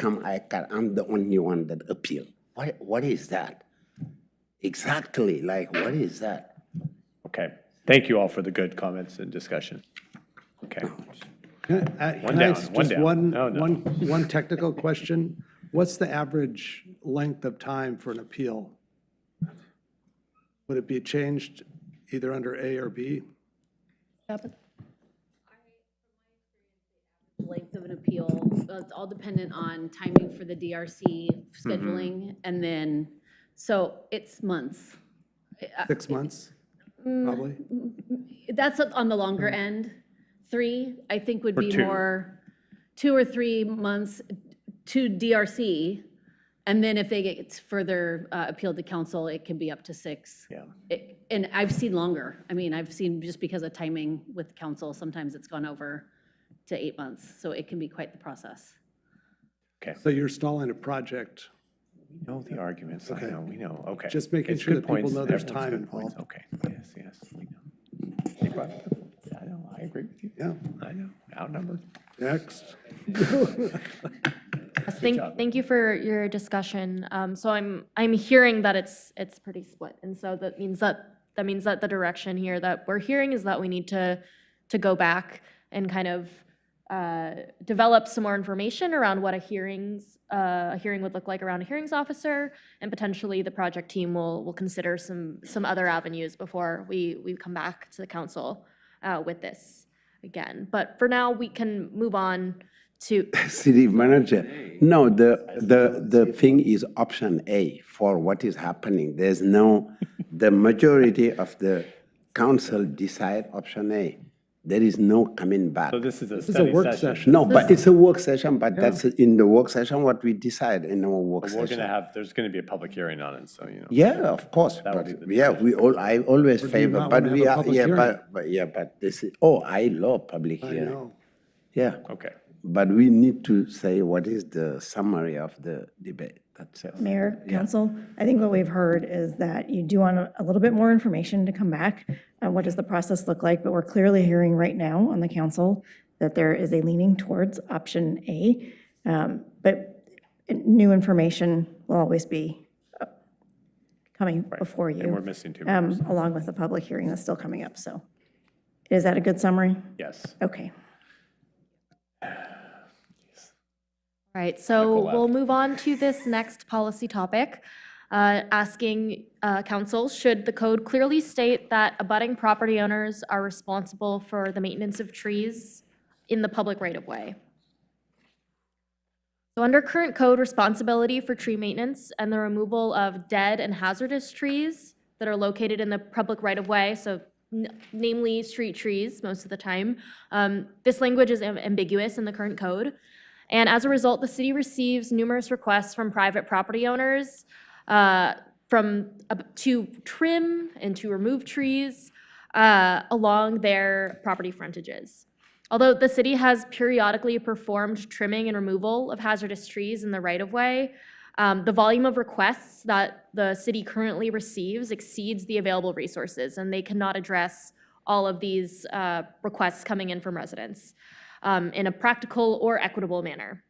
the only one that appeal. What is that? Exactly, like, what is that? Okay. Thank you all for the good comments and discussion. Okay. One technical question. What's the average length of time for an appeal? Would it be changed either under A or B? Length of an appeal, it's all dependent on timing for the DRC scheduling, and then, so it's months. 6 months, probably? That's on the longer end. 3, I think, would Or be 2. more, 2 or 3 months to DRC, and then if they get further appealed to council, it can be up to 6. Yeah. And I've seen longer. I mean, I've seen just because of timing with council, sometimes it's gone over to 8 months, so it can be quite the process. Okay. So you're stalling a project. We know the arguments. Okay. I know, we know. Okay. Just making It's sure good that people points. know there's Everyone's time good points. involved. Okay. Yes, we know. I know, I agree with you. Yeah. I know, outnumbered. Next. Thank you for your discussion. So I'm hearing that it's pretty split, and so that means that the direction here that we're hearing is that we need to go back and kind of develop some more information around what a hearing would look like around a hearings officer, and potentially the project team will consider some other avenues before we come back to the council with this again. But for now, we can move on to City manager, no, the thing is option A for what is happening. There's no, the majority of the council decide option A. There is no coming back. So this is a study session. No, but it's a work session, but that's in the work session what we decide in our work But we're session. there's gonna be a public hearing on it, so, you know. Yeah, of course, That will but be the yeah, I always Or do you favor, not but wanna we have a are, public yeah, hearing? but this is, I love public I hearing. know. Yeah, Okay. but we need to say what is the summary of the debate, that's it. Mayor, council, I think what we've heard is that you do want a little bit more information to come back on what does the process look like, but we're clearly hearing right now on the council that there is a leaning towards option A. But new information will always be coming before you. And we're missing 2 members. Along with the public hearing that's still coming up, so. Is that a good summary? Yes. Okay. All right, so we'll move on to this next policy topic, asking council, should the code clearly state that abutting property owners are responsible for the maintenance of trees in the public right-of-way? So under current code, responsibility for tree maintenance and the removal of dead and hazardous trees that are located in the public right-of-way, so namely street trees most of the time, this language is ambiguous in the current code. And as a result, the city receives numerous requests from private property owners to trim and to remove trees along their property frontages. Although the city has periodically performed trimming and removal of hazardous trees in the right-of-way, the volume of requests that the city currently receives exceeds the available resources, and they cannot address all of these requests coming in from residents in a practical or equitable manner.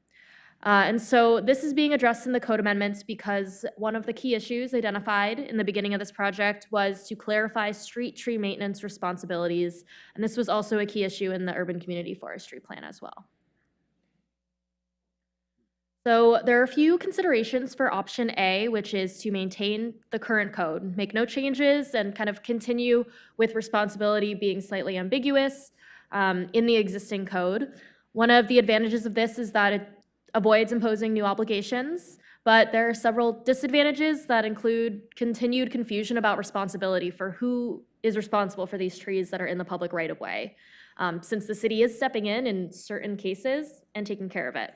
And so this is being addressed in the code amendments because one of the key issues identified in the beginning of this project was to clarify street tree maintenance responsibilities, and this was also a key issue in the urban community forestry plan as well. So there are a few considerations for option A, which is to maintain the current code, make no changes, and kind of continue with responsibility being slightly ambiguous in the existing code. One of the advantages of this is that it avoids imposing new obligations, but there are several disadvantages that include continued confusion about responsibility for who is responsible for these trees that are in the public right-of-way, since the city is stepping in certain cases and taking care of it.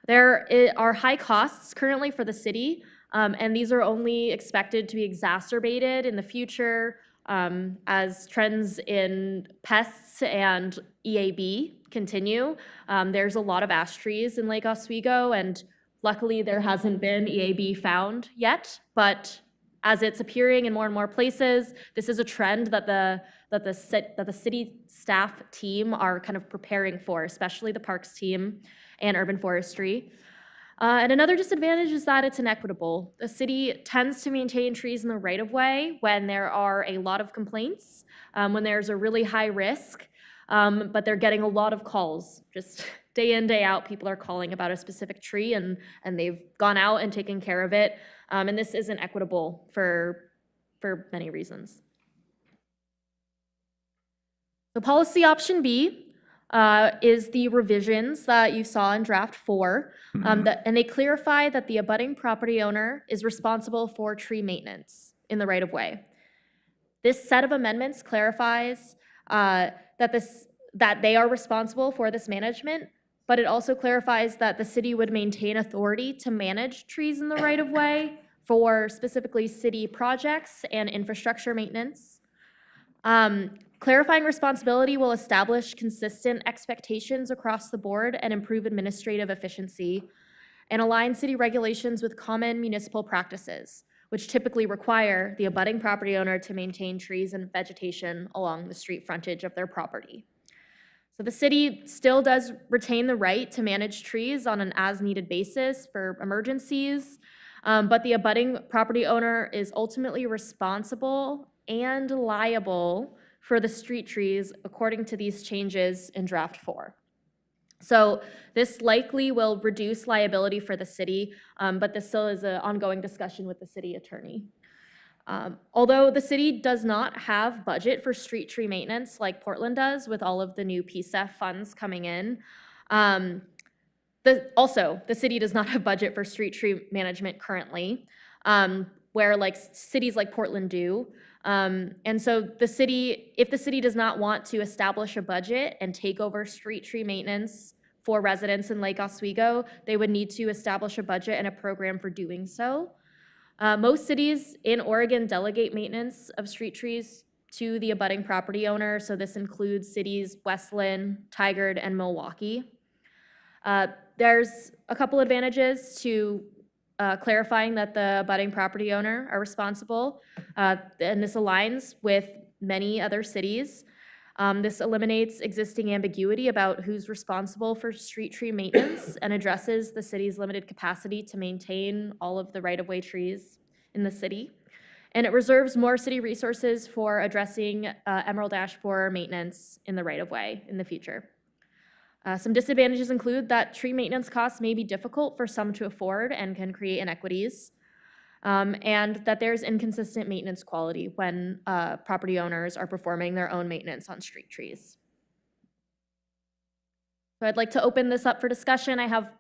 There are high costs currently for the city, and these are only expected to be exacerbated in the future as trends in pests and EAB continue. There's a lot of ash trees in Lake Oswego, and luckily there hasn't been EAB found yet, but as it's appearing in more and more places, this is a trend that the city staff team are kind of preparing for, especially the parks team and urban forestry. And another disadvantage is that it's inequitable. The city tends to maintain trees in the right-of-way when there are a lot of complaints, when there's a really high risk, but they're getting a lot of calls. Just day in, day out, people are calling about a specific tree, and they've gone out and taken care of it. And this isn't equitable for many reasons. So policy option B is the revisions that you saw in draft 4, and they clarify that the abutting property owner is responsible for tree maintenance in the right-of-way. This set of amendments clarifies that they are responsible for this management, but it also clarifies that the city would maintain authority to manage trees in the right-of-way for specifically city projects and infrastructure maintenance. Clarifying responsibility will establish consistent expectations across the board and improve administrative efficiency, and align city regulations with common municipal practices, which typically require the abutting property owner to maintain trees and vegetation along the street frontage of their property. So the city still does retain the right to manage trees on an as-needed basis for emergencies, but the abutting property owner is ultimately responsible and liable for the street trees according to these changes in draft 4. So this likely will reduce liability for the city, but this still is an ongoing discussion with the city attorney. Although the city does not have budget for street tree maintenance like Portland does with all of the new PSEF funds coming in, the city does not have budget for street tree management currently, where like cities like Portland do. And so if the city does not want to establish a budget and take over street tree maintenance for residents in Lake Oswego, they would need to establish a budget and a program for doing so. Most cities in Oregon delegate maintenance of street trees to the abutting property owner, so this includes cities Westland, Tigard, and Milwaukee. There's a couple advantages to clarifying that the abutting property owner are responsible, and this aligns with many other cities. This eliminates existing ambiguity about who's responsible for street tree maintenance and addresses the city's limited capacity to maintain all of the right-of-way trees in the city. And it reserves more city resources for addressing emerald ash borer maintenance in the right-of-way in the future. Some disadvantages include that tree maintenance costs may be difficult for some to afford and can create inequities, and that there's inconsistent maintenance quality when property owners are performing their own maintenance on street trees. So I'd like to open this up for discussion. I have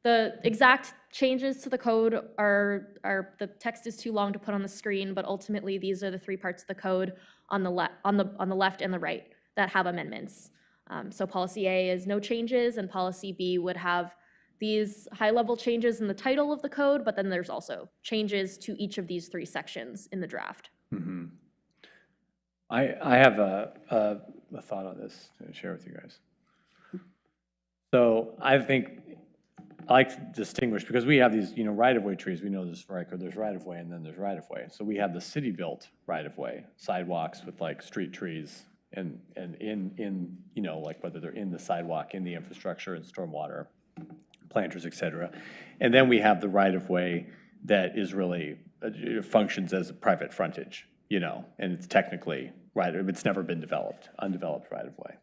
the exact changes to the code the text is too long to put on the screen, but ultimately these are the 3 parts of the code on the left and the right that have amendments. So policy A is no changes, and policy B would have these high-level changes in the title of the code, but then there's also changes to each of these 3 sections in the draft. Mm-hmm. I have a thought on this to share with you guys. So I think I like to distinguish, because we have these, right-of-way trees. We know there's right-of-way and then there's right-of-way. So we have the city-built right-of-way, sidewalks with like street trees and in like whether they're in the sidewalk, in the infrastructure, and stormwater, planters, et cetera. And then we have the right-of-way that is really, functions as a private frontage, and it's technically right, it's never been developed, undeveloped right-of-way.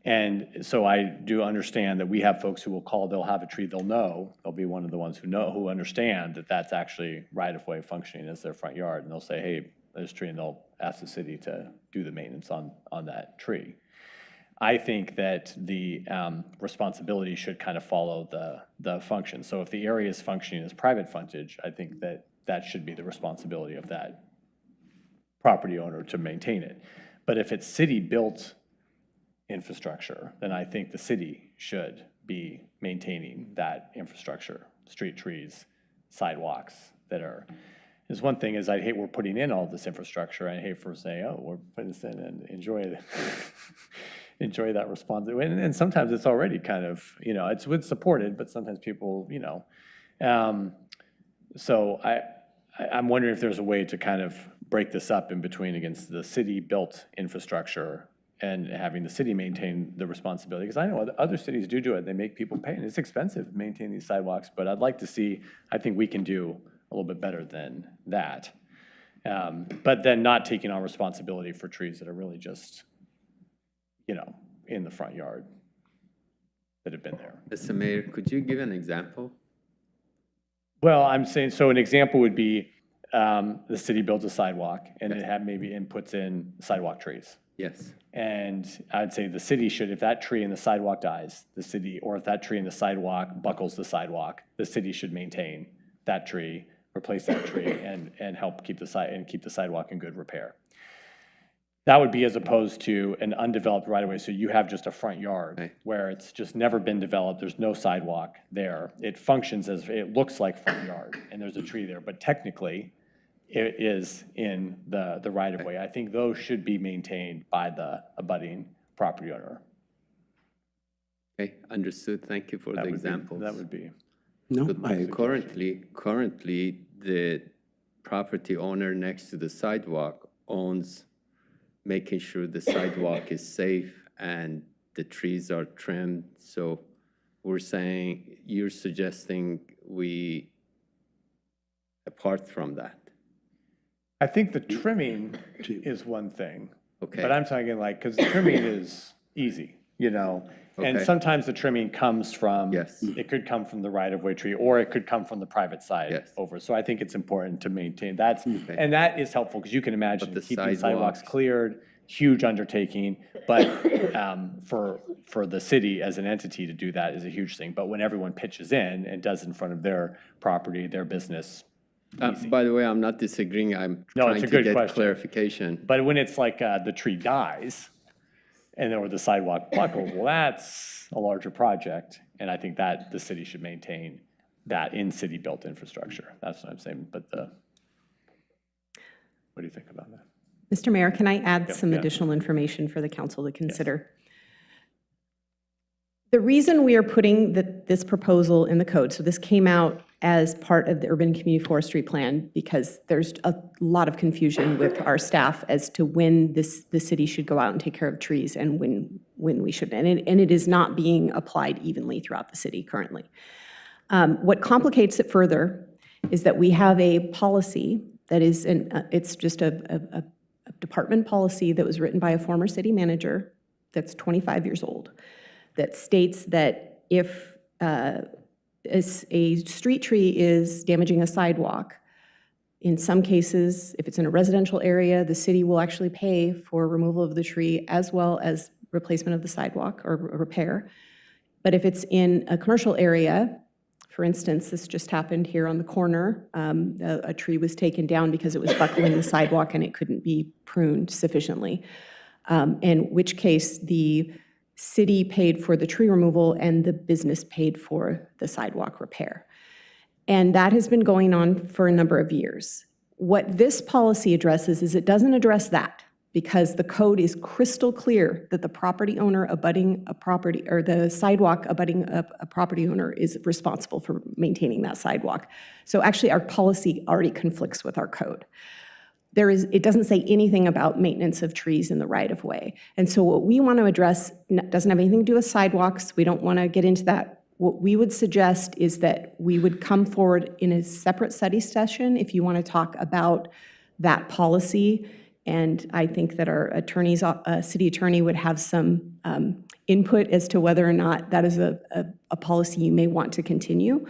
And so I do understand that we have folks who will call, they'll have a tree, they'll be one of the ones who understand that that's actually right-of-way functioning as their front yard, and they'll say, hey, there's a tree, and they'll ask the city to do the maintenance on that tree. I think that the responsibility should kind of follow the function. So if the area is functioning as private frontage, I think that should be the responsibility of that property owner to maintain it. But if it's city-built infrastructure, then I think the city should be maintaining that infrastructure, street trees, sidewalks that are. There's one thing is I hate we're putting in all this infrastructure. I hate for saying, oh, we're putting this in and enjoy that response. And sometimes it's already kind of, it's supported, but sometimes people, so I'm wondering if there's a way to kind of break this up in between against the city-built infrastructure and having the city maintain the responsibility. Because I know other cities do it. They make people pay, and it's expensive to maintain these sidewalks, but I'd like to see, I think we can do a little bit better than that. But then not taking on responsibility for trees that are really just, in the front yard that have been there. Mr. Mayor, could you give an example? Well, I'm saying, so an example would be the city builds a sidewalk and it had maybe inputs in sidewalk trees. Yes. And I'd say the city should, if that tree in the sidewalk dies, or if that tree in the sidewalk buckles the sidewalk, the city should maintain that tree, replace that tree, and help keep the sidewalk in good repair. That would be as opposed to an undeveloped right-of-way, so you have just a front yard where it's just never been developed, there's no sidewalk there. It functions as, it looks like front yard, and there's a tree there, but technically, it is in the right-of-way. I think those should be maintained by the abutting property owner. Okay, understood. Thank you for the examples. That would be. No, currently, the property owner next to the sidewalk owns making sure the sidewalk is safe and the trees are trimmed. So you're suggesting we, apart from that. I think the trimming is one thing. Okay. But I'm talking like, because trimming is easy, you know? And Okay. sometimes the trimming comes from, Yes. it could come from the right-of-way tree, or it could come from the private side Yes. over. So I think it's important to maintain that. And that is helpful, because you can imagine the keeping sidewalks sidewalks. cleared, huge undertaking. But for the city as an entity to do that is a huge thing. But when everyone pitches in and does in front of their property, their business, By the way, I'm not disagreeing. I'm No, trying it's a to good get question. clarification. But when it's like the tree dies, and or the sidewalk buckles, well, that's a larger project. And I think that the city should maintain that in city-built infrastructure. That's what I'm saying. But what do you think about that? Mr. Mayor, can I add some yeah. additional information for the council to consider? The reason we are putting this proposal in the code, so this came out as part of the urban community forestry plan, because there's a lot of confusion with our staff as to when the city should go out and take care of trees and when we shouldn't. And it is not being applied evenly throughout the city currently. What complicates it further is that we have a policy that is, it's just a department policy that was written by a former city manager that's 25 years old, that states that if a street tree is damaging a sidewalk, in some cases, if it's in a residential area, the city will actually pay for removal of the tree as well as replacement of the sidewalk or repair. But if it's in a commercial area, for instance, this just happened here on the corner, a tree was taken down because it was buckling the sidewalk and it couldn't be pruned sufficiently, in which case the city paid for the tree removal and the business paid for the sidewalk repair. And that has been going on for a number of years. What this policy addresses is it doesn't address that, because the code is crystal clear that the property owner abutting a property, or the sidewalk abutting a property owner, is responsible for maintaining that sidewalk. So actually our policy already conflicts with our code. It doesn't say anything about maintenance of trees in the right-of-way. And so what we want to address doesn't have anything to do with sidewalks. We don't want to get into that. What we would suggest is that we would come forward in a separate study session if you want to talk about that policy. And I think that our city attorney would have some input as to whether or not that is a policy you may want to continue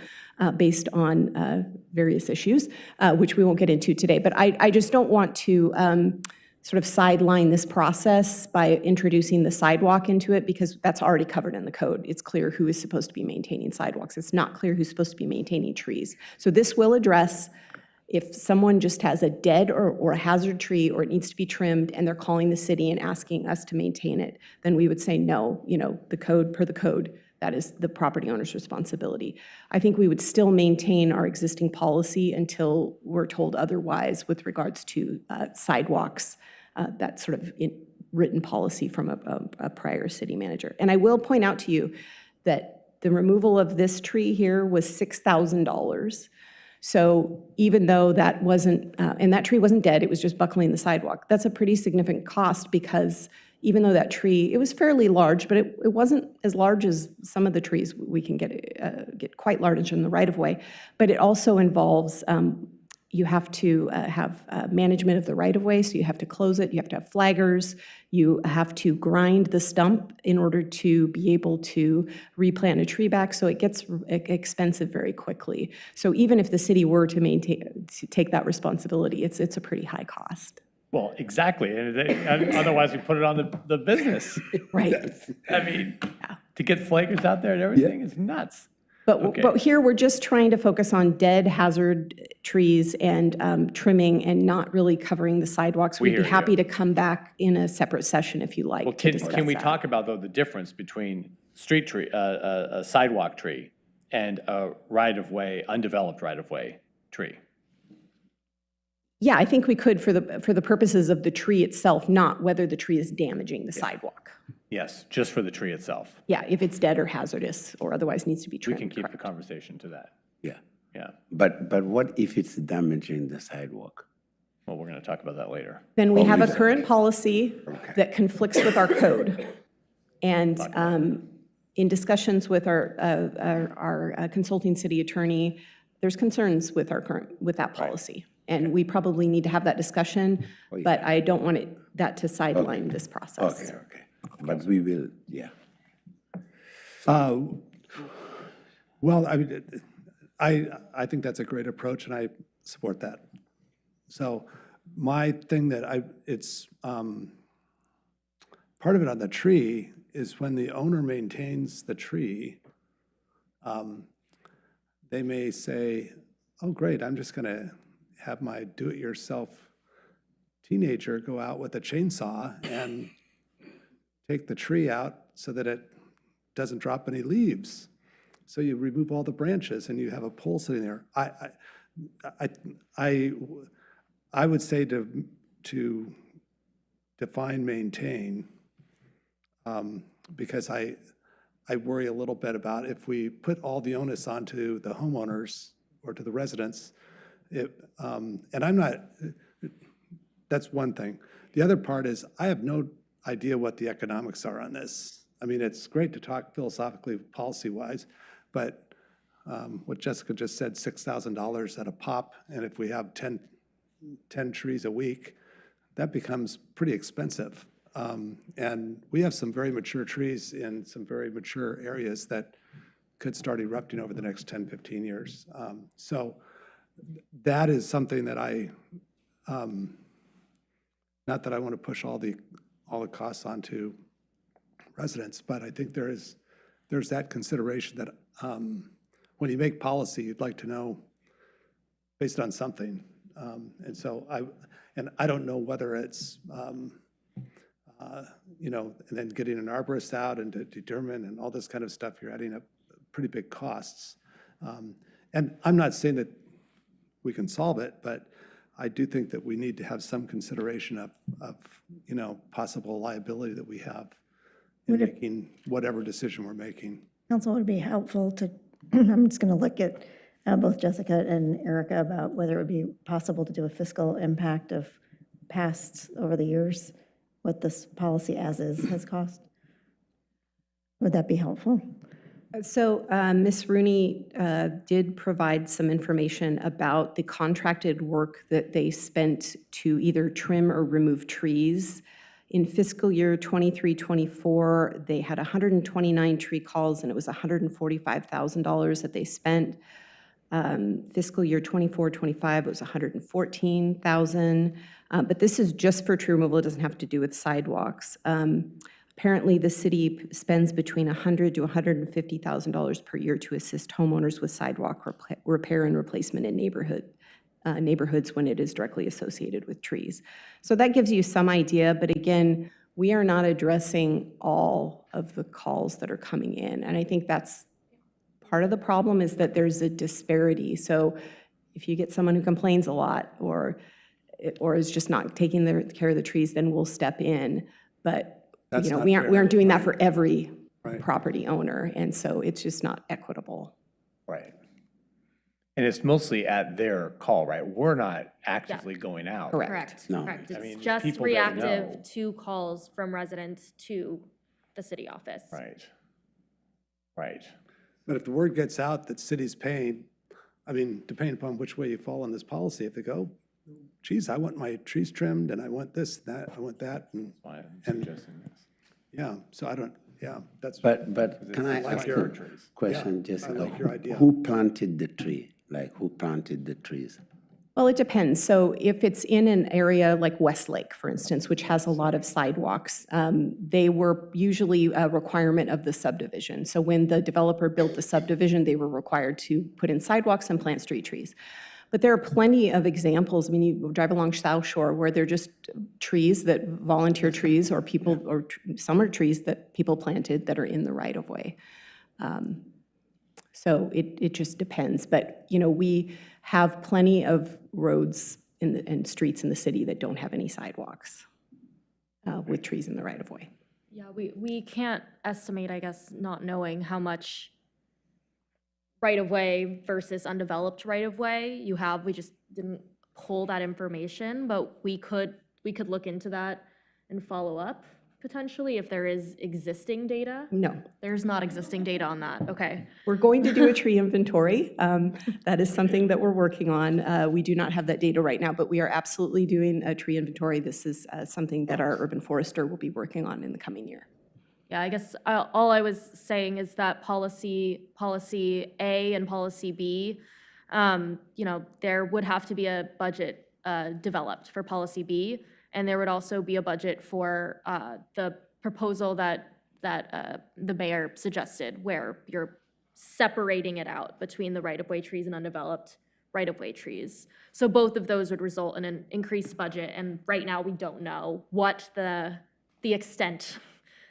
based on various issues, which we won't get into today. But I just don't want to sort of sideline this process by introducing the sidewalk into it, because that's already covered in the code. It's clear who is supposed to be maintaining sidewalks. It's not clear who's supposed to be maintaining trees. So this will address if someone just has a dead or a hazard tree, or it needs to be trimmed, and they're calling the city and asking us to maintain it, then we would say no, per the code, that is the property owner's responsibility. I think we would still maintain our existing policy until we're told otherwise with regards to sidewalks, that sort of written policy from a prior city manager. And I will point out to you that the removal of this tree here was $6,000. So even though that wasn't, and that tree wasn't dead, it was just buckling the sidewalk, that's a pretty significant cost, because even though that tree, it was fairly large, but it wasn't as large as some of the trees we can get quite large in the right-of-way. But it also involves, you have to have management of the right-of-way, so you have to close it, you have to have flaggers, you have to grind the stump in order to be able to replant a tree back, so it gets expensive very quickly. So even if the city were to take that responsibility, it's a pretty high cost. Well, exactly. And otherwise we put it on the business. Right. I mean, to get flaggers out there and everything is nuts. But here, we're just trying to focus on dead hazard trees and trimming, and not really covering the sidewalks. We'd be happy to come back in a separate session if you like. Well, can we talk about, though, the difference between street tree, a sidewalk tree, and a right-of-way, undeveloped right-of-way tree? Yeah, I think we could for the purposes of the tree itself, not whether the tree is damaging the sidewalk. Yes, just for the tree itself. Yeah, if it's dead or hazardous or otherwise needs to be trimmed. We can keep the conversation to that. Yeah. Yeah. But what if it's damaging the sidewalk? Well, we're going to talk about that later. Then we have a current policy that conflicts with our code. And in discussions with our consulting city attorney, there's concerns with that policy. And we probably need to have that discussion, but I don't want that to sideline this process. Okay. But we will, yeah. Well, I mean, I think that's a great approach, and I support that. So my thing it's part of it on the tree is when the owner maintains the tree, they may say, oh, great, I'm just going to have my do-it-yourself teenager go out with a chainsaw and take the tree out so that it doesn't drop any leaves. So you remove all the branches and you have a pole sitting there. I would say to define maintain, because I worry a little bit about if we put all the onus onto the homeowners or to the residents, and I'm not, that's one thing. The other part is I have no idea what the economics are on this. I mean, it's great to talk philosophically, policy-wise, but what Jessica just said, $6,000 at a pop, and if we have 10 trees a week, that becomes pretty expensive. And we have some very mature trees in some very mature areas that could start erupting over the next 10, 15 years. So that is something that not that I want to push all the costs onto residents, but I think there's that consideration that when you make policy, you'd like to know based on something. And so I don't know whether it's, and then getting an arborist out and to determine and all this kind of stuff, you're adding up pretty big costs. And I'm not saying that we can solve it, but I do think that we need to have some consideration of possible liability that we have in making whatever decision we're making. Council, would it be helpful to, I'm just going to look at both Jessica and Erica about whether it would be possible to do a fiscal impact of past over the years, what this policy as is has cost? Would that be helpful? So Ms. Rooney did provide some information about the contracted work that they spent to either trim or remove trees. In fiscal year 23-24, they had 129 tree calls, and it was $145,000 that they spent. Fiscal year 24-25, it was $114,000. But this is just for tree removal. It doesn't have to do with sidewalks. Apparently, the city spends between $100,000 to $150,000 per year to assist homeowners with sidewalk repair and replacement in neighborhoods when it is directly associated with trees. So that gives you some idea, but again, we are not addressing all of the calls that are coming in. And I think that's part of the problem, is that there's a disparity. So if you get someone who complains a lot or is just not taking care of the trees, then we'll step in. But we aren't doing that for every property owner, and so it's just not equitable. Right. And it's mostly at their call, right? We're not actively going out. Correct. No. Correct. I mean, It's just people that know. reactive to calls from residents to the city office. Right. But if the word gets out that city's paying, I mean, depending upon which way you fall on this policy, if they go, geez, I want my trees trimmed and I want this, that, I want that. And Why I'm suggesting this. yeah, so I don't, yeah, that's. But can I like ask your- a question, yeah, Jessica? I like your idea. Who planted the tree? Like, who planted the trees? Well, it depends. So if it's in an area like Westlake, for instance, which has a lot of sidewalks, they were usually a requirement of the subdivision. So when the developer built the subdivision, they were required to put in sidewalks and plant street trees. But there are plenty of examples. I mean, you drive along South Shore where they're just trees that volunteer trees or people, or summer trees that people planted that are in the right of way. So it just depends. But, we have plenty of roads and streets in the city that don't have any sidewalks with trees in the right of way. Yeah, we can't estimate, I guess, not knowing how much right-of-way versus undeveloped right-of-way you have. We just didn't pull that information, but we could look into that and follow up. potentially, if there is existing data? No. There's not existing data on that, okay. We're going to do a tree inventory. That is something that we're working on. We do not have that data right now, but we are absolutely doing a tree inventory. This is something that our urban forester will be working on in the coming year. Yeah, I guess all I was saying is that policy A and policy B, you know, there would have to be a budget developed for policy B, and there would also be a budget for the proposal that the mayor suggested, where you're separating it out between the right-of-way trees and undeveloped right-of-way trees. So both of those would result in an increased budget, and right now we don't know what the extent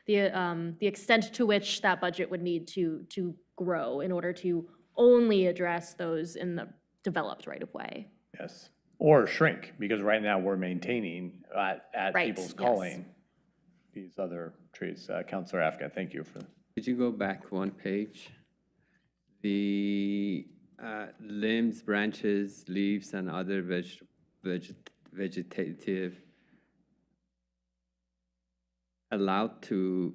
to which that budget would need to grow in order to only address those in the developed right-of-way. Yes. Or shrink, because right now we're maintaining at Right, people's yes. calling these other trees. Councilor Afka, thank you for. Could you go back one page? The limbs, branches, leaves, and other vegetative allowed to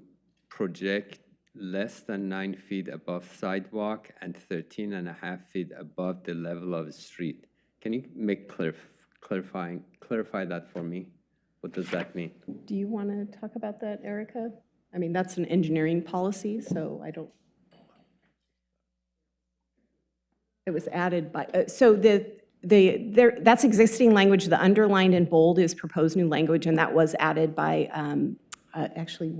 project less than 9 feet above sidewalk and 13.5 feet above the level of the street. Can you make clarify that for me? What does that mean? Do you want to talk about that, Erica? I mean, that's an engineering policy, so I don't. It was added by, so that's existing language. The underlined in bold is proposed new language, and that was added by, actually,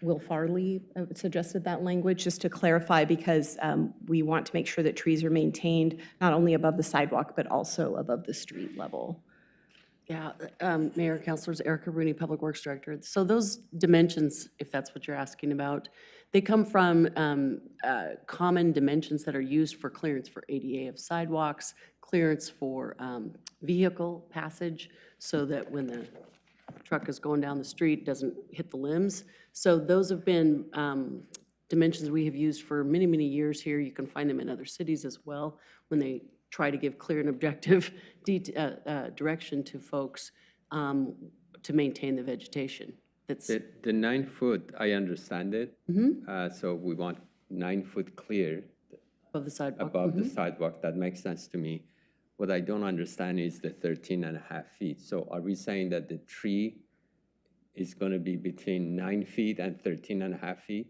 Will Farley suggested that language just to clarify, because we want to make sure that trees are maintained not only above the sidewalk, but also above the street level. Yeah, Mayor, Councilors, Erica Rooney, Public Works Director. So those dimensions, if that's what you're asking about, they come from common dimensions that are used for clearance for ADA of sidewalks, clearance for vehicle passage, so that when the truck is going down the street, it doesn't hit the limbs. So those have been dimensions we have used for many, many years here. You can find them in other cities as well when they try to give clear and objective direction to folks to maintain the vegetation. That's The 9 foot, I understand it. So we want 9 foot clear above the sidewalk. Above the sidewalk. That makes sense to me. What I don't understand is the 13.5 feet. So are we saying that the tree is going to be between 9 feet and 13.5 feet?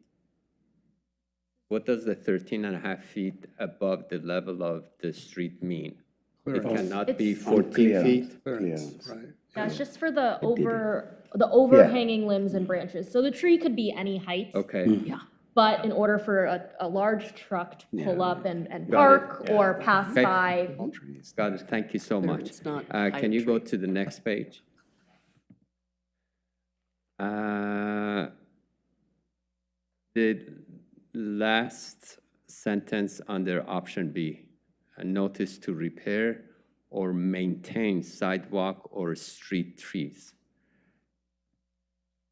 What does the 13.5 feet above the level of the street mean? It cannot be 14 feet? That's just for the overhanging limbs and branches. So the tree could be any height. Okay. Yeah. But in order for a large truck to pull up and Got park it. or pass Okay. by. Got it. Thank you so much. It's not Can you go to the next page? The last sentence under option B, a notice to repair or maintain sidewalk or street trees.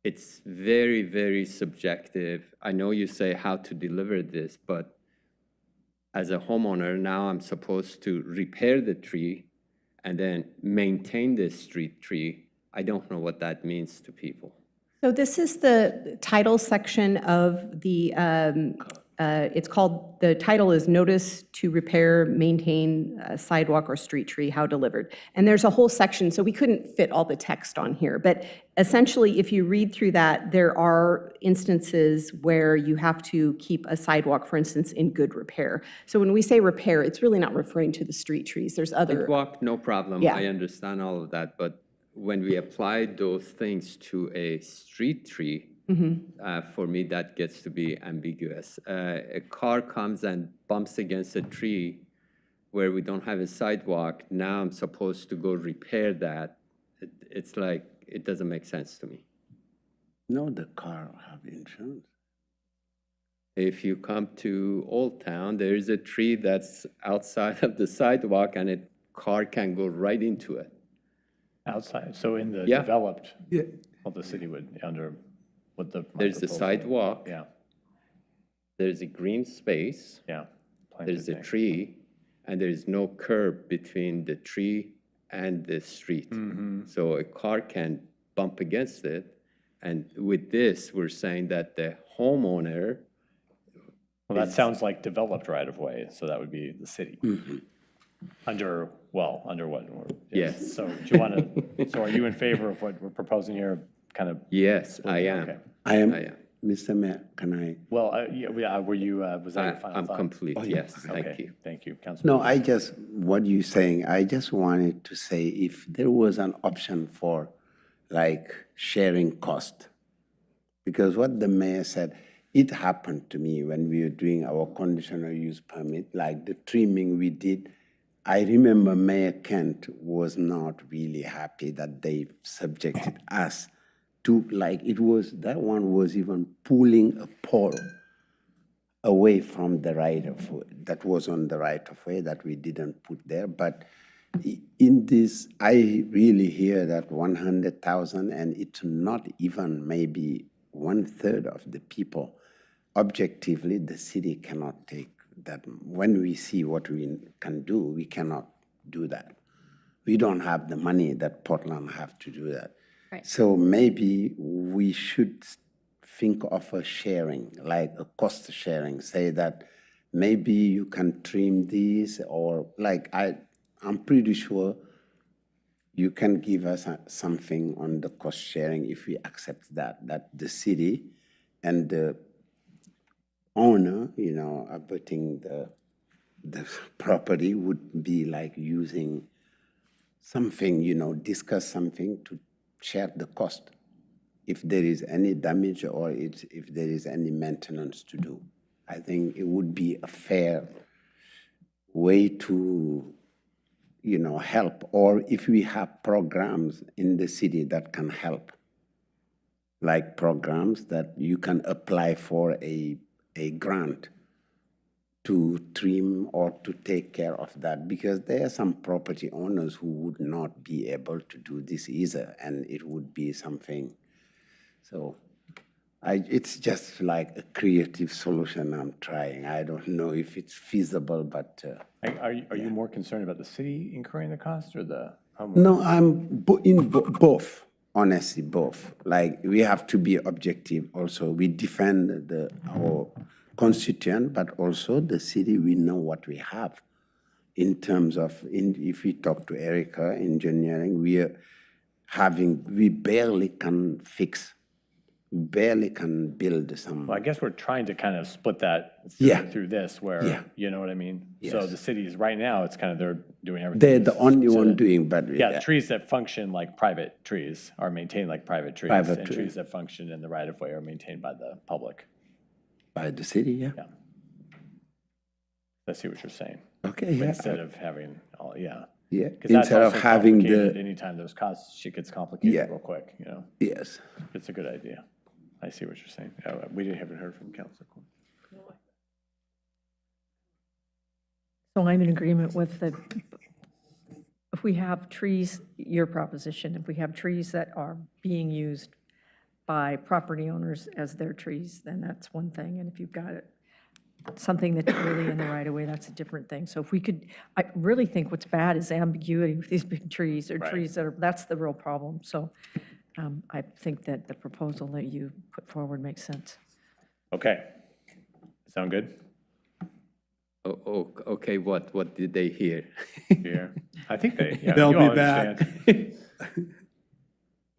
It's very, very subjective. I know you say how to deliver this, but as a homeowner, now I'm supposed to repair the tree and then maintain the street tree. I don't know what that means to people. So this is the title section of the, it's called, the title is Notice to Repair, Maintain a Sidewalk or Street Tree, How Delivered. And there's a whole section, so we couldn't fit all the text on here. But essentially, if you read through that, there are instances where you have to keep a sidewalk, for instance, in good repair. So when we say repair, it's really not referring to the street trees. There's other. Sidewalk, no problem. Yeah. I understand all of that. But when we apply those things to a street tree, for me, that gets to be ambiguous. A car comes and bumps against a tree where we don't have a sidewalk. Now I'm supposed to go repair that. It's like, it doesn't make sense to me. No, the car have insurance. If you come to Old Town, there is a tree that's outside of the sidewalk and a car can go right into it. Outside, so in the Yeah. developed, well, the city would, under what the. There's a proposal- sidewalk. Yeah, There's a green space. yeah. There's a tree, and there's no curb between the tree and the street. So a car can bump against it, And with this, we're saying that the homeowner, Well, that sounds like developed right-of-way, so that would be the city. Under what? Yes. So do you want to, so are you in favor of what we're proposing here, kind of? yes, I am. Okay. I am, I am. Mr. Mayor, can I? Well, yeah, were you, was that your final I'm thought? complete, yes, thank Okay, you. thank you, Councilman. No, what you're saying, I just wanted to say if there was an option for like sharing cost. Because what the mayor said, it happened to me when we were doing our conditional use permit, like the trimming we did. I remember Mayor Kent was not really happy that they subjected us to, like, that one was even pulling a pole away from the right of way, that was on the right of way that we didn't put there. But in this, I really hear that 100,000, and it's not even maybe 1/3 of the people. Objectively, the city cannot take that. When we see what we can do, we cannot do that. We don't have the money that Portland have to do that. Right. So maybe we should think of a sharing, like a cost sharing, say that maybe you can trim these, or like I'm pretty sure you can give us something on the cost sharing if we accept that the city and the owner, abutting the property would be like using something, discuss something to share the cost if there is any damage or if there is any maintenance to do. I think it would be a fair way to, help, or if we have programs in the city that can help, like programs that you can apply for a grant to trim or to take care of that, because there are some property owners who would not be able to do this either, and it would be something. So it's just like a creative solution I'm trying. I don't know if it's feasible, but. Are you more concerned about the city incurring the cost or the homeowner? No, I'm in both, honestly, both. Like, we have to be objective also. We defend our constituent, but also the city, we know what we have in terms of, if we talk to Erica, engineering, we barely can fix, barely can build some. Well, I guess we're trying to kind of split that through this where, you know what I mean? Yes. So the cities, right now, it's kind of, they're doing everything. They're the only one doing, but. Yeah, trees that function like private trees are maintained like private trees. And trees that function in the right-of-way are maintained by the public. By the city, yeah. Yeah. I see what you're saying. Okay, yeah. Instead of having, yeah. Yeah, 'Cause that's instead of also having complicated. Anytime there's costs, shit gets complicated real quick, Yes. It's a good idea. I see what you're saying. We haven't heard from Councilor. So I'm in agreement with if we have trees, your proposition, if we have trees that are being used by property owners as their trees, then that's one thing. And if you've got something that's really in the right of way, that's a different thing. So if we could, I really think what's bad is ambiguity with these big trees, or trees that's the real problem. So I think that the proposal that you put forward makes sense. Okay. Sound good? Oh, okay, what did they hear? Here. I think They'll be back.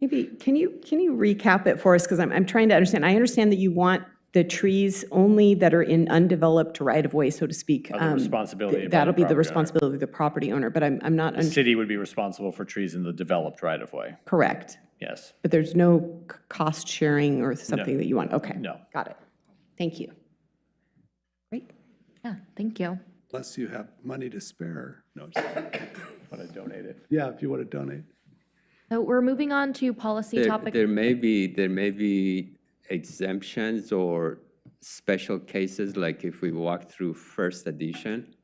Maybe, can you recap it for us? Because I'm trying to understand. I understand that you want the trees only that are in undeveloped right-of-way, so to speak. The responsibility of the That'll be the property owner. responsibility of the property owner, but I'm not. The city would be responsible for trees in the developed right-of-way. Correct. Yes. But there's no cost sharing or something that you want? Okay. No. Got it. Thank you. Great. Yeah, thank you. Unless you have money to spare. No, just kidding. Want to donate it? Yeah, if you want to donate. So we're moving on to policy topic. There may be exemptions or special cases, like if we walk through first edition,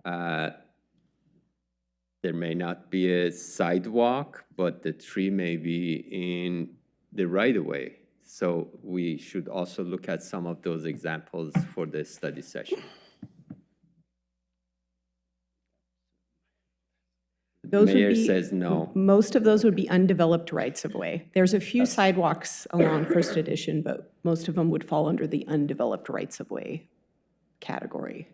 there may not be a sidewalk, but the tree may be in the right-of-way. So we should also look at some of those examples for the study session. Those would mayor be- says no. Most of those would be undeveloped rights-of-way. There's a few sidewalks along First Edition, but most of them would fall under the undeveloped rights-of-way category.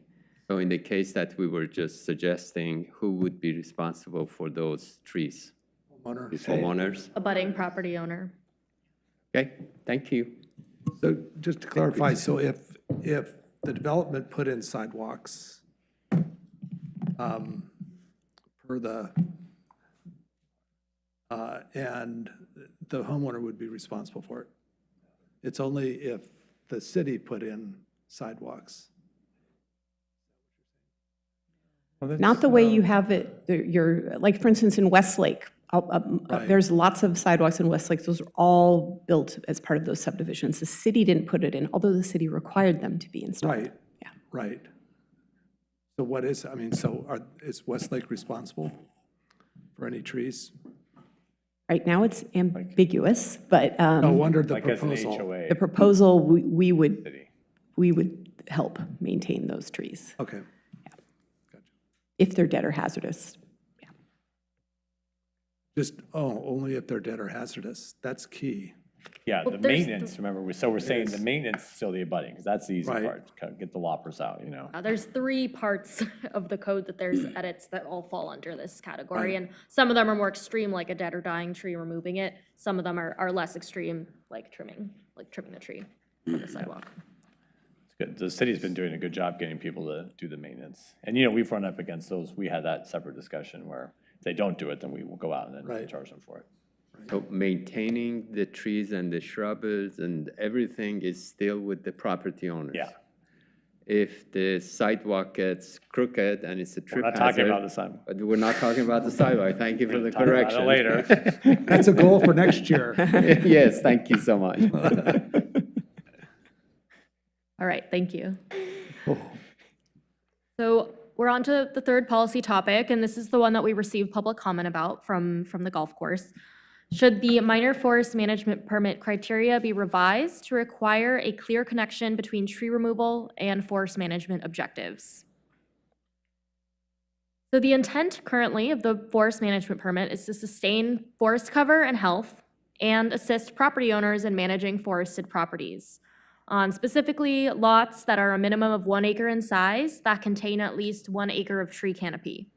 So in the case that we were just suggesting, who would be responsible for those trees? Homeowners? A budding property owner. Okay, thank you. So just to clarify, so if the development put in sidewalks per the, and the homeowner would be responsible for it. It's only if the city put in sidewalks. Not the way you have it, like, for instance, in Westlake, there's lots of sidewalks in Westlake. Those are all built as part of those subdivisions. The city didn't put it in, although the city required them to be installed. Right. Yeah. Right. So what is, I mean, is Westlake responsible for any trees? Right now, it's ambiguous, but No wonder the Like as an proposal. HOA. the proposal, we would help maintain those trees Okay. if they're dead or hazardous. Just, only if they're dead or hazardous. That's key. Yeah, Well, the there's maintenance, remember, we're saying the maintenance is still the abutting, because that's the easy Right. part, get the loppers out, you know? There's 3 parts of the code that there's edits that all fall under this category, Right. and some of them are more extreme, like a dead or dying tree, removing it. Some of them are less extreme, like trimming the tree from the sidewalk. It's good. The city's been doing a good job getting people to do the maintenance. And, you know, we've run up against those, we had that separate discussion where if they don't do it, then we will go out and then Right. charge them for it. So maintaining the trees and the shrubs and everything is still with the property owners. Yeah. If the sidewalk gets crooked and it's a We're trip not talking hazard. about the sidewalk. But we're not talking about the sidewalk. Thank you for the Talk about it correction. later. That's a goal for next year. Yes, thank you so much. All right, thank you. So we're on to the third policy topic, and this is the one that we received public comment about from the golf course. Should the minor forest management permit criteria be revised to require a clear connection between tree removal and forest management objectives? So the intent currently of the forest management permit is to sustain forest cover and health and assist property owners in managing forested properties on specifically lots that are a minimum of 1 acre in size that contain at least 1 acre of tree canopy.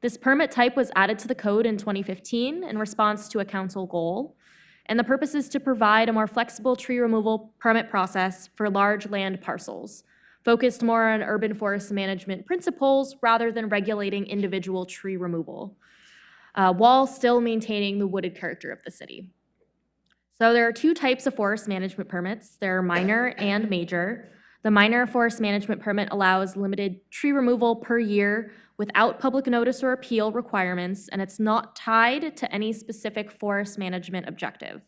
This permit type was added to the code in 2015 in response to a council goal, and the purpose is to provide a more flexible tree removal permit process for large land parcels, focused more on urban forest management principles rather than regulating individual tree removal, while still maintaining the wooded character of the city. So there are 2 types of forest management permits. There are minor and major. The minor forest management permit allows limited tree removal per year without public notice or appeal requirements, and it's not tied to any specific forest management objective.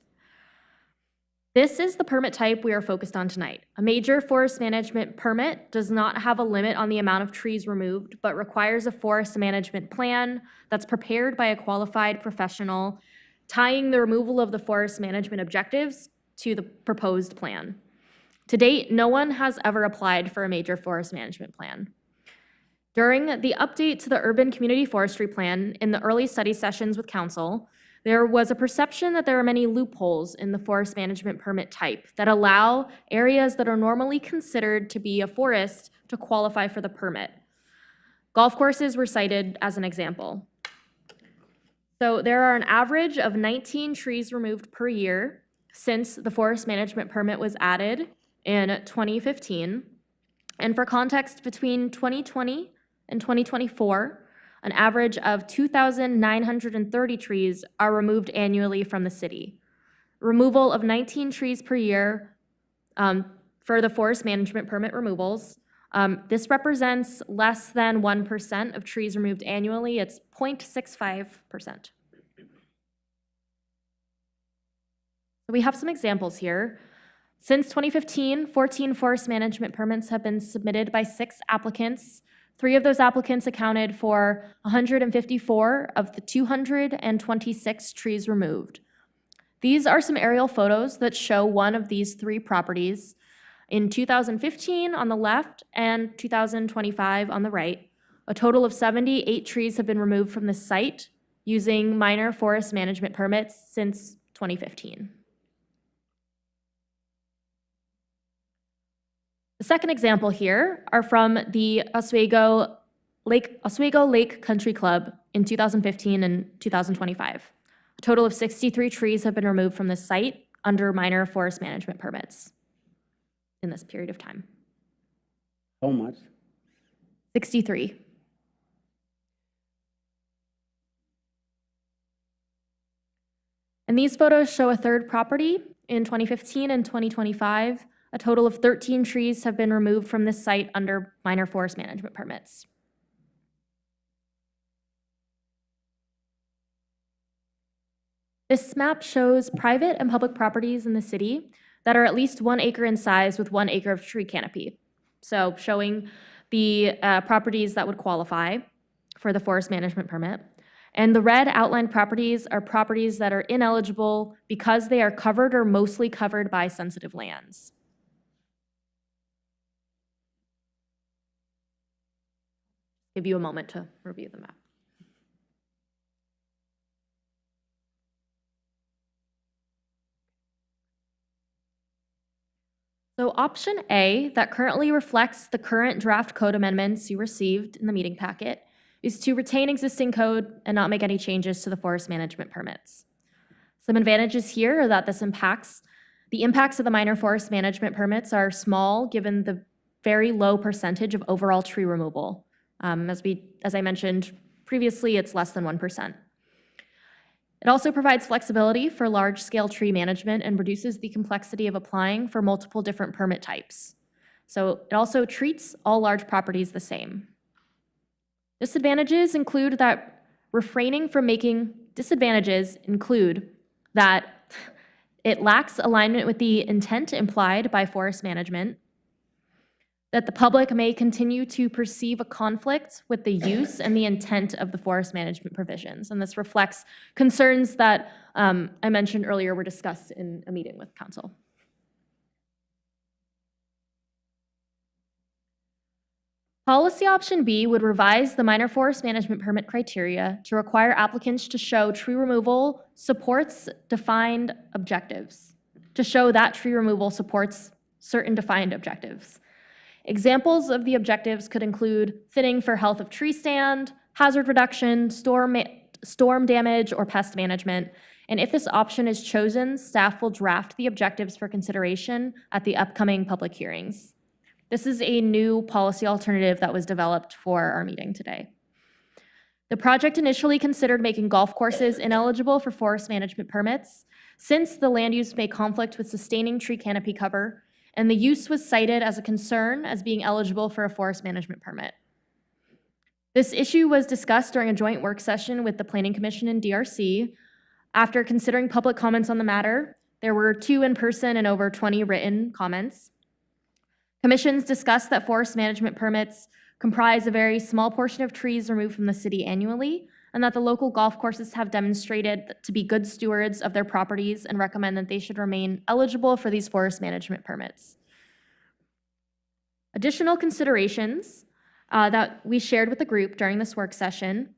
This is the permit type we are focused on tonight. A major forest management permit does not have a limit on the amount of trees removed, but requires a forest management plan that's prepared by a qualified professional, tying the removal of the forest management objectives to the proposed plan. To date, no one has ever applied for a major forest management plan. During the update to the Urban Community Forestry Plan in the early study sessions with Council, there was a perception that there are many loopholes in the forest management permit type that allow areas that are normally considered to be a forest to qualify for the permit. Golf courses were cited as an example. So there are an average of 19 trees removed per year since the forest management permit was added in 2015. And for context, between 2020 and 2024, an average of 2,930 trees are removed annually from the city. Removal of 19 trees per year for the forest management permit removals. This represents less than 1% of trees removed annually. It's 0.65%. So we have some examples here. Since 2015, 14 forest management permits have been submitted by 6 applicants. 3 of those applicants accounted for 154 of the 226 trees removed. These are some aerial photos that show one of these 3 properties in 2015 on the left and 2025 on the right. A total of 78 trees have been removed from the site using minor forest management permits since 2015. The second example here are from the Oswego Lake Country Club in 2015 and 2025. A total of 63 trees have been removed from this site under minor forest management permits in this period of time. How much? 63. And these photos show a third property in 2015 and 2025. A total of 13 trees have been removed from this site under minor forest management permits. This map shows private and public properties in the city that are at least 1 acre in size with 1 acre of tree canopy. So showing the properties that would qualify for the forest management permit. And the red outlined properties are properties that are ineligible because they are covered or mostly covered by sensitive lands. Give you a moment to review the map. So option A, that currently reflects the current draft code amendments you received in the meeting packet, is to retain existing code and not make any changes to the forest management permits. Some advantages here are that the impacts of the minor forest management permits are small given the very low percentage of overall tree removal. As I mentioned previously, it's less than 1%. It also provides flexibility for large-scale tree management and reduces the complexity of applying for multiple different permit types. So it also treats all large properties the same. Disadvantages include that it lacks alignment with the intent implied by forest management, that the public may continue to perceive a conflict with the use and the intent of the forest management provisions. And this reflects concerns that I mentioned earlier were discussed in a meeting with council. Policy option B would revise the minor forest management permit criteria to require applicants to show tree removal supports defined objectives, to show that tree removal supports certain defined objectives. Examples of the objectives could include thinning for health of tree stand, hazard reduction, storm damage, or pest management. And if this option is chosen, staff will draft the objectives for consideration at the upcoming public hearings. This is a new policy alternative that was developed for our meeting today. The project initially considered making golf courses ineligible for forest management permits, since the land use may conflict with sustaining tree canopy cover, and the use was cited as a concern as being eligible for a forest management permit. This issue was discussed during a joint work session with the Planning Commission and DRC. After considering public comments on the matter, there were 2 in-person and over 20 written comments. Commissions discussed that forest management permits comprise a very small portion of trees removed from the city annually, and that the local golf courses have demonstrated to be good stewards of their properties and recommend that they should remain eligible for these forest management permits. Additional considerations that we shared with the group during this work session,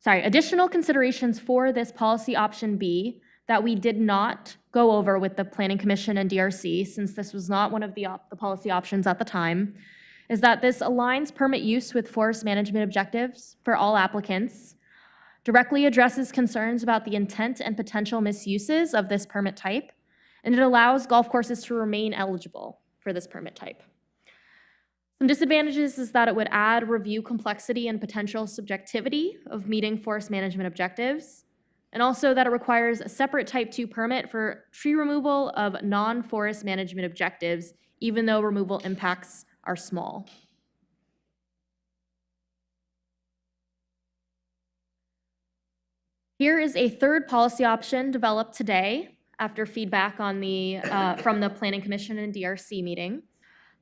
additional considerations for this policy option B that we did not go over with the Planning Commission and DRC, since this was not one of the policy options at the time, is that this aligns permit use with forest management objectives for all applicants, directly addresses concerns about the intent and potential misuses of this permit type, and it allows golf courses to remain eligible for this permit type. Some disadvantages is that it would add review complexity and potential subjectivity of meeting forest management objectives, and also that it requires a separate Type 2 permit for tree removal of non-forest management objectives, even though removal impacts are small. Here is a third policy option developed today after feedback on from the Planning Commission and DRC meeting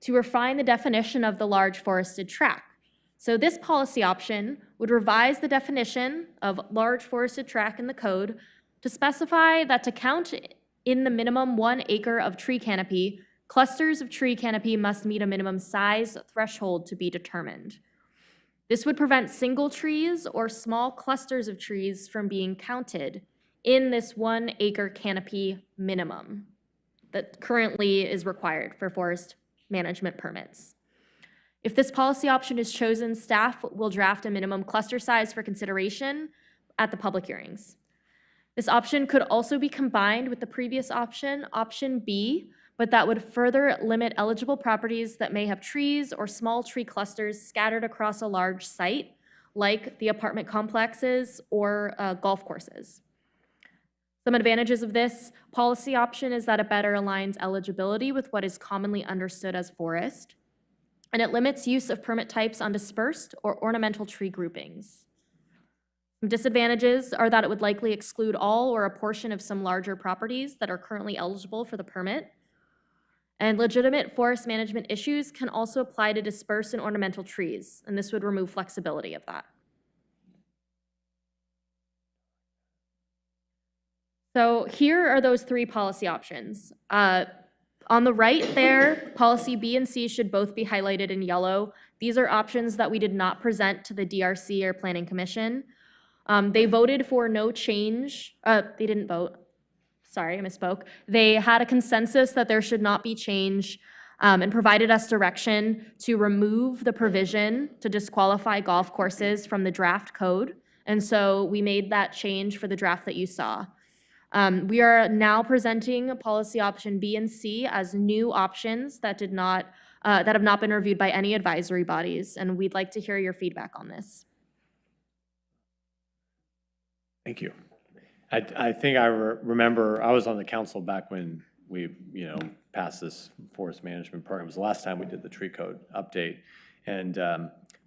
to refine the definition of the large forested tract. So this policy option would revise the definition of large forested tract in the code to specify that to count in the minimum 1 acre of tree canopy, clusters of tree canopy must meet a minimum size threshold to be determined. This would prevent single trees or small clusters of trees from being counted in this 1 acre canopy minimum that currently is required for forest management permits. If this policy option is chosen, staff will draft a minimum cluster size for consideration at the public hearings. This option could also be combined with the previous option, option B, but that would further limit eligible properties that may have trees or small tree clusters scattered across a large site, like the apartment complexes or golf courses. Some advantages of this policy option is that it better aligns eligibility with what is commonly understood as forest, and it limits use of permit types on dispersed or ornamental tree groupings. Some disadvantages are that it would likely exclude all or a portion of some larger properties that are currently eligible for the permit. And legitimate forest management issues can also apply to dispersed and ornamental trees, and this would remove flexibility of that. So here are those 3 policy options. On the right there, policy B and C should both be highlighted in yellow. These are options that we did not present to the DRC or Planning Commission. They voted for no change. They didn't vote. Sorry, I misspoke. They had a consensus that there should not be change and provided us direction to remove the provision to disqualify golf courses from the draft code. And so we made that change for the draft that you saw. We are now presenting policy option B and C as new options that have not been reviewed by any advisory bodies, and we'd like to hear your feedback on this. Thank you. I think I remember I was on the council back when we, passed this forest management program. It was the last time we did the tree code update, and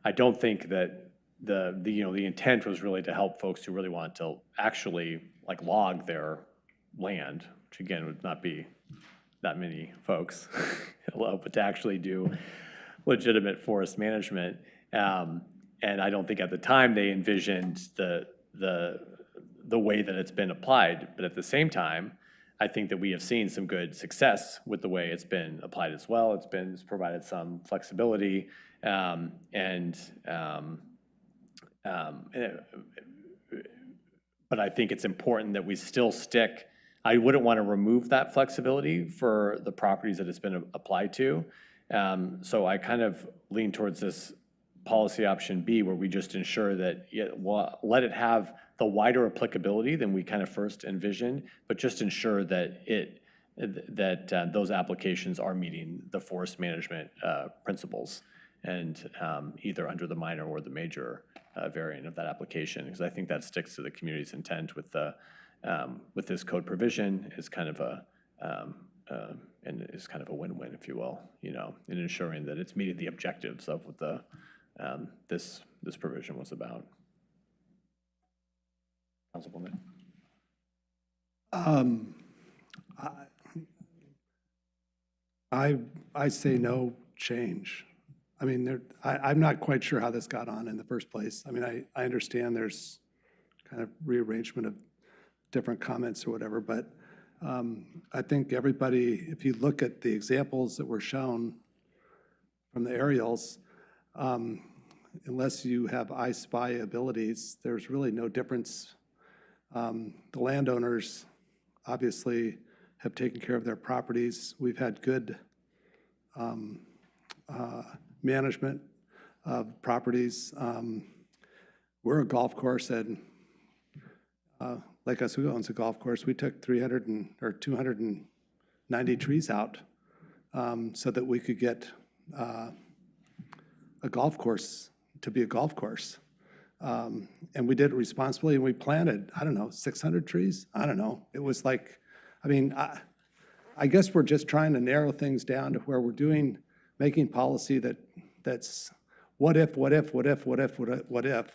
I don't think that the intent was really to help folks who really wanted to actually log their land, which again would not be that many folks, but to actually do legitimate forest management. And I don't think at the time they envisioned the way that it's been applied. But at the same time, I think that we have seen some good success with the way it's been applied as well. It's provided some flexibility, but I think it's important that we still stick. I wouldn't want to remove that flexibility for the properties that it's been applied to. So I kind of lean towards this policy option B, where we just ensure that we'll let it have the wider applicability than we kind of first envisioned, but just ensure that those applications are meeting the forest management principles, and either under the minor or the major variant of that application, because I think that sticks to the community's intent with this code provision. Is kind of a win-win, if you will, in ensuring that it's meeting the objectives of what this provision was about. Councilwoman. I say no change. I mean, I'm not quite sure how this got on in the first place. I mean, I understand there's kind of rearrangement of different comments or whatever, but I think everybody, if you look at the examples that were shown from the aerials, unless you have I Spy abilities, there's really no difference. The landowners obviously have taken care of their properties. We've had good management of properties. We're a golf course, and Lake Oswego owns a golf course. We took 290 trees out so that we could get a golf course to be a golf course. And we did it responsibly, and we planted, 600 trees? I don't know. It was I guess we're just trying to narrow things down to where we're making policy that's what if. Well,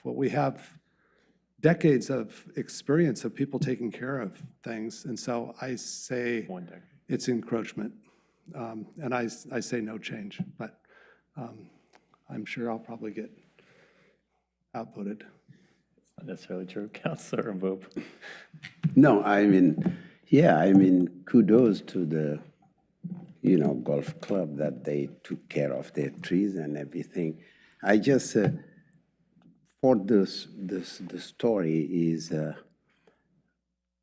we have decades of experience of people taking care of things, and so I say it's encroachment, and I say no change, but I'm sure I'll probably get outvoted. Not necessarily true, Councilor Mboop. No, kudos to the, golf club that they took care of their trees and everything. I just, for the story is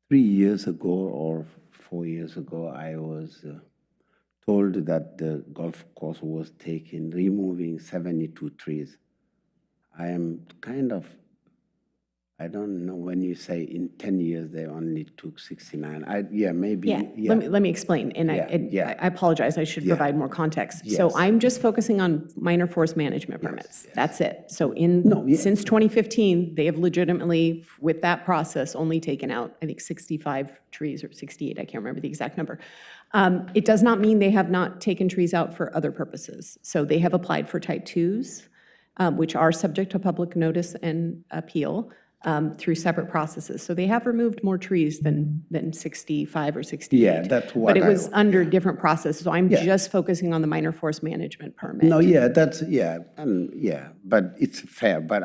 3 years ago or 4 years ago, I was told that the golf course was taking, removing 72 trees. I am kind of, I don't know when you say in 10 years they only took 69. Maybe. Yeah, let me explain, and I apologize, I should provide more context. So I'm just focusing on minor forest management permits. That's it. So since 2015, they have legitimately, with that process, only taken out, I think, 65 trees or 68, I can't remember the exact number. It does not mean they have not taken trees out for other purposes. So they have applied for type 2s, which are subject to public notice and appeal. Through separate processes. So they have removed more trees than 65 or 68. Yeah, that's what But it was under different processes. So I'm just focusing on the minor forest management permit. No, but it's fair. But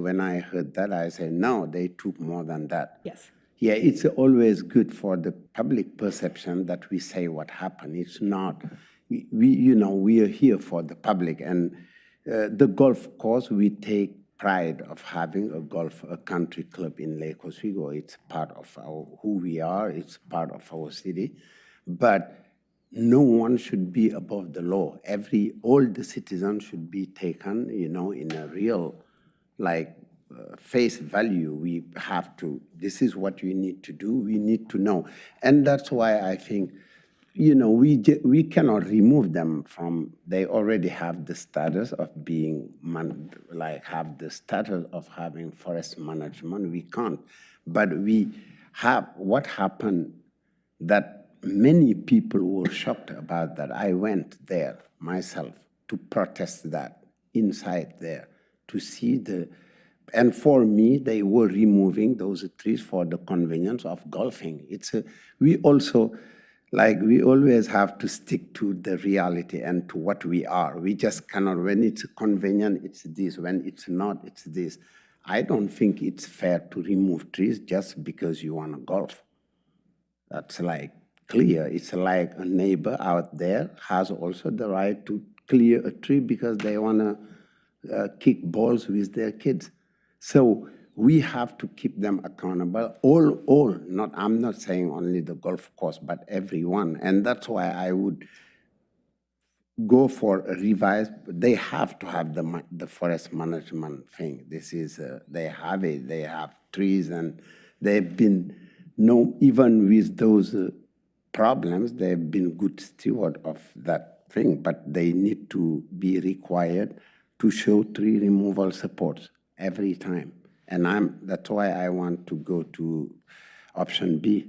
when I heard that, I said, no, they took more than that. Yes. Yeah, it's always good for the public perception that we say what happened. It's not, we are here for the public. And the golf course, we take pride of having a country club in Lake Oswego. It's part of who we are. It's part of our city. But no one should be above the law. All the citizens should be taken, in a real, face value. We have to, this is what you need to do. We need to know. And that's why I think, we cannot remove them from, they already have the status of being, have the status of having forest management. We can't. But we have, what happened that many people were shocked about that. I went there myself to protest that inside there, to see and for me, they were removing those trees for the convenience of golfing. We also, we always have to stick to the reality and to what we are. We just cannot, when it's convenient, it's this. When it's not, it's this. I don't think it's fair to remove trees just because you want to golf. That's clear. It's like a neighbor out there has also the right to clear a tree because they want to kick balls with their kids. So we have to keep them accountable. I'm not saying only the golf course, but everyone. And that's why I would go for a revised. They have to have the forest management thing. This is, they have it. They have trees, and they've been, even with those problems, they've been good steward of that thing. But they need to be required to show tree removal supports every time. And that's why I want to go to option B.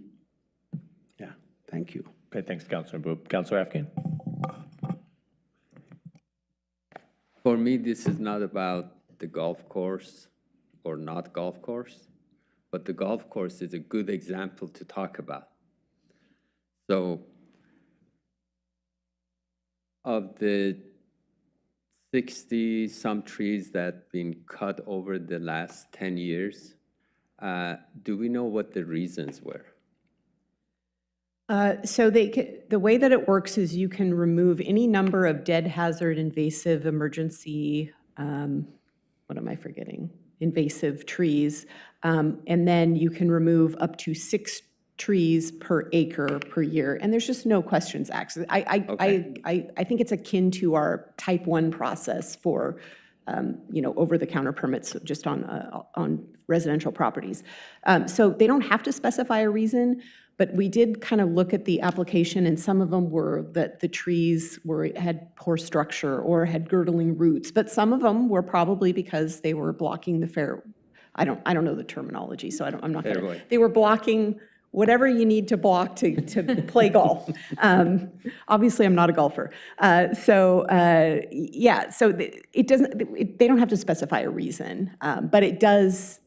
Yeah, thank you. Okay, thanks, Councilor Boop. Councilor Afghan? For me, this is not about the golf course or not golf course, but the golf course is a good example to talk about. So, of the 60-some trees that have been cut over the last 10 years. Do we know what the reasons were? So the way that it works is you can remove any number of dead, hazard, invasive, emergency, what am I forgetting? Invasive trees. And then you can remove up to 6 trees per acre per year, and there's just no questions asked. I think it's akin to our type 1 process for, over-the-counter permits just on residential properties. So they don't have to specify a reason, but we did kind of look at the application, and some of them were that the trees had poor structure or had girdling roots, but some of them were probably because they were blocking the fair. I don't know the terminology, so I'm not going to. They were blocking whatever you need to block to play golf. Obviously, I'm not a golfer. So it doesn't, they don't have to specify a reason, but it does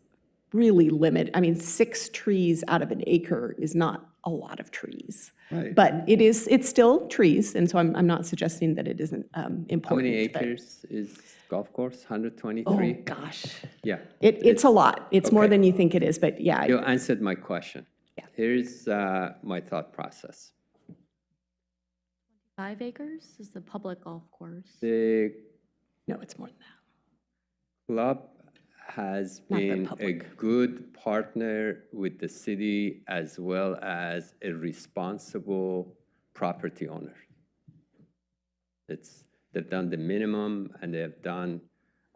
really limit. I mean, 6 trees out of an acre is not a lot of trees. Right. But it's still trees, and so I'm not suggesting that it isn't important. How many acres is golf course? 123? Oh, gosh. Yeah. It's a lot. It's more than you think it is, but yeah. You answered my question. Yeah. Here's my thought process. 5 acres is the public golf course. The No, it's more than that. club has Not the been a public. good partner with the city as well as a responsible property owner. They've done the minimum and they've done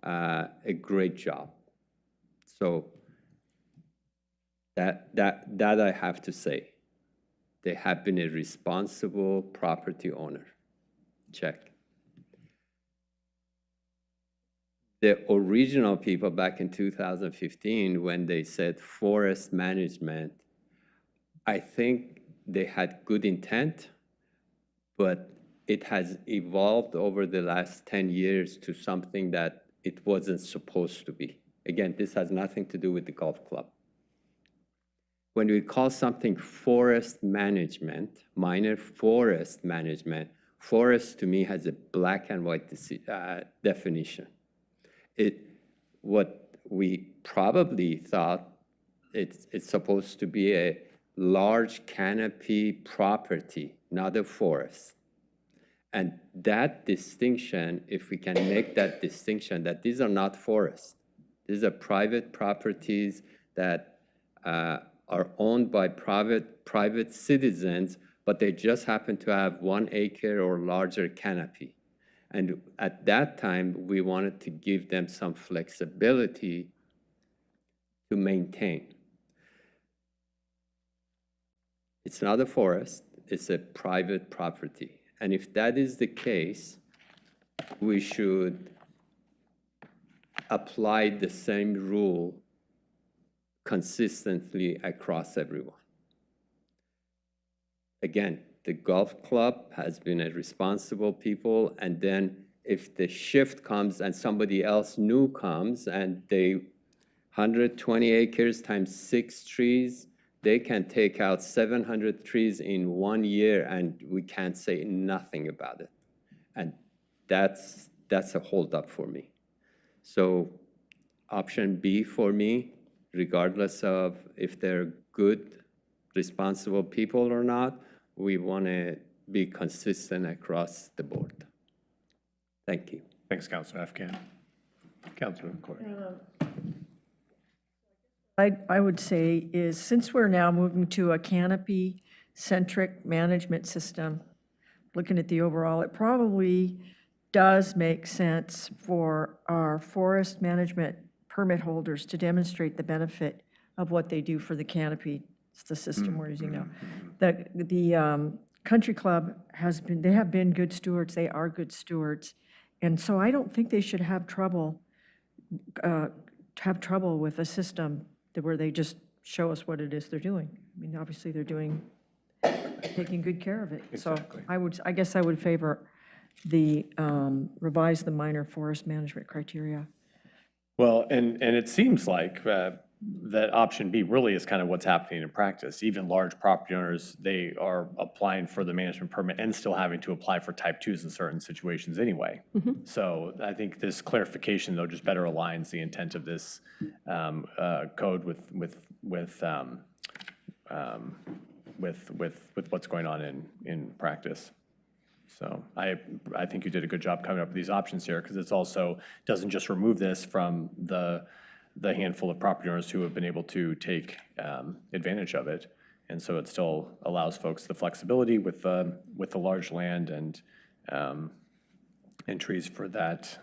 a great job. So that I have to say. They have been a responsible property owner. Check. The original people back in 2015, when they said forest management, I think they had good intent, but it has evolved over the last 10 years to something that it wasn't supposed to be. Again, this has nothing to do with the golf club. When we call something forest management, minor forest management, forest to me has a black and white definition. What we probably thought it's supposed to be a large canopy property, not a forest. And that distinction, if we can make that distinction, that these are not forests. These are private properties that are owned by private citizens, but they just happen to have 1 acre or larger canopy. And at that time, we wanted to give them some flexibility to maintain. It's not a forest, it's a private property. And if that is the case, we should apply the same rule consistently across everyone. Again, the golf club has been a responsible people, and then if the shift comes and somebody else new comes and they 120 acres times 6 trees, they can take out 700 trees in 1 year and we can't say nothing about it. And that's a holdup for me. So option B for me, regardless of if they're good, responsible people or not, we want to be consistent across the board. Thank you. Thanks, Councilor Afghan. Councilor Corey. I would say is, since we're now moving to a canopy-centric management system, looking at the overall, it probably does make sense for our forest management permit holders to demonstrate the benefit of what they do for the canopy. It's the system we're using now. The country club they have been good stewards. They are good stewards. And so I don't think they should have trouble with a system where they just show us what it is they're doing. I mean, obviously they're taking good care of it. Exactly. So I guess I would favor the revise the minor forest management criteria. Well, and it seems like that option B really is kind of what's happening in practice. Even large property owners, they are applying for the management permit and still having to apply for type 2s in certain situations anyway. So I think this clarification, though, just better aligns the intent of this code with what's going on in practice. So I think you did a good job coming up with these options here, because it's also doesn't just remove this from the handful of property owners who have been able to take advantage of it. And so it still allows folks the flexibility with the large land and trees for that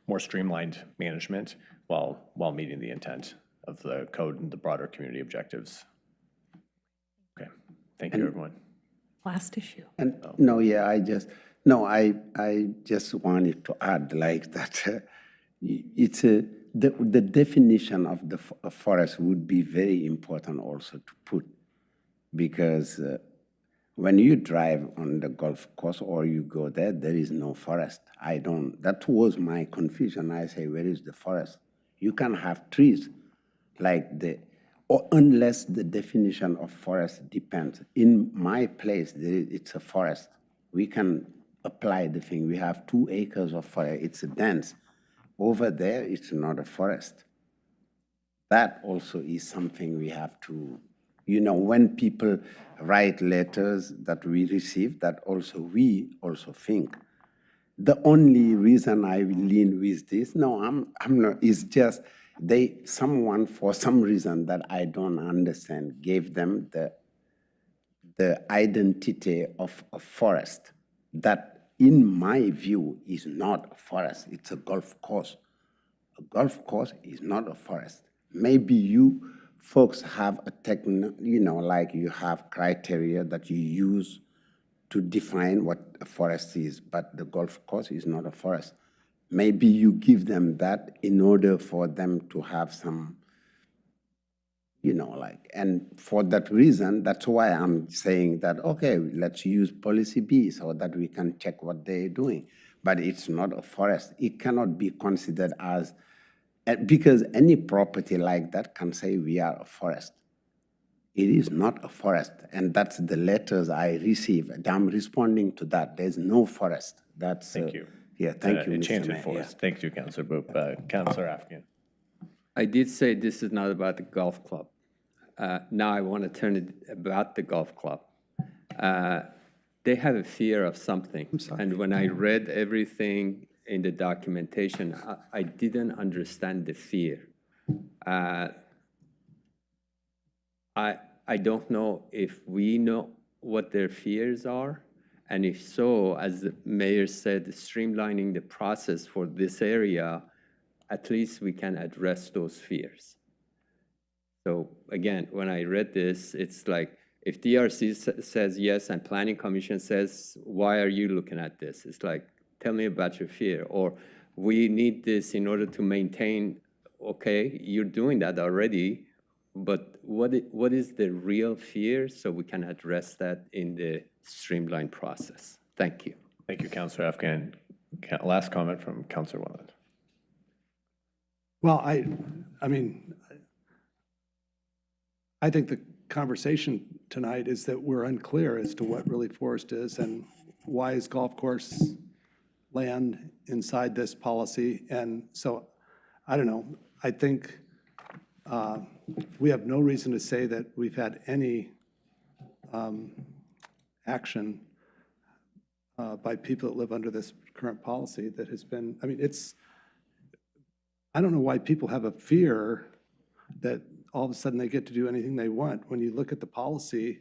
more streamlined management while meeting the intent of the code and the broader community objectives. Okay, thank you, everyone. Last issue. And I just wanted to add like that. It's the definition of the forest would be very important also to put, because when you drive on the golf course or you go there, there is no forest. That was my confusion. I say, where is the forest? You can have trees or unless the definition of forest depends. In my place, it's a forest. We can apply the thing. We have 2 acres of forest. It's dense. Over there, it's not a forest. That also is something we have to, when people write letters that we receive, that we also think. The only reason I lean with this, I'm not, is just, Someone, for some reason that I don't understand, gave them the identity of a forest that, in my view, is not a forest. It's a golf course. A golf course is not a forest. Maybe you folks have like you have criteria that you use to define what a forest is, but the golf course is not a forest. Maybe you give them that in order for them to have some, and for that reason, that's why I'm saying that, okay, let's use policy B so that we can check what they're doing. But it's not a forest. It cannot be considered as, because any property like that can say we are a forest. It is not a forest, and that's the letters I receive. I'm responding to that. There's no forest. That's Thank you. Yeah, thank you, Mr. Enchanted Mayor. forest. Thank you, Councilor Boop. Councilor Afghan. I did say this is not about the golf club. Now I want to turn it about the golf club. They have a fear of something. And when I read everything in the documentation, I didn't understand the fear. I don't know if we know what their fears are. And if so, as the mayor said, streamlining the process for this area, at least we can address those fears. So again, when I read this, it's like, if DRC says yes and Planning Commission says, why are you looking at this? It's like, tell me about your fear. Or we need this in order to maintain, okay, you're doing that already, but what is the real fear so we can address that in the streamlined process? Thank you. Thank you, Councilor Afghan. Last comment from Councilor Wetland. Well, I mean, I think the conversation tonight is that we're unclear as to what really forest is and why is golf course land inside this policy. And so, I don't know, I think we have no reason to say that we've had any action by people that live under this current policy that has been, I mean, I don't know why people have a fear that all of a sudden they get to do anything they want. When you look at the policy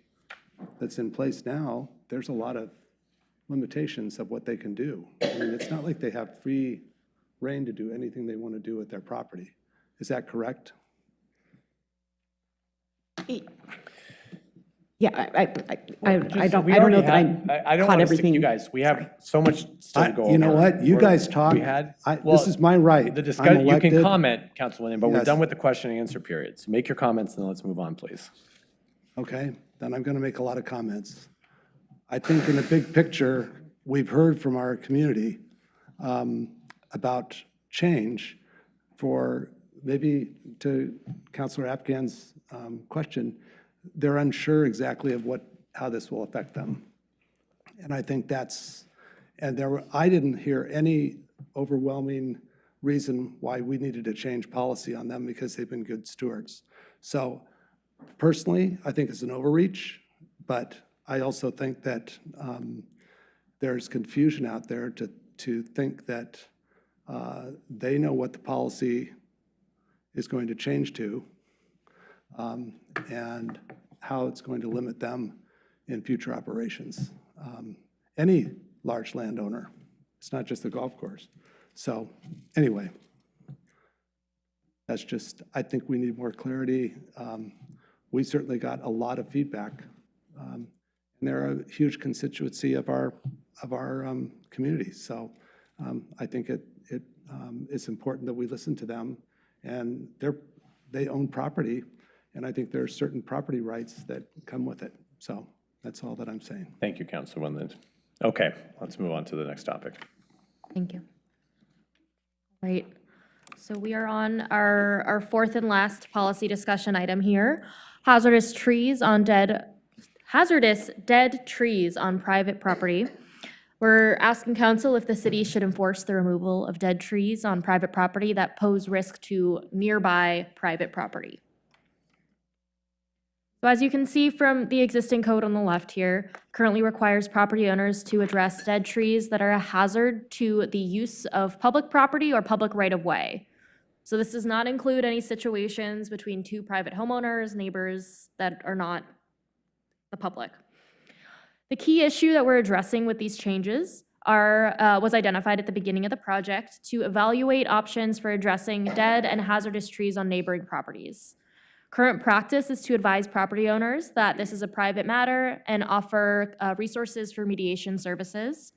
that's in place now, there's a lot of limitations of what they can do. I mean, it's not like they have free reign to do anything they want to do with their property. Is that correct? Yeah, I don't We know already that had- I don't caught want to stick everything. you guys. We have so much still to go over. You know what? You guys talk. We had. This is my right. The I'm discussion, you can elected. comment, Councilwoman, but we're Yes. done with the question and answer period. So make your comments and then let's move on, please. Okay, then I'm going to make a lot of comments. I think in the big picture, we've heard from our community about change. For maybe to Councilor Afghan's question, they're unsure exactly of how this will affect them. And I think I didn't hear any overwhelming reason why we needed to change policy on them because they've been good stewards. So personally, I think it's an overreach, but I also think that there's confusion out there to think that they know what the policy is going to change to and how it's going to limit them in future operations. Any large landowner, it's not just the golf course. So anyway, that's just, I think we need more clarity. We certainly got a lot of feedback. And they're a huge constituency of our community. So I think it's important that we listen to them. And they own property, and I think there are certain property rights that come with it. So that's all that I'm saying. Thank you, Councilor Wetland. Okay, let's move on to the next topic. Thank you. Right. So we are on our fourth and last policy discussion item here. Hazardous dead trees on private property. We're asking council if the city should enforce the removal of dead trees on private property that pose risk to nearby private property. So as you can see from the existing code on the left here, currently requires property owners to address dead trees that are a hazard to the use of public property or public right-of-way. So this does not include any situations between two private homeowners, neighbors that are not the public. The key issue that we're addressing with these changes was identified at the beginning of the project to evaluate options for addressing dead and hazardous trees on neighboring properties. Current practice is to advise property owners that this is a private matter and offer resources for mediation services.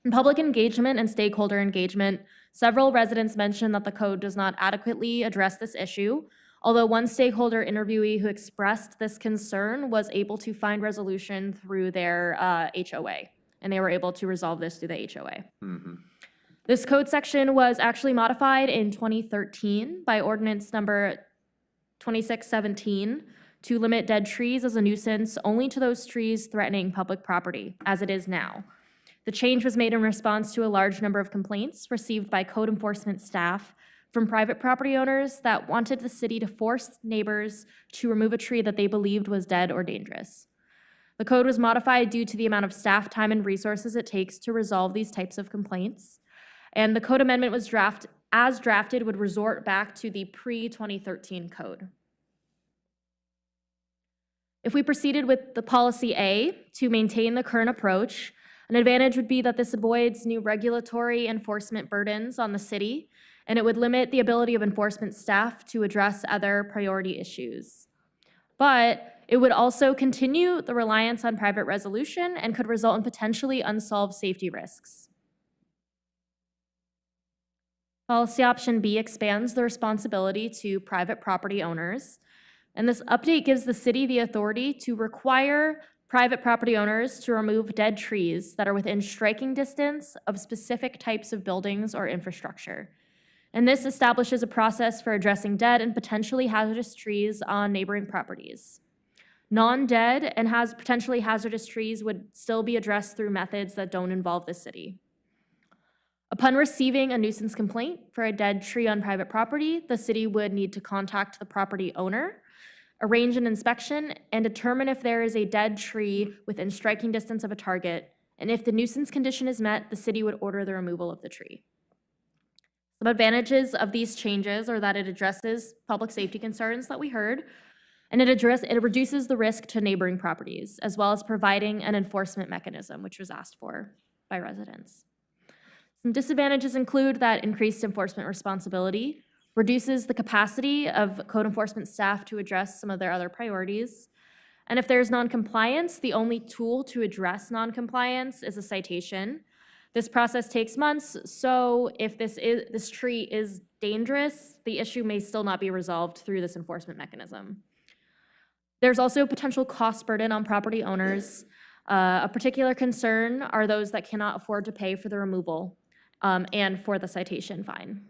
In public engagement and stakeholder engagement, several residents mentioned that the code does not adequately address this issue, although one stakeholder interviewee who expressed this concern was able to find resolution through their HOA, and they were able to resolve this through the HOA. This code section was actually modified in 2013 by ordinance number 2617 to limit dead trees as a nuisance only to those trees threatening public property, as it is now. The change was made in response to a large number of complaints received by code enforcement staff from private property owners that wanted the city to force neighbors to remove a tree that they believed was dead or dangerous. The code was modified due to the amount of staff time and resources it takes to resolve these types of complaints. And the code amendment was as drafted would resort back to the pre-2013 code. If we proceeded with the policy A to maintain the current approach, an advantage would be that this avoids new regulatory enforcement burdens on the city, and it would limit the ability of enforcement staff to address other priority issues. But it would also continue the reliance on private resolution and could result in potentially unsolved safety risks. Policy option B expands the responsibility to private property owners, and this update gives the city the authority to require private property owners to remove dead trees that are within striking distance of specific types of buildings or infrastructure. And this establishes a process for addressing dead and potentially hazardous trees on neighboring properties. Non-dead and potentially hazardous trees would still be addressed through methods that don't involve the city. Upon receiving a nuisance complaint for a dead tree on private property, the city would need to contact the property owner, arrange an inspection, and determine if there is a dead tree within striking distance of a target, and if the nuisance condition is met, the city would order the removal of the tree. Some advantages of these changes are that it addresses public safety concerns that we heard, and it reduces the risk to neighboring properties, as well as providing an enforcement mechanism, which was asked for by residents. Some disadvantages include that increased enforcement responsibility reduces the capacity of code enforcement staff to address some of their other priorities. And if there's noncompliance, the only tool to address noncompliance is a citation. This process takes months, so if this tree is dangerous, the issue may still not be resolved through this enforcement mechanism. There's also a potential cost burden on property owners. A particular concern are those that cannot afford to pay for the removal and for the citation fine.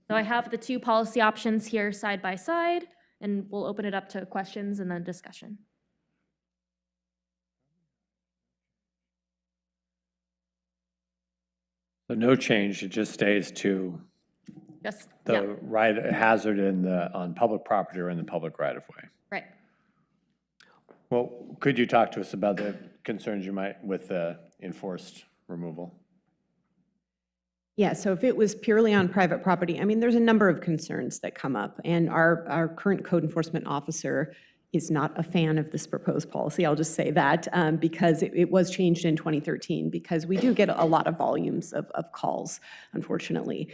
So I have the two policy options here side by side, and we'll open it up to questions and then discussion. So no change, it just stays to the hazard on public property or in the public right-of-way. Right. Well, could you talk to us about the concerns you might with the enforced removal? Yeah, so if it was purely on private property, I mean, there's a number of concerns that come up, and our current code enforcement officer is not a fan of this proposed policy. I'll just say that because it was changed in 2013, because we do get a lot of volumes of calls, unfortunately.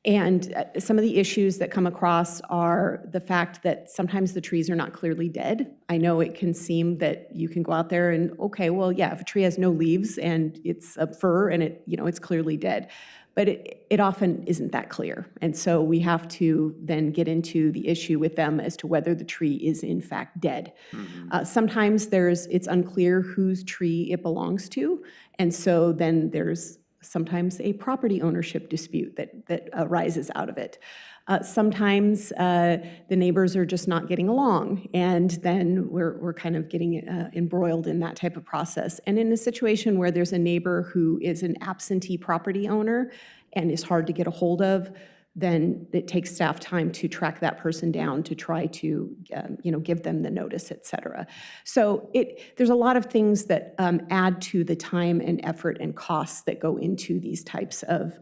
And some of the issues that come across are the fact that sometimes the trees are not clearly dead. I know it can seem that you can go out there and, okay, well, yeah, if a tree has no leaves and it's a fir and it's clearly dead. But it often isn't that clear. And so we have to then get into the issue with them as to whether the tree is in fact dead. Sometimes it's unclear whose tree it belongs to. And so then there's sometimes a property ownership dispute that arises out of it. Sometimes the neighbors are just not getting along, and then we're kind of getting embroiled in that type of process. And in a situation where there's a neighbor who is an absentee property owner and is hard to get a hold of, then it takes staff time to track that person down, to try to, give them the notice, et cetera. So there's a lot of things that add to the time and effort and costs that go into these types of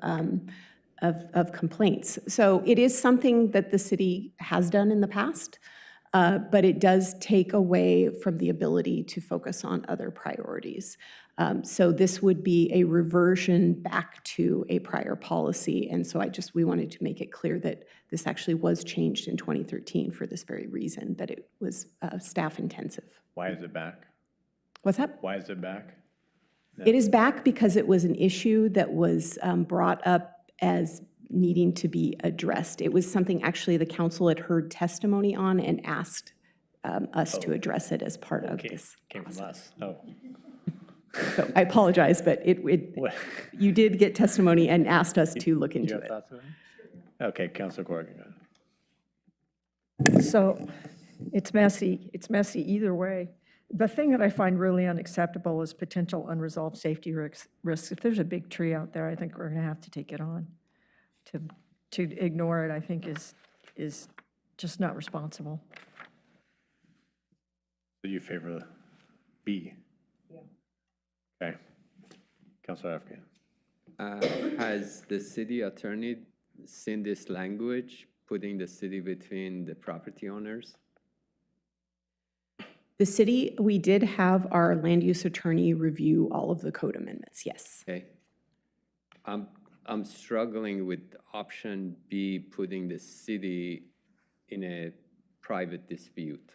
complaints. So it is something that the city has done in the past, but it does take away from the ability to focus on other priorities. So this would be a reversion back to a prior policy. And so we wanted to make it clear that this actually was changed in 2013 for this very reason, that it was staff intensive. Why is it back? What's that? Why is it back? It is back because it was an issue that was brought up as needing to be addressed. It was something actually the council had heard testimony on and asked us to address it as part of this. Came from us. Oh. So I apologize, but you did get testimony and asked us to look into it. Okay, Councilor Corrigan. So it's messy. It's messy either way. The thing that I find really unacceptable is potential unresolved safety risks. If there's a big tree out there, I think we're going to have to take it on. To ignore it, I think, is just not responsible. So you favor B? Yeah. Okay. Councilor Afghan. Has the city attorney seen this language, putting the city between the property owners? The city, we did have our land use attorney review all of the code amendments, yes. Okay. I'm struggling with option B, putting the city in a private dispute.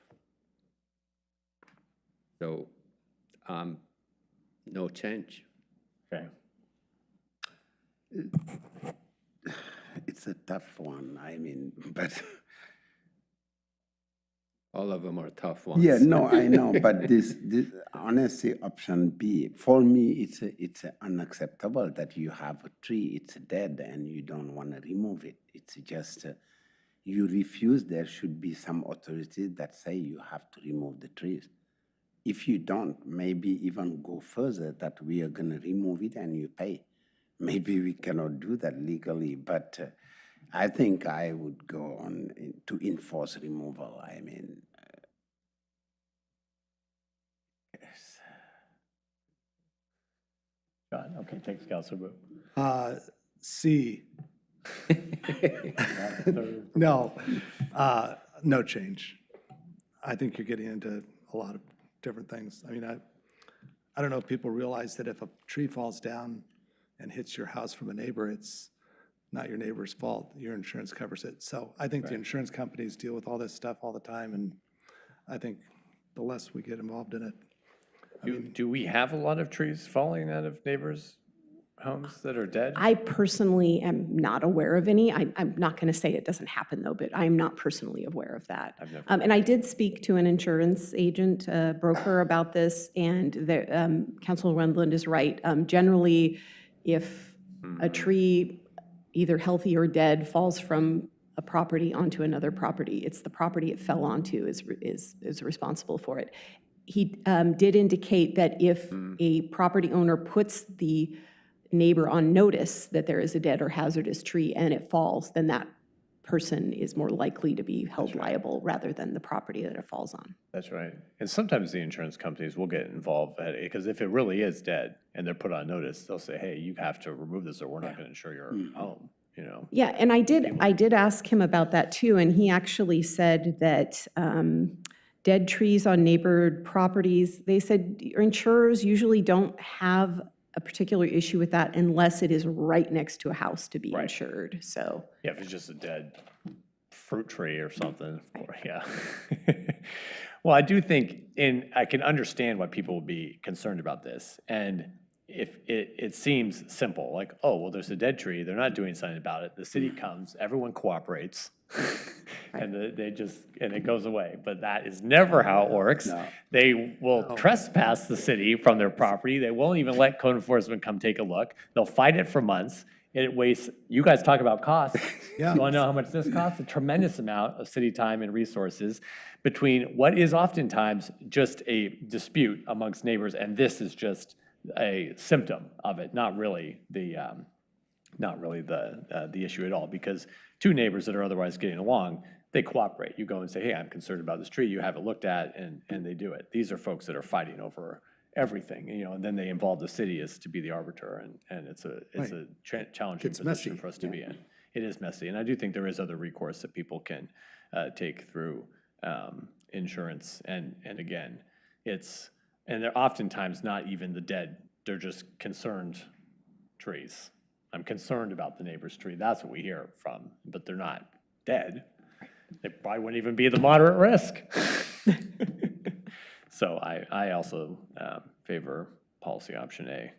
So, no change. Okay. It's a tough one, I mean, but. All of them are tough ones. Yeah, no, I know, but this honestly, option B, for me, it's unacceptable that you have a tree, it's dead, and you don't want to remove it. It's just, you refuse, there should be some authority that say you have to remove the trees. If you don't, maybe even go further that we are going to remove it and you pay. Maybe we cannot do that legally, but I think I would go on to enforce removal. I mean, yes. John, okay, thanks, Councilor Wu. C. No, no change. I think you're getting into a lot of different things. I mean, I don't know if people realize that if a tree falls down and hits your house from a neighbor, it's not your neighbor's fault. Your insurance covers it. So I think the insurance companies deal with all this stuff all the time, and I think the less we get involved in it. Do we have a lot of trees falling out of neighbors' homes that are dead? I personally am not aware of any. I'm not going to say it doesn't happen, though, but I'm not personally aware of that. And I did speak to an insurance agent, broker, about this, and Councilor Rundland is right. Generally, if a tree, either healthy or dead, falls from a property onto another property, it's the property it fell onto is responsible for it. He did indicate that if a property owner puts the neighbor on notice that there is a dead or hazardous tree and it falls, then that person is more likely to be held liable rather than the property that it falls on. That's right. And sometimes the insurance companies will get involved because if it really is dead and they're put on notice, they'll say, hey, you have to remove this or we're not going to insure your home, you know? Yeah, and I did ask him about that too, and he actually said that dead trees on neighbored properties, they said insurers usually don't have a particular issue with that unless it is right next to a house to be insured, so. Yeah, if it's just a dead fruit tree or something, yeah. Well, I do think, and I can understand why people would be concerned about this, and if it seems simple, like, oh, well, there's a dead tree, they're not doing something about it, the city comes, everyone cooperates, and and it goes away. But that is never how it works. No. They will trespass the city from their property. They won't even let code enforcement come take a look. They'll fight it for months. It wastes, you guys talk about costs. Yeah. You want to know how much this costs? A tremendous amount of city time and resources between what is oftentimes just a dispute amongst neighbors, and this is just a symptom of it, not really the not really the issue at all, because two neighbors that are otherwise getting along, they cooperate. You go and say, hey, I'm concerned about this tree, you have it looked at, and they do it. These are folks that are fighting over everything, and then they involve the city as to be the arbiter, and it's a challenging It's position messy. for us to be in. It is messy, and I do think there is other recourse that people can take through insurance, and again, and they're oftentimes not even the dead, they're just concerned trees. I'm concerned about the neighbor's tree, that's what we hear from, but they're not dead. They probably wouldn't even be the moderate risk. So I also favor policy option A,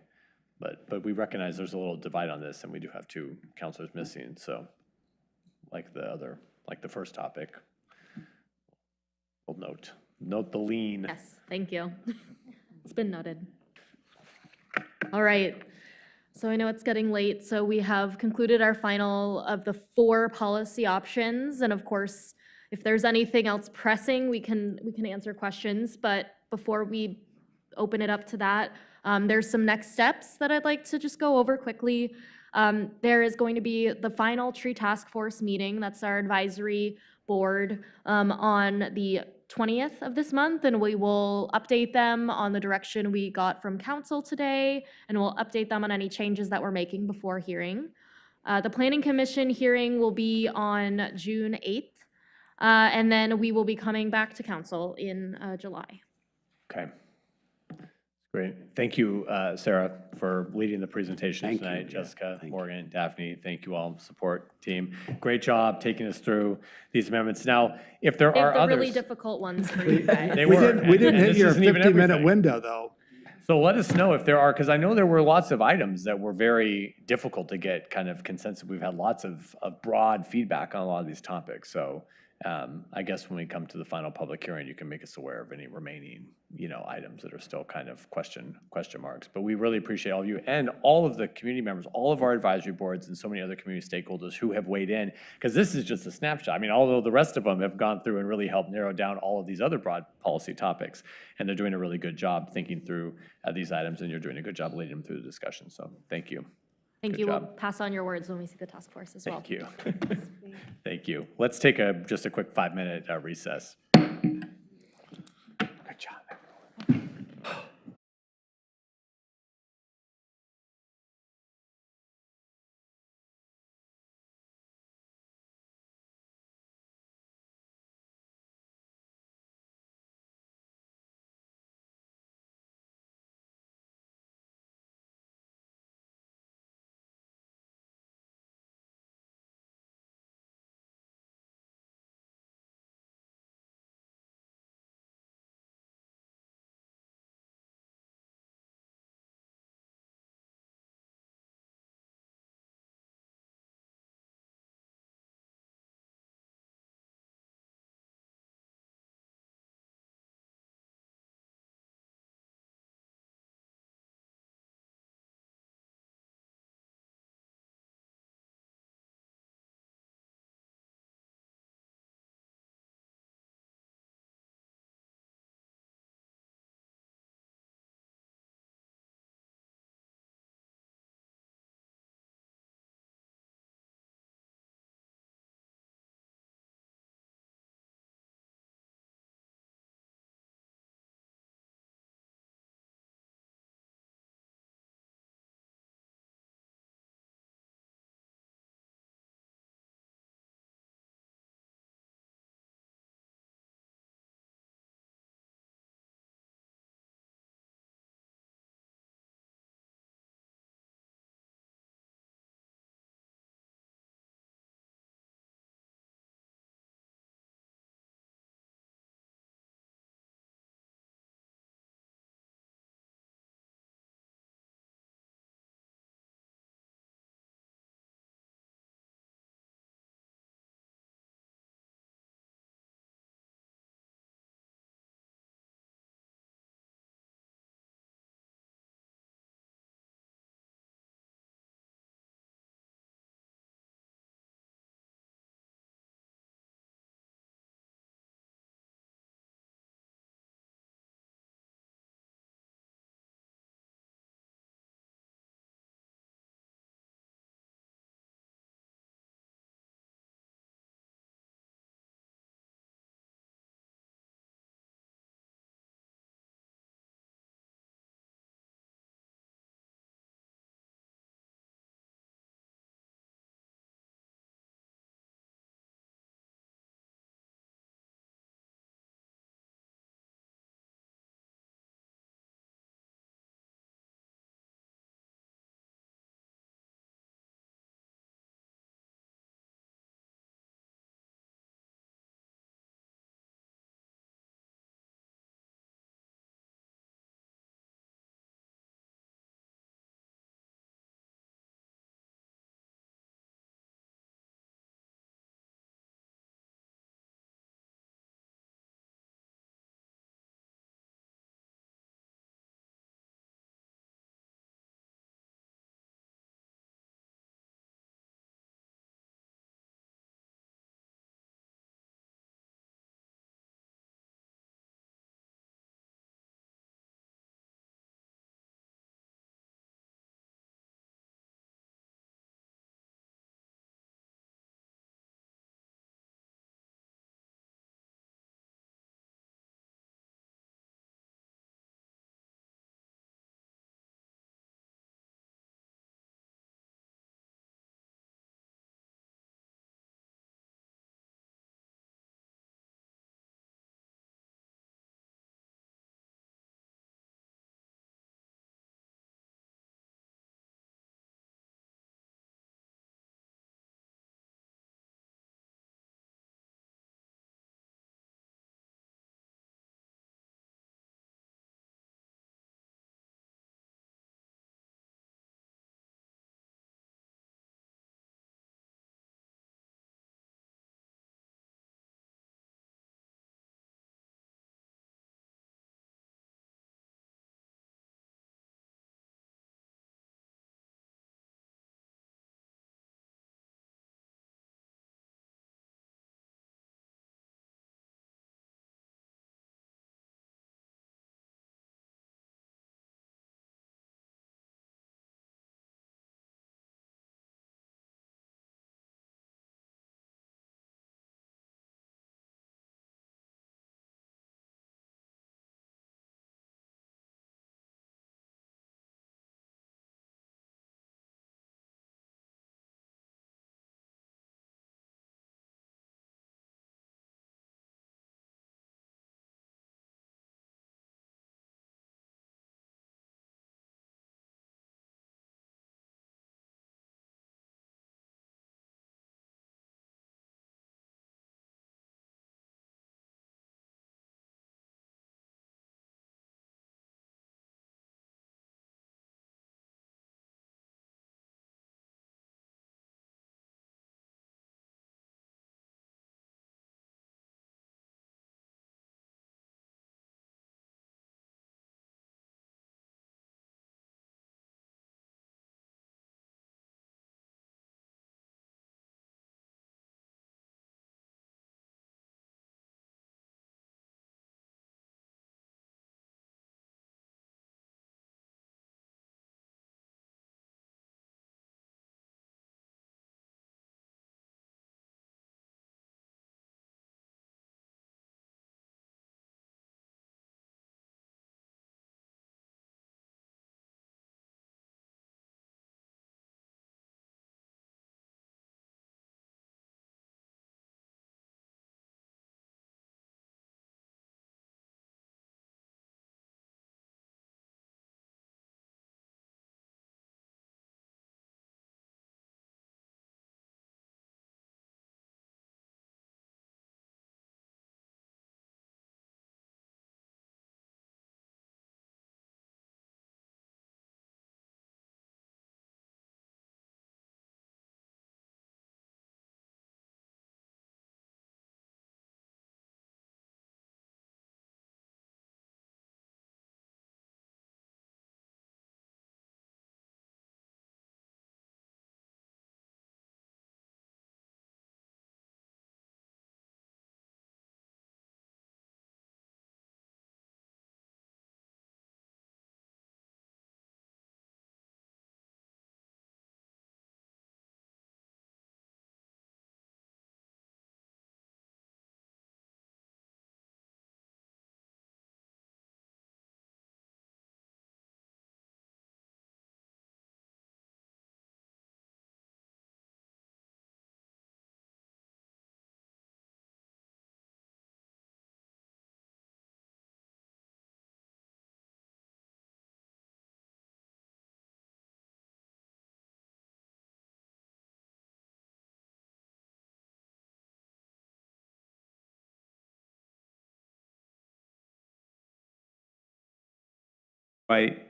but we recognize there's a little divide on this, and we do have two counselors missing, so like the first topic, we'll note the lean. Yes, thank you. It's been noted. All right. So I know it's getting late, so we have concluded our final of the 4 policy options. And of course, if there's anything else pressing, we can answer questions. But before we open it up to that, there's some next steps that I'd like to just go over quickly. There is going to be the final tree task force meeting. That's our advisory board on the 20th of this month, and we will update them on the direction we got from council today, and we'll update them on any changes that we're making before hearing. The Planning Commission hearing will be on June 8th, and then we will be coming back to council in July. Okay. Great. Thank you, Sarah, for leading the presentation tonight. Jessica, Morgan, Daphne, thank you all, support team. Great job taking us through these amendments. Now, if there are The others. really difficult ones for you guys. They We were, didn't and hit this your isn't even 50-minute everything. window, though. So let us know if there are, because I know there were lots of items that were very difficult to get kind of consensus. We've had lots of broad feedback on a lot of these topics. So I guess when we come to the final public hearing, you can make us aware of any remaining, items that are still kind of question marks. But we really appreciate all of you and all of the community members, all of our advisory boards, and so many other community stakeholders who have weighed in, because this is just a snapshot. I mean, although the rest of them have gone through and really helped narrow down all of these other broad policy topics, and they're doing a really good job thinking through these items, and you're doing a good job leading them through the discussion. So thank you. Thank Good you. We'll job. pass on your words when we see the task force as well. Thank you. Thank you. Let's take just a quick 5-minute recess.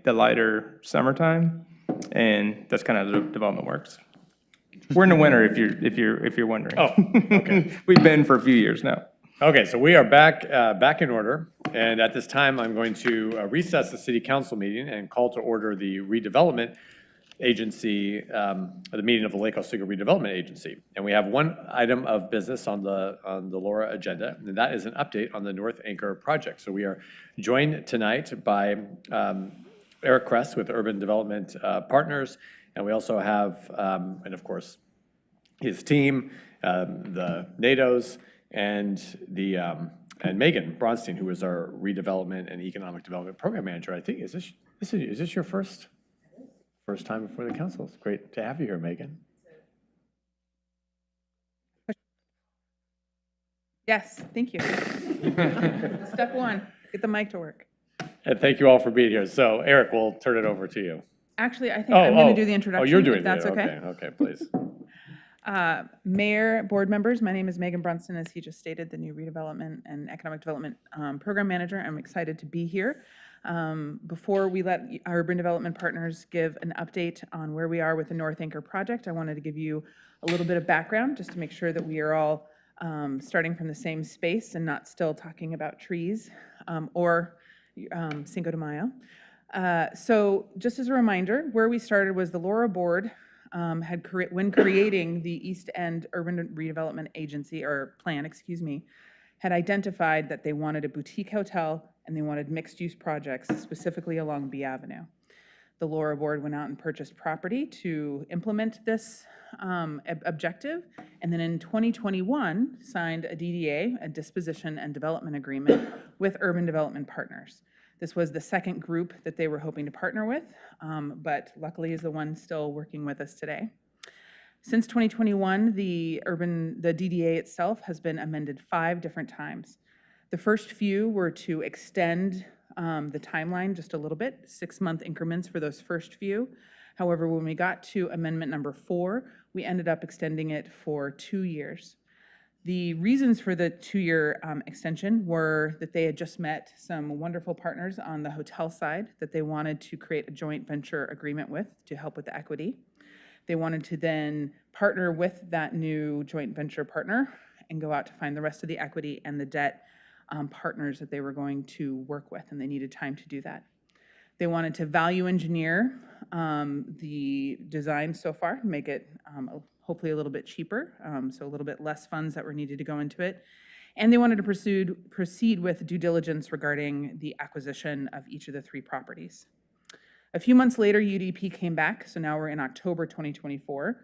the lighter summertime, and that's kind of how the development works. We're in the winter if you're wondering. Oh, okay. We've been for a few years now. Okay, so we are back in order, and at this time, I'm going to recess the city council meeting and call to order the redevelopment agency, the meeting of the Lake Oswego Redevelopment Agency. And we have one item of business on the LORA agenda, and that is an update on the North Anchor project. So we are joined tonight by Eric Kress with Urban Development Partners, and we also have, and of course, his team, the NATOs, and Megan Bronstein, who is our redevelopment and economic development program manager. I think, is this your first time before the council? It's great to have you here, Megan. Yes, thank you. Step one, get the mic to work. And thank you all for being here. So Eric, we'll turn it over to you. Actually, I think I'm going to do the introduction. Oh, you're doing if that's it. okay. Okay, please. Mayor, board members, my name is Megan Brunson, as he just stated, the new redevelopment and economic development program manager. I'm excited to be here. Before we let our urban development partners give an update on where we are with the North Anchor project, I wanted to give you a little bit of background just to make sure that we are all starting from the same space and not still talking about trees or Cinco de Mayo. So just as a reminder, where we started was the LORA board when creating the East End Urban Redevelopment Agency, or plan, excuse me, had identified that they wanted a boutique hotel and they wanted mixed-use projects, specifically along B Avenue. The LORA board went out and purchased property to implement this objective, and then in 2021 signed a DDA, a disposition and development agreement, with Urban Development Partners. This was the second group that they were hoping to partner with, but luckily is the one still working with us today. Since 2021, the DDA itself has been amended 5 different times. The first few were to extend the timeline just a little bit, 6-month increments for those first few. However, when we got to amendment number 4, we ended up extending it for 2 years. The reasons for the 2-year extension were that they had just met some wonderful partners on the hotel side that they wanted to create a joint venture agreement with to help with the equity. They wanted to then partner with that new joint venture partner and go out to find the rest of the equity and the debt partners that they were going to work with, and they needed time to do that. They wanted to value engineer the design so far, make it hopefully a little bit cheaper, so a little bit less funds that were needed to go into it. And they wanted to proceed with due diligence regarding the acquisition of each of the 3 properties. A few months later, UDP came back, so now we're in October 2024,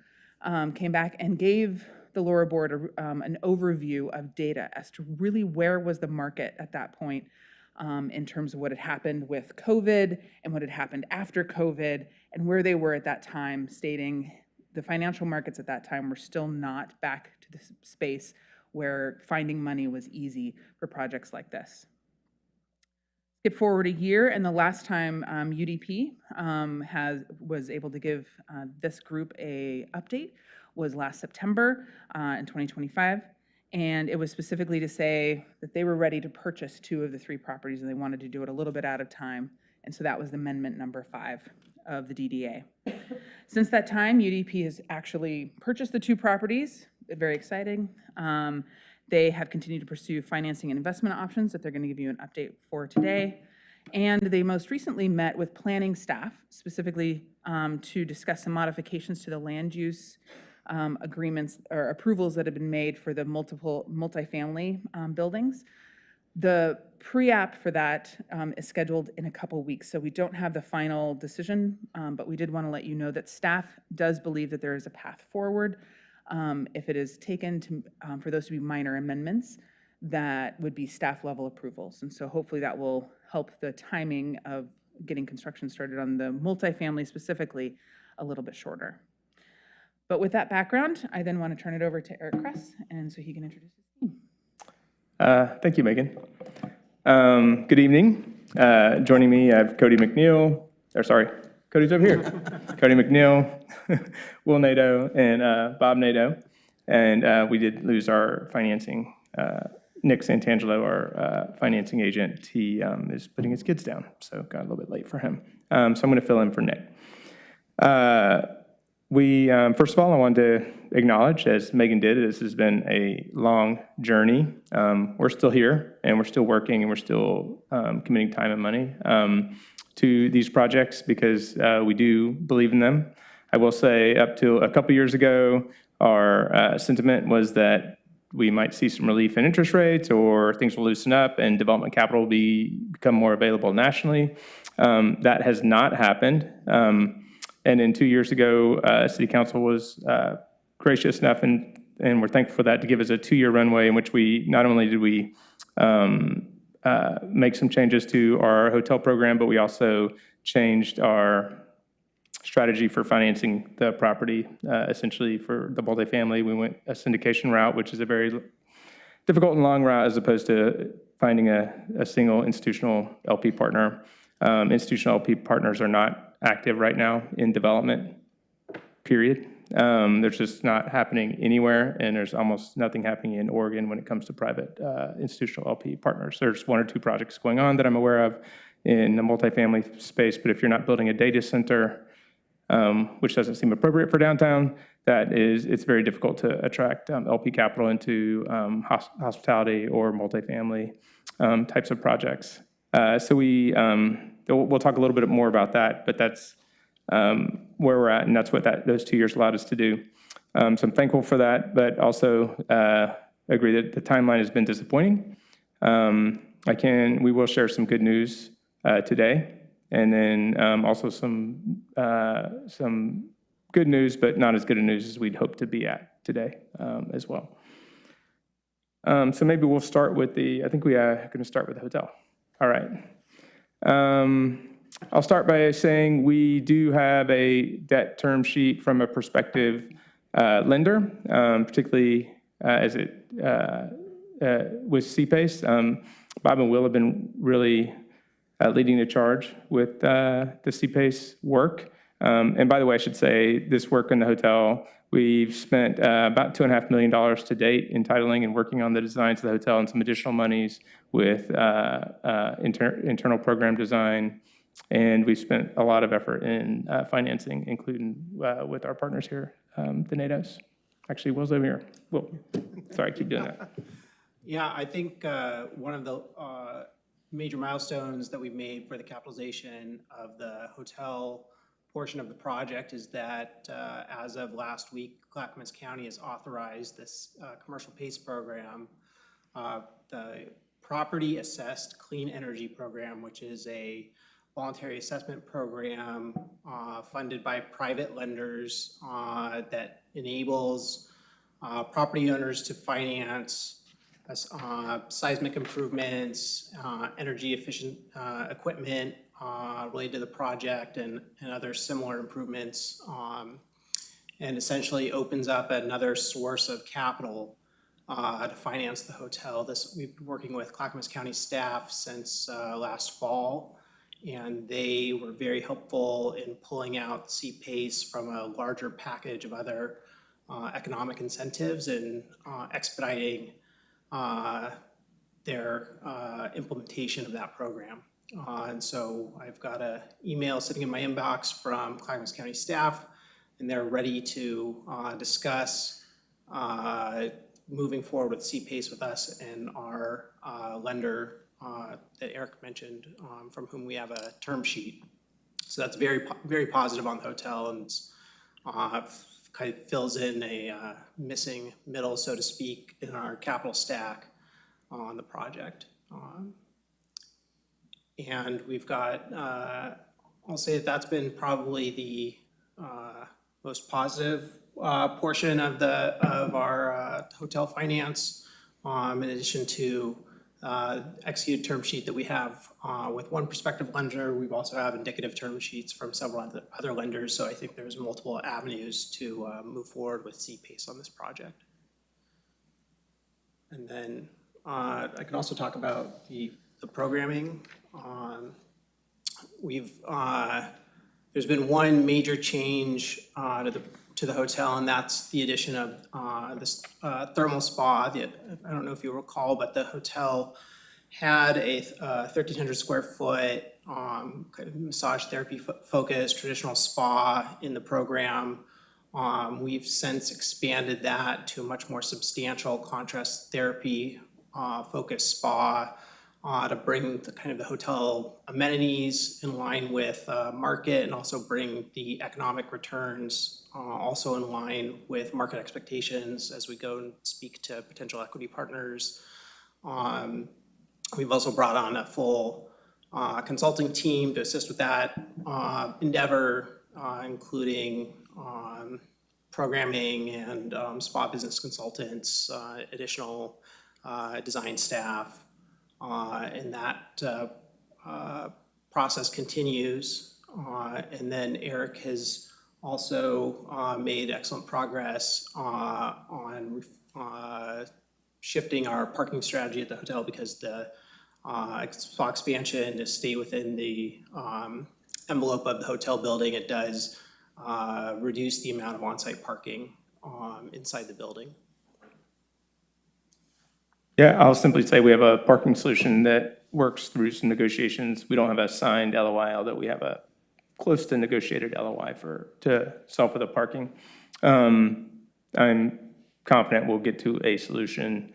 came back and gave the LORA board an overview of data as to really where was the market at that point in terms of what had happened with COVID and what had happened after COVID and where they were at that time, stating the financial markets at that time were still not back to the space where finding money was easy for projects like this. Skip forward a year, and the last time UDP was able to give this group a update was last September in 2025, and it was specifically to say that they were ready to purchase 2 of the 3 properties, and they wanted to do it a little bit out of time, and so that was amendment number 5 of the DDA. Since that time, UDP has actually purchased the 2 properties. Very exciting. They have continued to pursue financing and investment options that they're going to give you an update for today. And they most recently met with planning staff, specifically to discuss some modifications to the land use agreements or approvals that have been made for the multifamily buildings. The pre-app for that is scheduled in a couple weeks, so we don't have the final decision, but we did want to let you know that staff does believe that there is a path forward. If it is taken to, for those to be minor amendments, that would be staff level approvals. And so hopefully that will help the timing of getting construction started on the multifamily specifically a little bit shorter. But with that background, I then want to turn it over to Eric Kress, and so he can introduce his team. Thank you, Megan. Good evening. Joining me, I have Cody McNeil, Cody's over here. Cody McNeil, Will Nato, and Bob Nato. And we did lose our financing Nick Santangelo, our financing agent, he is putting his kids down, so got a little bit late for him. So I'm going to fill in for Nick. First of all, I wanted to acknowledge, as Megan did, this has been a long journey. We're still here, and we're still working, and we're still committing time and money to these projects because we do believe in them. I will say up to a couple years ago, our sentiment was that we might see some relief in interest rates or things will loosen up and development capital will become more available nationally. That has not happened. And then 2 years ago, City Council was gracious enough, and we're thankful for that, to give us a 2-year runway in which we not only did we make some changes to our hotel program, but we also changed our strategy for financing the property. Essentially, for the multifamily, we went a syndication route, which is a very difficult and long route, as opposed to finding a single institutional LP partner. Institutional LP partners are not active right now in development, period. They're just not happening anywhere, and there's almost nothing happening in Oregon when it comes to private institutional LP partners. There's 1 or 2 projects going on that I'm aware of in the multifamily space, but if you're not building a data center, which doesn't seem appropriate for downtown, it's very difficult to attract LP capital into hospitality or multifamily types of projects. So we'll talk a little bit more about that, but that's where we're at, and that's what those 2 years allowed us to do. So I'm thankful for that, but also agree that the timeline has been disappointing. We will share some good news today, and then also some good news, but not as good a news as we'd hoped to be at today as well. So maybe we'll start with I think we are going to start with the hotel. All right. I'll start by saying we do have a debt term sheet from a prospective lender, particularly as it with CPACE. Bob and Will have been really leading the charge with the CPACE work. And by the way, I should say this work in the hotel, we've spent about $2.5 million to date entitling and working on the designs of the hotel, and some additional monies with internal program design. And we've spent a lot of effort in financing, including with our partners here, the NATOs. Actually, Will's over here. Will, sorry, I keep doing that. Yeah, I think one of the major milestones that we've made for the capitalization of the hotel portion of the project is that as of last week, Clackamas County has authorized this commercial PACE program, the Property Assessed Clean Energy Program, which is a voluntary assessment program funded by private lenders that enables property owners to finance seismic improvements, energy efficient equipment related to the project, and other similar improvements, and essentially opens up another source of capital to finance the hotel. We've been working with Clackamas County staff since last fall, and they were very helpful in pulling out CPACE from a larger package of other economic incentives and expediting their implementation of that program. And so I've got an email sitting in my inbox from Clackamas County staff, and they're ready to discuss moving forward with CPACE with us and our lender that Eric mentioned, from whom we have a term sheet. So that's very positive on the hotel, and kind of fills in a missing middle, so to speak, in our capital stack on the project. And we've got, I'll say that's been probably the most positive portion of our hotel finance, in addition to executed term sheet that we have with one prospective lender. We've also have indicative term sheets from several other lenders, so I think there's multiple avenues to move forward with CPACE on this project. And then I can also talk about the programming. There's been one major change to to the hotel, and that's the addition of this thermal spa. I don't know if you recall, but the hotel had a 1,300 square foot kind of massage therapy focused traditional spa in the program. We've since expanded that to a much more substantial contrast therapy focused spa to bring the hotel amenities in line with market, and also bring the economic returns also in line with market expectations as we go and speak to potential equity partners. We've also brought on a full consulting team to assist with that endeavor, including programming and spa business consultants, additional design staff, and that process continues. And then Eric has also made excellent progress on shifting our parking strategy at the hotel, because the spa expansion to stay within the envelope of the hotel building, it does reduce the amount of on-site parking inside the building. Yeah, I'll simply say we have a parking solution that works through some negotiations. We don't have a signed LOI, although we have a close to negotiated LOI to solve for the parking. I'm confident we'll get to a solution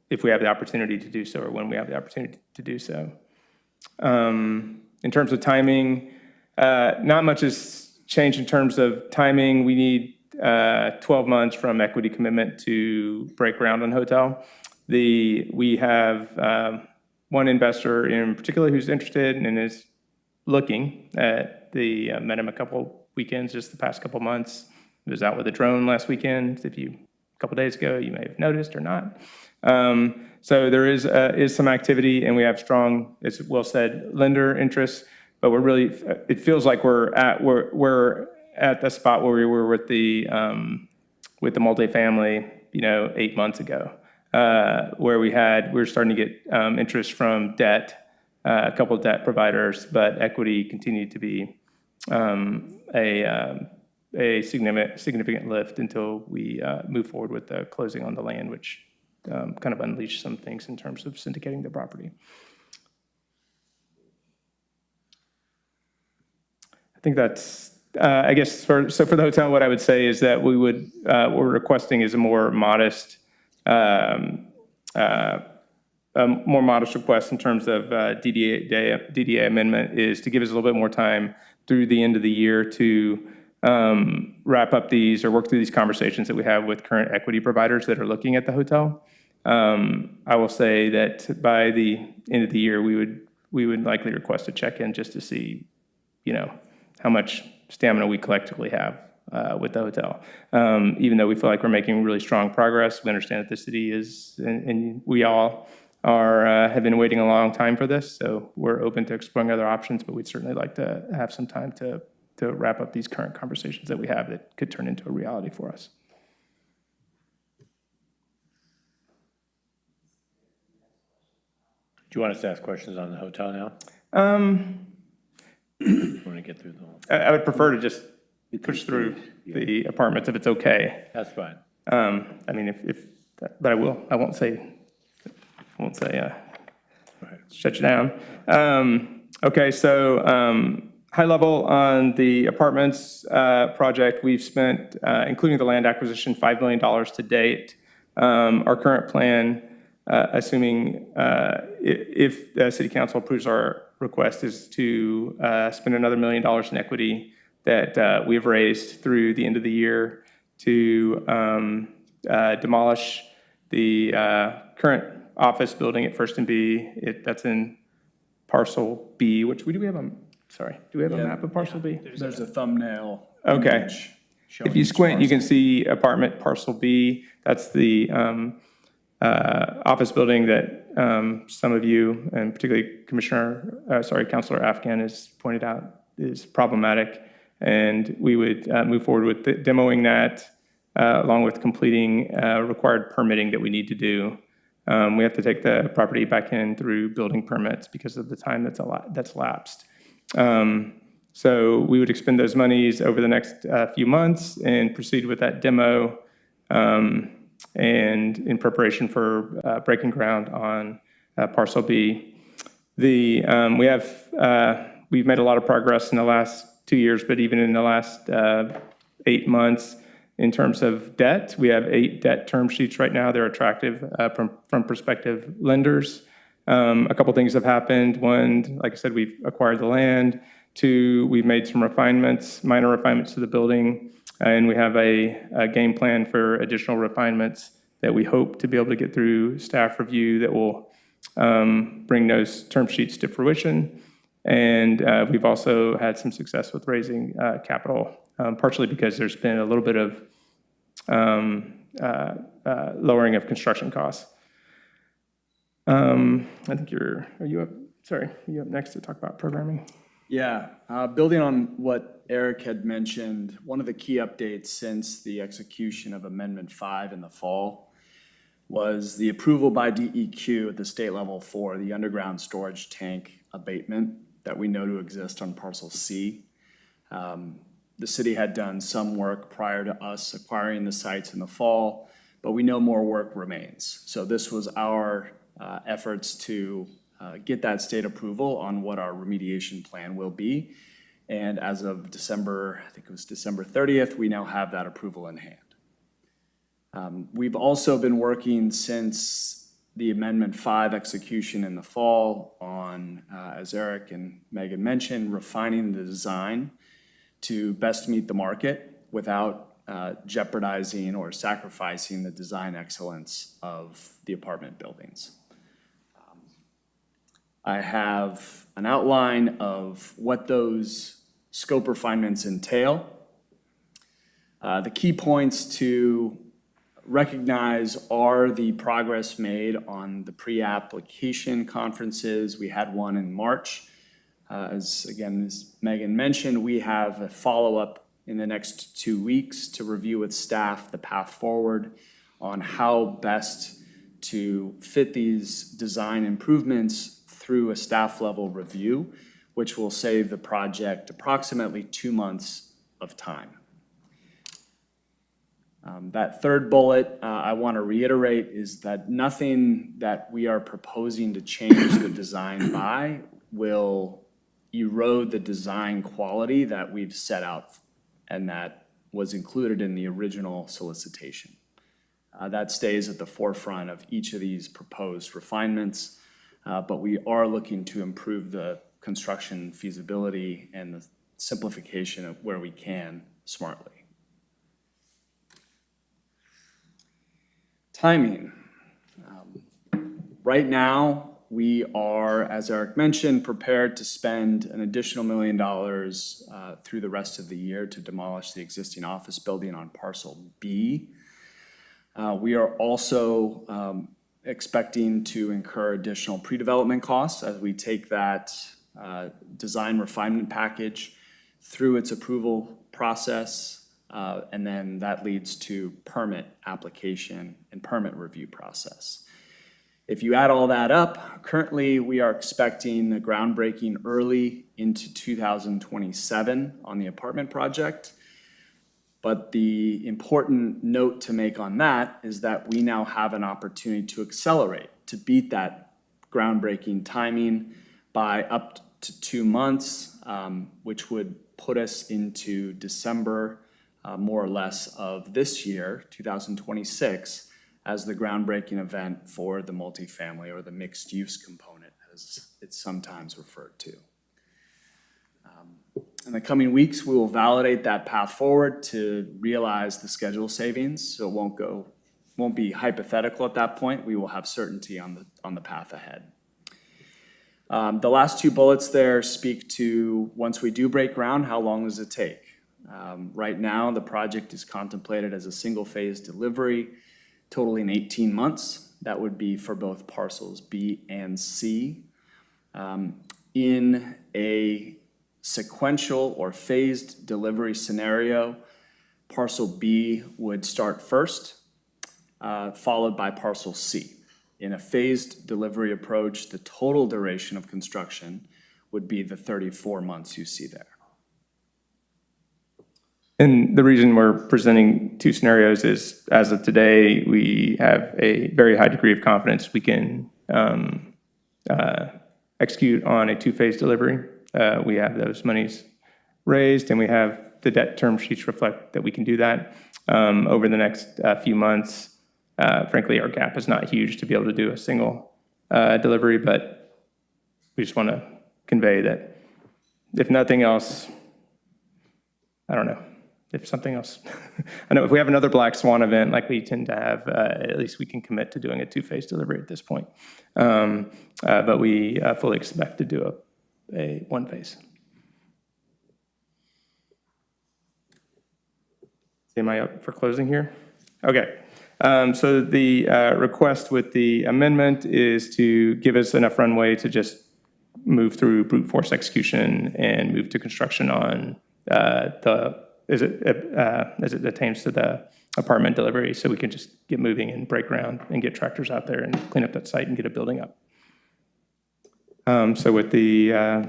if we have the opportunity to do so, or when we have the opportunity to do so. In terms of timing, not much has changed in terms of timing. We need 12 months from equity commitment to break ground on hotel. We have one investor in particular who's interested and is looking at met him a couple weekends just the past couple months. He was out with a drone last weekend. A couple days ago, you may have noticed or not. So there is some activity, and we have strong, as Will said, lender interest. But it feels like we're at the spot where we were with the multifamily, 8 months ago, where we were starting to get interest from debt, a couple of debt providers, but equity continued to be a significant lift until we move forward with the closing on the land, which kind of unleashed some things in terms of syndicating the property. I think that's, I guess, for the hotel, what I would say is that what we're requesting is a more modest request in terms of DDA amendment, is to give us a little bit more time through the end of the year to wrap up these or work through these conversations that we have with current equity providers that are looking at the hotel. I will say that by the end of the year, we would likely request a check-in just to see, how much stamina we collectively have with the hotel. Even though we feel like we're making really strong progress, we understand that the city is, and we all have been waiting a long time for this, so we're open to exploring other options, but we'd certainly like to have some time to wrap up these current conversations that we have that could turn into a reality for us. Do you want us to ask questions on the hotel now? Want to get through the whole? I would prefer to just push through the apartments if it's okay. That's fine. I mean, but I will. I won't say. Shut you down. Okay, so high level on the apartments project, we've spent, including the land acquisition, $5 million to date. Our current plan, assuming if the city council approves our request, is to spend another $1 million in equity that we've raised through the end of the year to demolish the current office building at First and B. That's in parcel B, which do we have a map of parcel B? There's a thumbnail. Okay. If you squint, you can see apartment parcel B. That's the office building that some of you, and particularly Councilor Afghan has pointed out is problematic. And we would move forward with demoing that along with completing required permitting that we need to do. We have to take the property back in through building permits because of the time that's lapsed. So we would expend those monies over the next few months and proceed with that demo and in preparation for breaking ground on parcel B. We've made a lot of progress in the last 2 years, but even in the last 8 months in terms of debt, we have 8 debt term sheets right now. They're attractive from prospective lenders. A couple things have happened. One, like I said, we've acquired the land. 2, we've made some refinements, minor refinements to the building, and we have a game plan for additional refinements that we hope to be able to get through staff review that will bring those term sheets to fruition. And we've also had some success with raising capital, partially because there's been a little bit of lowering of construction costs. I think are you up next to talk about programming? Yeah, building on what Eric had mentioned, one of the key updates since the execution of Amendment 5 in the fall was the approval by DEQ at the state level for the underground storage tank abatement that we know to exist on Parcel C. The city had done some work prior to us acquiring the sites in the fall, but we know more work remains. So this was our efforts to get that state approval on what our remediation plan will be. And as of December, I think it was December 30th, we now have that approval in hand. We've also been working since the Amendment 5 execution in the fall on, as Eric and Megan mentioned, refining the design to best meet the market without jeopardizing or sacrificing the design excellence of the apartment buildings. I have an outline of what those scope refinements entail. The key points to recognize are the progress made on the pre-application conferences. We had one in March. As Megan mentioned, we have a follow-up in the next 2 weeks to review with staff the path forward on how best to fit these design improvements through a staff level review, which will save the project approximately 2 months of time. That third bullet I want to reiterate is that nothing that we are proposing to change the design by will erode the design quality that we've set out and that was included in the original solicitation. That stays at the forefront of each of these proposed refinements. But we are looking to improve the construction feasibility and the simplification of where we can smartly. Timing. Right now, we are, as Eric mentioned, prepared to spend an additional $1 million through the rest of the year to demolish the existing office building on Parcel B. We are also expecting to incur additional pre-development costs as we take that design refinement package through its approval process, and then that leads to permit application and permit review process. If you add all that up, currently we are expecting the groundbreaking early into 2027 on the apartment project. But the important note to make on that is that we now have an opportunity to accelerate, to beat that groundbreaking timing by up to 2 months, which would put us into December, more or less, of this year, 2026, as the groundbreaking event for the multifamily or the mixed-use component, as it's sometimes referred to. In the coming weeks, we will validate that path forward to realize the schedule savings, so it won't be hypothetical at that point. We will have certainty on the path ahead. The last 2 bullets there speak to, once we do break ground, how long does it take? Right now, the project is contemplated as a single-phase delivery, totaling 18 months. That would be for both parcels B and C. In a sequential or phased delivery scenario, Parcel B would start first, followed by Parcel C. In a phased delivery approach, the total duration of construction would be the 34 months you see there. And the reason we're presenting two scenarios is, as of today, we have a very high degree of confidence we can execute on a two-phase delivery. We have those monies raised, and we have the debt term sheets reflect that we can do that over the next few months. Frankly, our gap is not huge to be able to do a single delivery, but we just want to convey that if nothing else, I don't know, if something else, I know if we have another black swan event like we tend to have, at least we can commit to doing a two-phase delivery at this point. But we fully expect to do a one phase. Am I up for closing here? Okay. So the request with the amendment is to give us enough runway to just move through brute force execution and move to construction on as it attains to the apartment delivery, so we can just get moving and break ground and get tractors out there and clean up that site and get a building up. So with the, I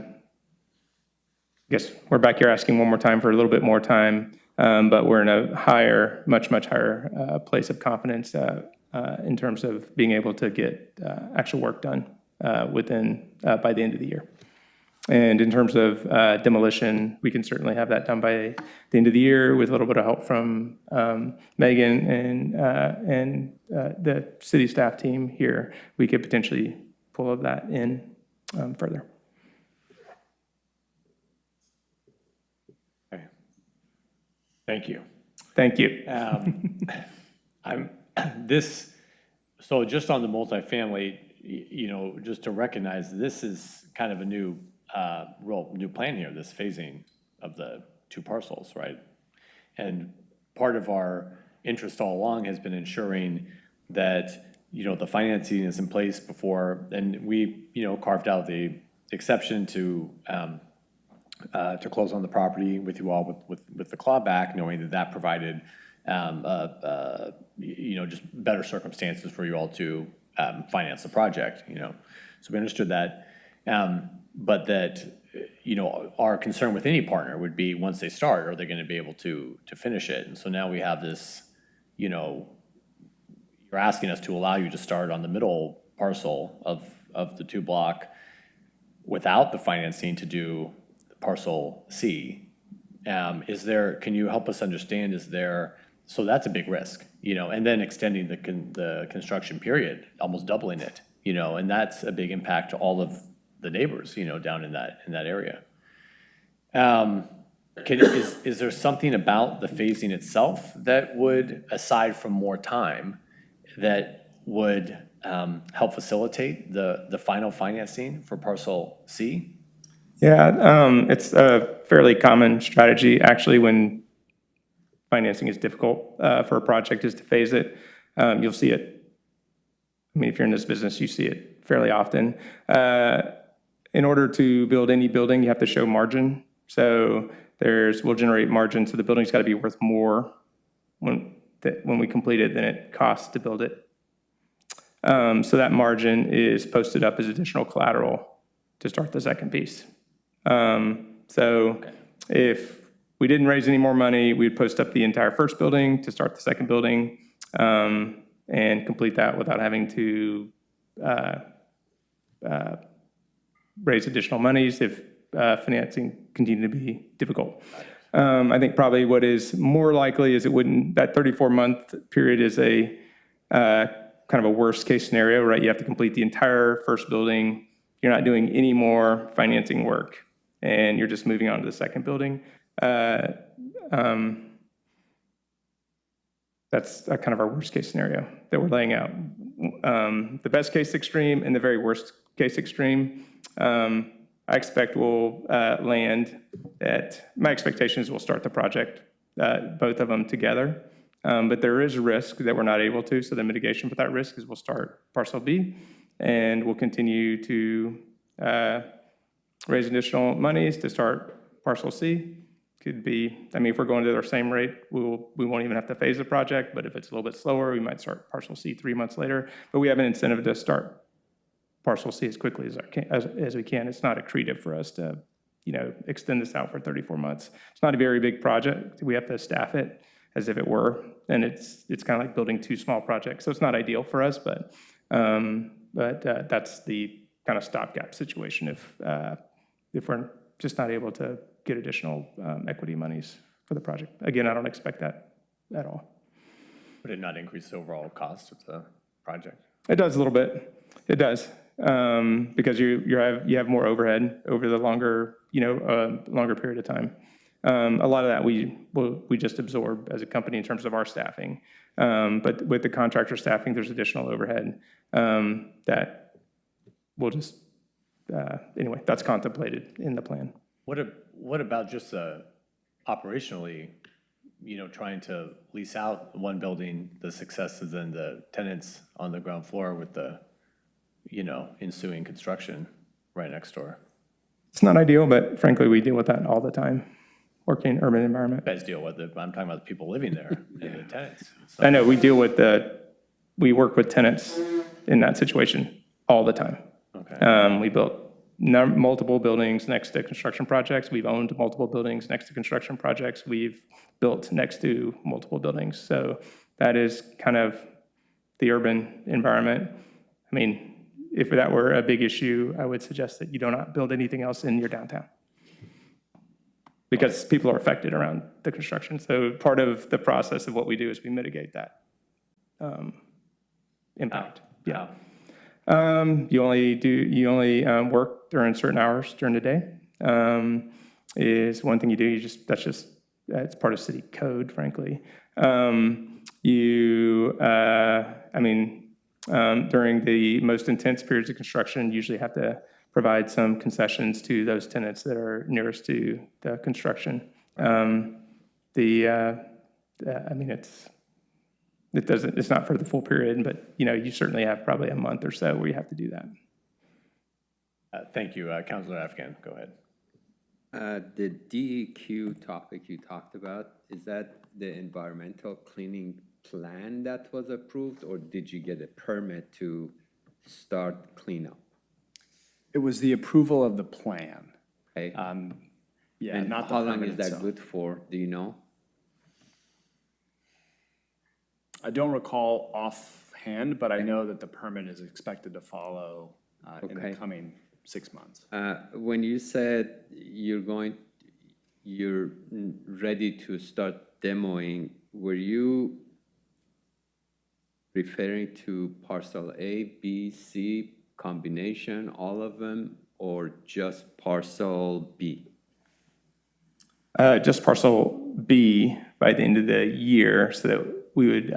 guess we're back here asking one more time for a little bit more time, but we're in a higher, much higher place of confidence in terms of being able to get actual work done within, by the end of the year. And in terms of demolition, we can certainly have that done by the end of the year with a little bit of help from Megan and the city staff team here. We could potentially pull that in further. Okay. Thank you. Thank you. So just on the multifamily, you know, just to recognize this is kind of a new plan here, this phasing of the two parcels, right? And part of our interest all along has been ensuring that, you know, the financing is in place before, and we, you know, carved out the exception to close on the property with you all with the clawback, knowing that provided, you know, just better circumstances for you all to finance the project, you know. So we understood that. But that, you know, our concern with any partner would be once they start, are they going to be able to finish it? And so now we have this, you know, you're asking us to allow you to start on the middle parcel of the 2-block without the financing to do parcel C. Can you help us understand, so that's a big risk, you know, and then extending the construction period, almost doubling it, you know, and that's a big impact to all of the neighbors, you know, down in that area. Is there something about the phasing itself that would, aside from more time, that would help facilitate the final financing for parcel C? Yeah, it's a fairly common strategy, actually, when financing is difficult for a project, is to phase it. You'll see it. I mean, if you're in this business, you see it fairly often. In order to build any building, you have to show margin. So we'll generate margin, so the building's got to be worth more when we complete it than it costs to build it. So that margin is posted up as additional collateral to start the second piece. If we didn't raise any more money, we'd post up the entire first building to start the second building and complete that without having to raise additional monies if financing continued to be difficult. I think probably what is more likely is that 34-month period is a kind of a worst case scenario, right? You have to complete the entire first building. You're not doing any more financing work, and you're just moving on to the second building. That's kind of our worst case scenario that we're laying out. The best case extreme and the very worst case extreme, I expect we'll land at, my expectation is we'll start the project, both of them together. But there is a risk that we're not able to, so the mitigation for that risk is we'll start parcel B, and we'll continue to raise additional monies to start parcel C. Could be, I mean, if we're going at our same rate, we won't even have to phase the project, but if it's a little bit slower, we might start parcel C 3 months later. But we have an incentive to start parcel C as quickly as we can. It's not accretive for us to extend this out for 34 months. It's not a very big project. We have to staff it as if it were, and it's kind of like building two small projects. So it's not ideal for us, but that's the kind of stopgap situation if we're just not able to get additional equity monies for the project. Again, I don't expect that at all. Would it not increase the overall cost of the project? It does a little bit. It does, because you have more overhead over the longer period of time. A lot of that we just absorb as a company in terms of our staffing. But with the contractor staffing, there's additional overhead that we'll just anyway. That's contemplated in the plan. What about just operationally? Trying to lease out one building, the successes and the tenants on the ground floor with the, ensuing construction right next door. It's not ideal, but frankly, we deal with that all the time, working in urban environment. You guys deal with it, but I'm talking about the people living there and the tenants. I know, we work with tenants in that situation all the time. Okay. We built multiple buildings next to construction projects. We've owned multiple buildings next to construction projects. We've built next to multiple buildings. So that is kind of the urban environment. I mean, if that were a big issue, I would suggest that you do not build anything else in your downtown, because people are affected around the construction. So part of the process of what we do is we mitigate that impact. Yeah. You only work during certain hours during the day. Is one thing you do. It's part of city code, frankly. During the most intense periods of construction, you usually have to provide some concessions to those tenants that are nearest to the construction. It's not for the full period, but you certainly have probably a month or so where you have to do that. Thank you. Councilor Afghan, go ahead. The DEQ topic you talked about, is that the environmental cleaning plan that was approved, or did you get a permit to start cleanup? It was the approval of the plan. Okay. Yeah, And not the how long permit is that itself. good for? Do you know? I don't recall offhand, but I know that the permit is expected to follow in the coming 6 months. When you said you're ready to start demoing, were you referring to parcel A, B, C combination, all of them, or just parcel B? Just parcel B by the end of the year, so that we would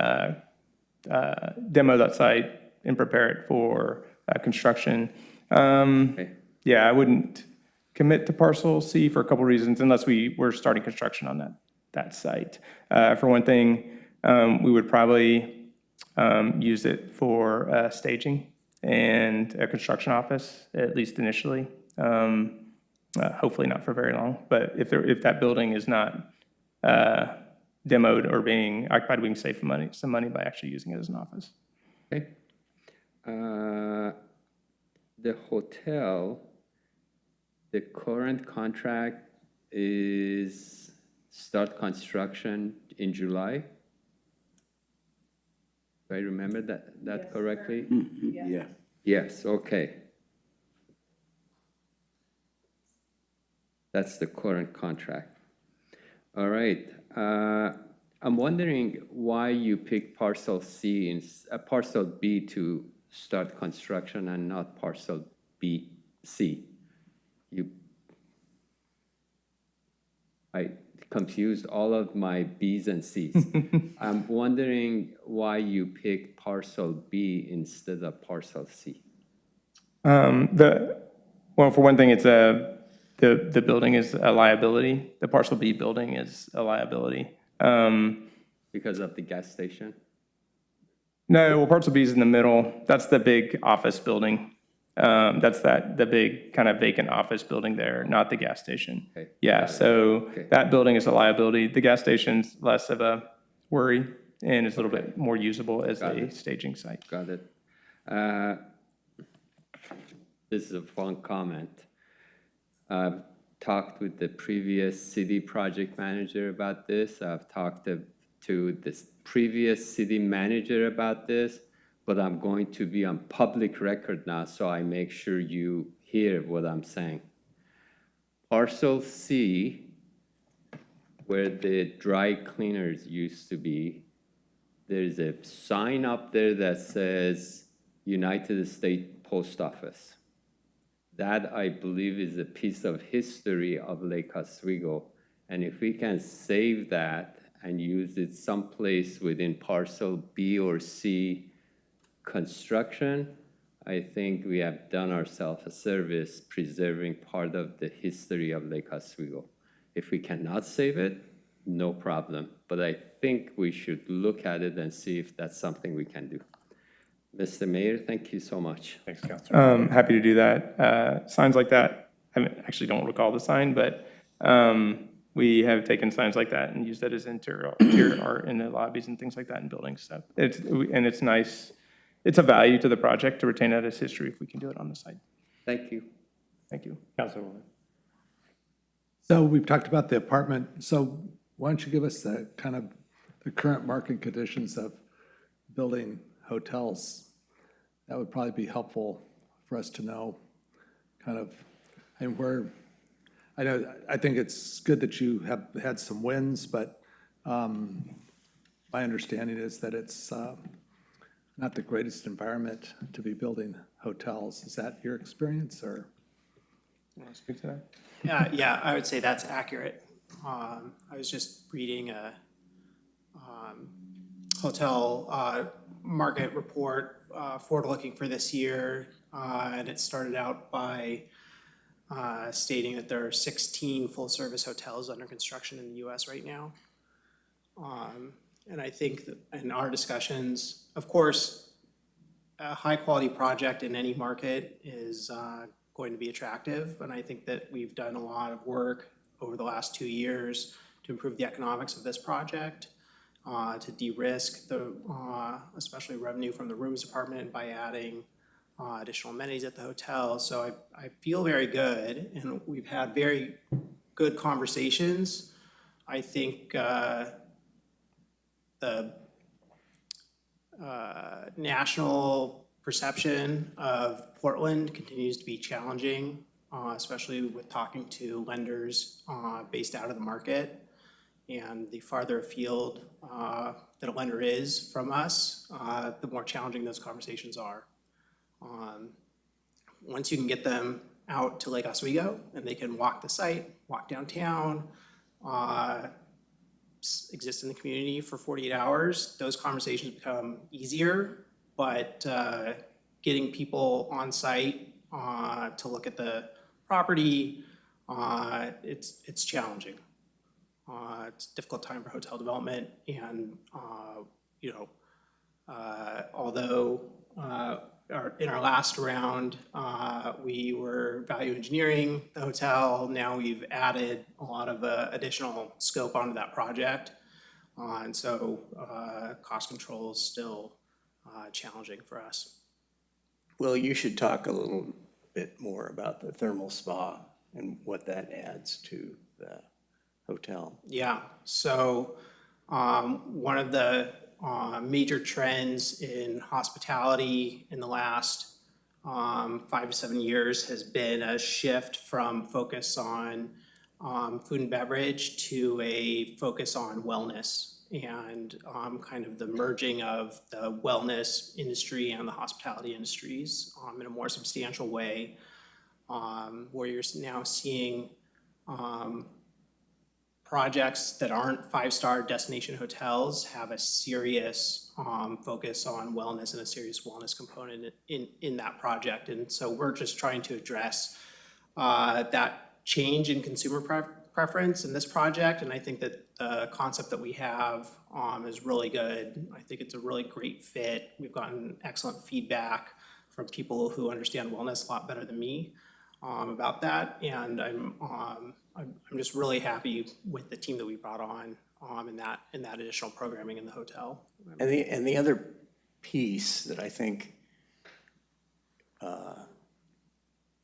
demo that site and prepare it for construction. Yeah, I wouldn't commit to parcel C for a couple reasons, unless we were starting construction on that site. For one thing, we would probably use it for staging and a construction office, at least initially. Hopefully not for very long, but if that building is not demoed or being occupied, we can save some money by actually using it as an office. Okay. The hotel, the current contract is start construction in July. Do I remember that correctly? Yeah. Yes, okay. That's the current contract. All right. I'm wondering why you picked parcel parcel B to start construction and not parcel C. I confused all of my B's and C's. I'm wondering why you picked parcel B instead of parcel C. Well, for one thing, it's the building is a liability. The parcel B building is a liability. Because of the gas station? No, well, parcel B is in the middle. That's the big office building. That's the big kind of vacant office building there, not the gas station. Okay. Yeah, so that building is a liability. The gas station's less of a worry and is a little bit more usable as a staging site. Got it. This is a fun comment. talked with the previous city project manager about this. I've talked to this previous city manager about this, but I'm going to be on public record now, so I make sure you hear what I'm saying. Parcel C, where the dry cleaners used to be, there's a sign up there that says United States Post Office. That, I believe, is a piece of history of Lake Oswego. And if we can save that and use it someplace within parcel B or C construction, I think we have done ourselves a service preserving part of the history of Lake Oswego. If we cannot save it, no problem. But I think we should look at it and see if that's something we can do. Mr. Mayor, thank you so much. Thanks, Councilor. Happy to do that. Signs like that, actually don't recall the sign, but we have taken signs like that and used that as interior art in the lobbies and things like that in buildings. So it's nice. It's a value to the project to retain that as history if we can do it on the site. Thank you. Thank you. Councilor Woman. So we've talked about the apartment. So why don't you give us the kind of the current market conditions of building hotels? That would probably be helpful for us to know kind of, and where, I think it's good that you have had some wins, but my understanding is that it's not the greatest environment to be building hotels. Is that your experience, or? You want to speak to that? Yeah, I would say that's accurate. I was just reading a hotel market report forward-looking for this year, and it started out by stating that there are 16 full-service hotels under construction in the U.S. right now. And I think that in our discussions, of course, a high-quality project in any market is going to be attractive, and I think that we've done a lot of work over the last 2 years to improve the economics of this project, to de-risk the, especially revenue from the rooms department by adding additional amenities at the hotel. So I feel very good, and we've had very good conversations. I think the national perception of Portland continues to be challenging, especially with talking to lenders based out of the market. And the farther afield that a lender is from us, the more challenging those conversations are. Once you can get them out to Lake Oswego and they can walk the site, walk downtown, exist in the community for 48 hours, those conversations become easier, but getting people on site to look at the property, it's challenging. It's a difficult time for hotel development, and although in our last round we were value engineering the hotel, now we've added a lot of additional scope onto that project, and so cost control is still challenging for us. Well, you should talk a little bit more about the thermal spa and what that adds to the hotel. Yeah, so one of the major trends in hospitality in the last 5 to 7 years has been a shift from focus on food and beverage to a focus on wellness, and kind of the merging of the wellness industry and the hospitality industries in a more substantial way, where you're now seeing projects that aren't 5-star destination hotels have a serious focus on wellness and a serious wellness component in that project. And so we're just trying to address that change in consumer preference in this project. And I think that the concept that we have is really good. I think it's a really great fit. We've gotten excellent feedback from people who understand wellness a lot better than me about that. And I'm just really happy with the team that we brought on in that additional programming in the hotel. And the other piece that I think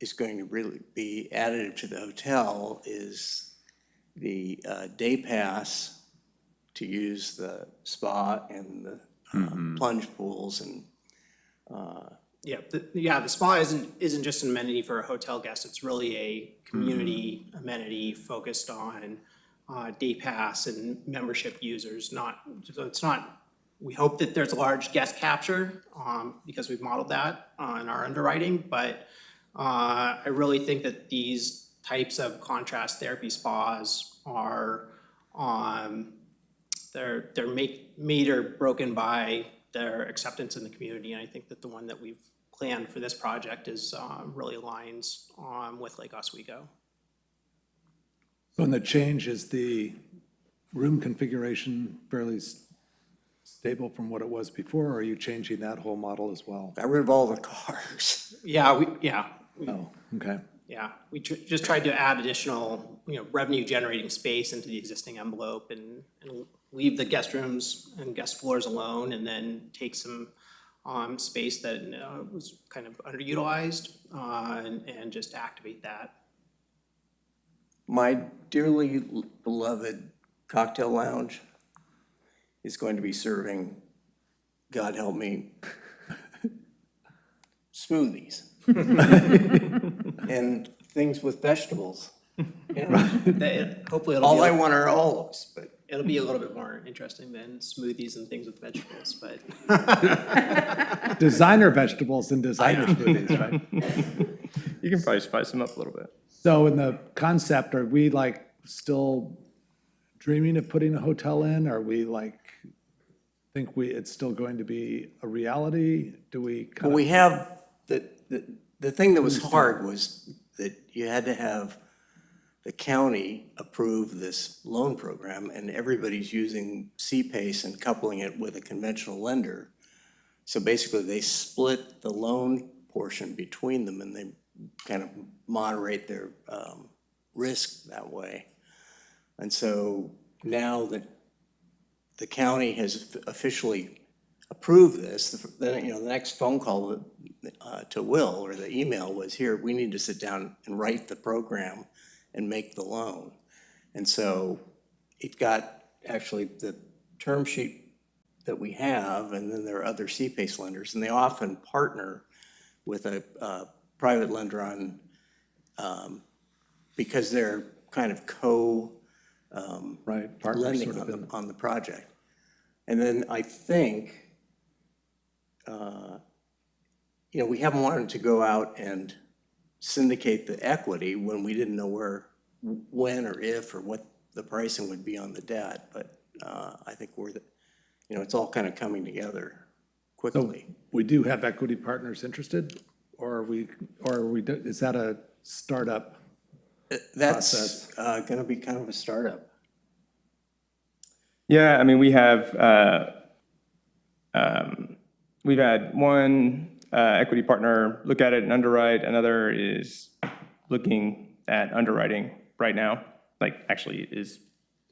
is going to really be additive to the hotel is the day pass to use the spa and the plunge pools and the spa isn't just an amenity for a hotel guest. It's really a community amenity focused on day pass and membership users. So it's not. We hope that there's a large guest capture because we've modeled that in our underwriting. But I really think that these types of contrast therapy spas are they're made or broken by their acceptance in the community. And I think that the one that we've planned for this project is really aligns with Lake Oswego. So in the change, is the room configuration fairly stable from what it was before, or are you changing that whole model as well? Got rid of all the cars. Oh, okay. Yeah, we just tried to add additional, revenue generating space into the existing envelope and leave the guest rooms and guest floors alone, and then take some space that was kind of underutilized and just activate that. My dearly beloved cocktail lounge is going to be serving, God help me, smoothies and things with vegetables. Hopefully, all I want are olives, but it'll be a little bit more interesting than smoothies and things with vegetables. But designer vegetables and designer smoothies, right? You can probably spice them up a little bit. So in the concept, are we like still dreaming of putting a hotel in? Are we like think it's still going to be a reality? Do we kind Well, we have the thing that was hard was that you had to have the county approve this loan program, and everybody's using CPACE and coupling it with a conventional lender. So basically, they split the loan portion between them, and they kind of moderate their risk that way. And so now that the county has officially approved this, then the next phone call to Will or the email was, here, we need to sit down and write the program and make the loan. And so it got actually the term sheet that we have, and then there are other CPACE lenders, and they often partner with a private lender on, because they're kind of lending on the project. And then I think, we haven't wanted to go out and syndicate the equity when we didn't know when or if or what the pricing would be on the debt. But I think it's all kind of coming together quickly. So we do have equity partners interested, or is that a startup That's going to be kind of a startup. Yeah, I mean, we've had one equity partner look at it and underwrite. Another is looking at underwriting right now. Like, actually is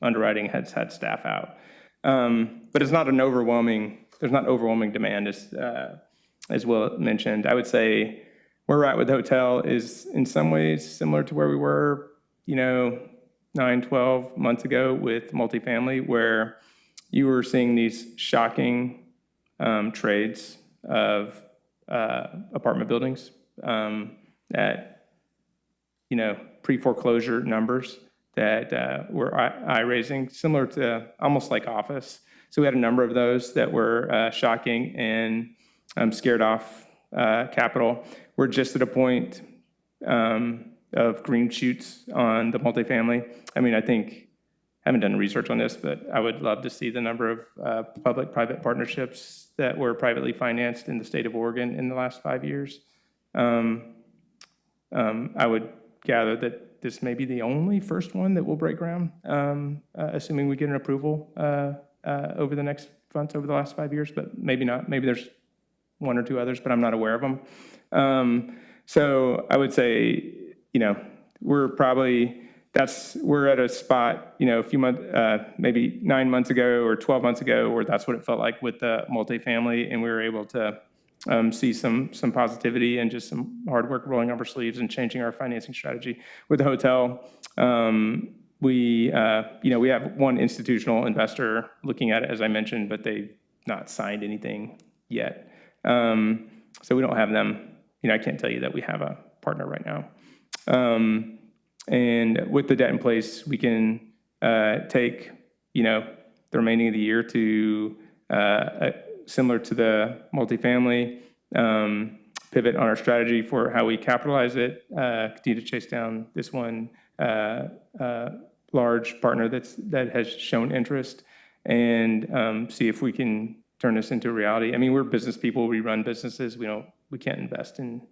underwriting, has had staff out. But it's not there's not overwhelming demand, as Will mentioned. I would say where we're at with the hotel is in some ways similar to where we were, 9, 12 months ago with multifamily, where you were seeing these shocking trades of apartment buildings at, pre-foreclosure numbers that were eye-raising, similar to almost like office. So we had a number of those that were shocking and scared off capital. We're just at a point of green shoots on the multifamily. I mean, I haven't done research on this, but I would love to see the number of public-private partnerships that were privately financed in the state of Oregon in the last 5 years. I would gather that this may be the only first one that will break ground, assuming we get an approval over the next months, over the last 5 years, but maybe not. Maybe there's one or two others, but I'm not aware of them. So I would say, we're at a spot, a few months, maybe 9 months ago or 12 months ago, where that's what it felt like with the multifamily, and we were able to see some positivity and just some hard work rolling up our sleeves and changing our financing strategy. With the hotel, we have one institutional investor looking at it, as I mentioned, but they've not signed anything yet. So we don't have them. I can't tell you that we have a partner right now. And with the debt in place, we can take, the remaining of the year to, similar to the multifamily, pivot on our strategy for how we capitalize it, continue to chase down this one large partner that has shown interest, and see if we can turn this into reality. I mean, we're business people, we run businesses, we can't invest in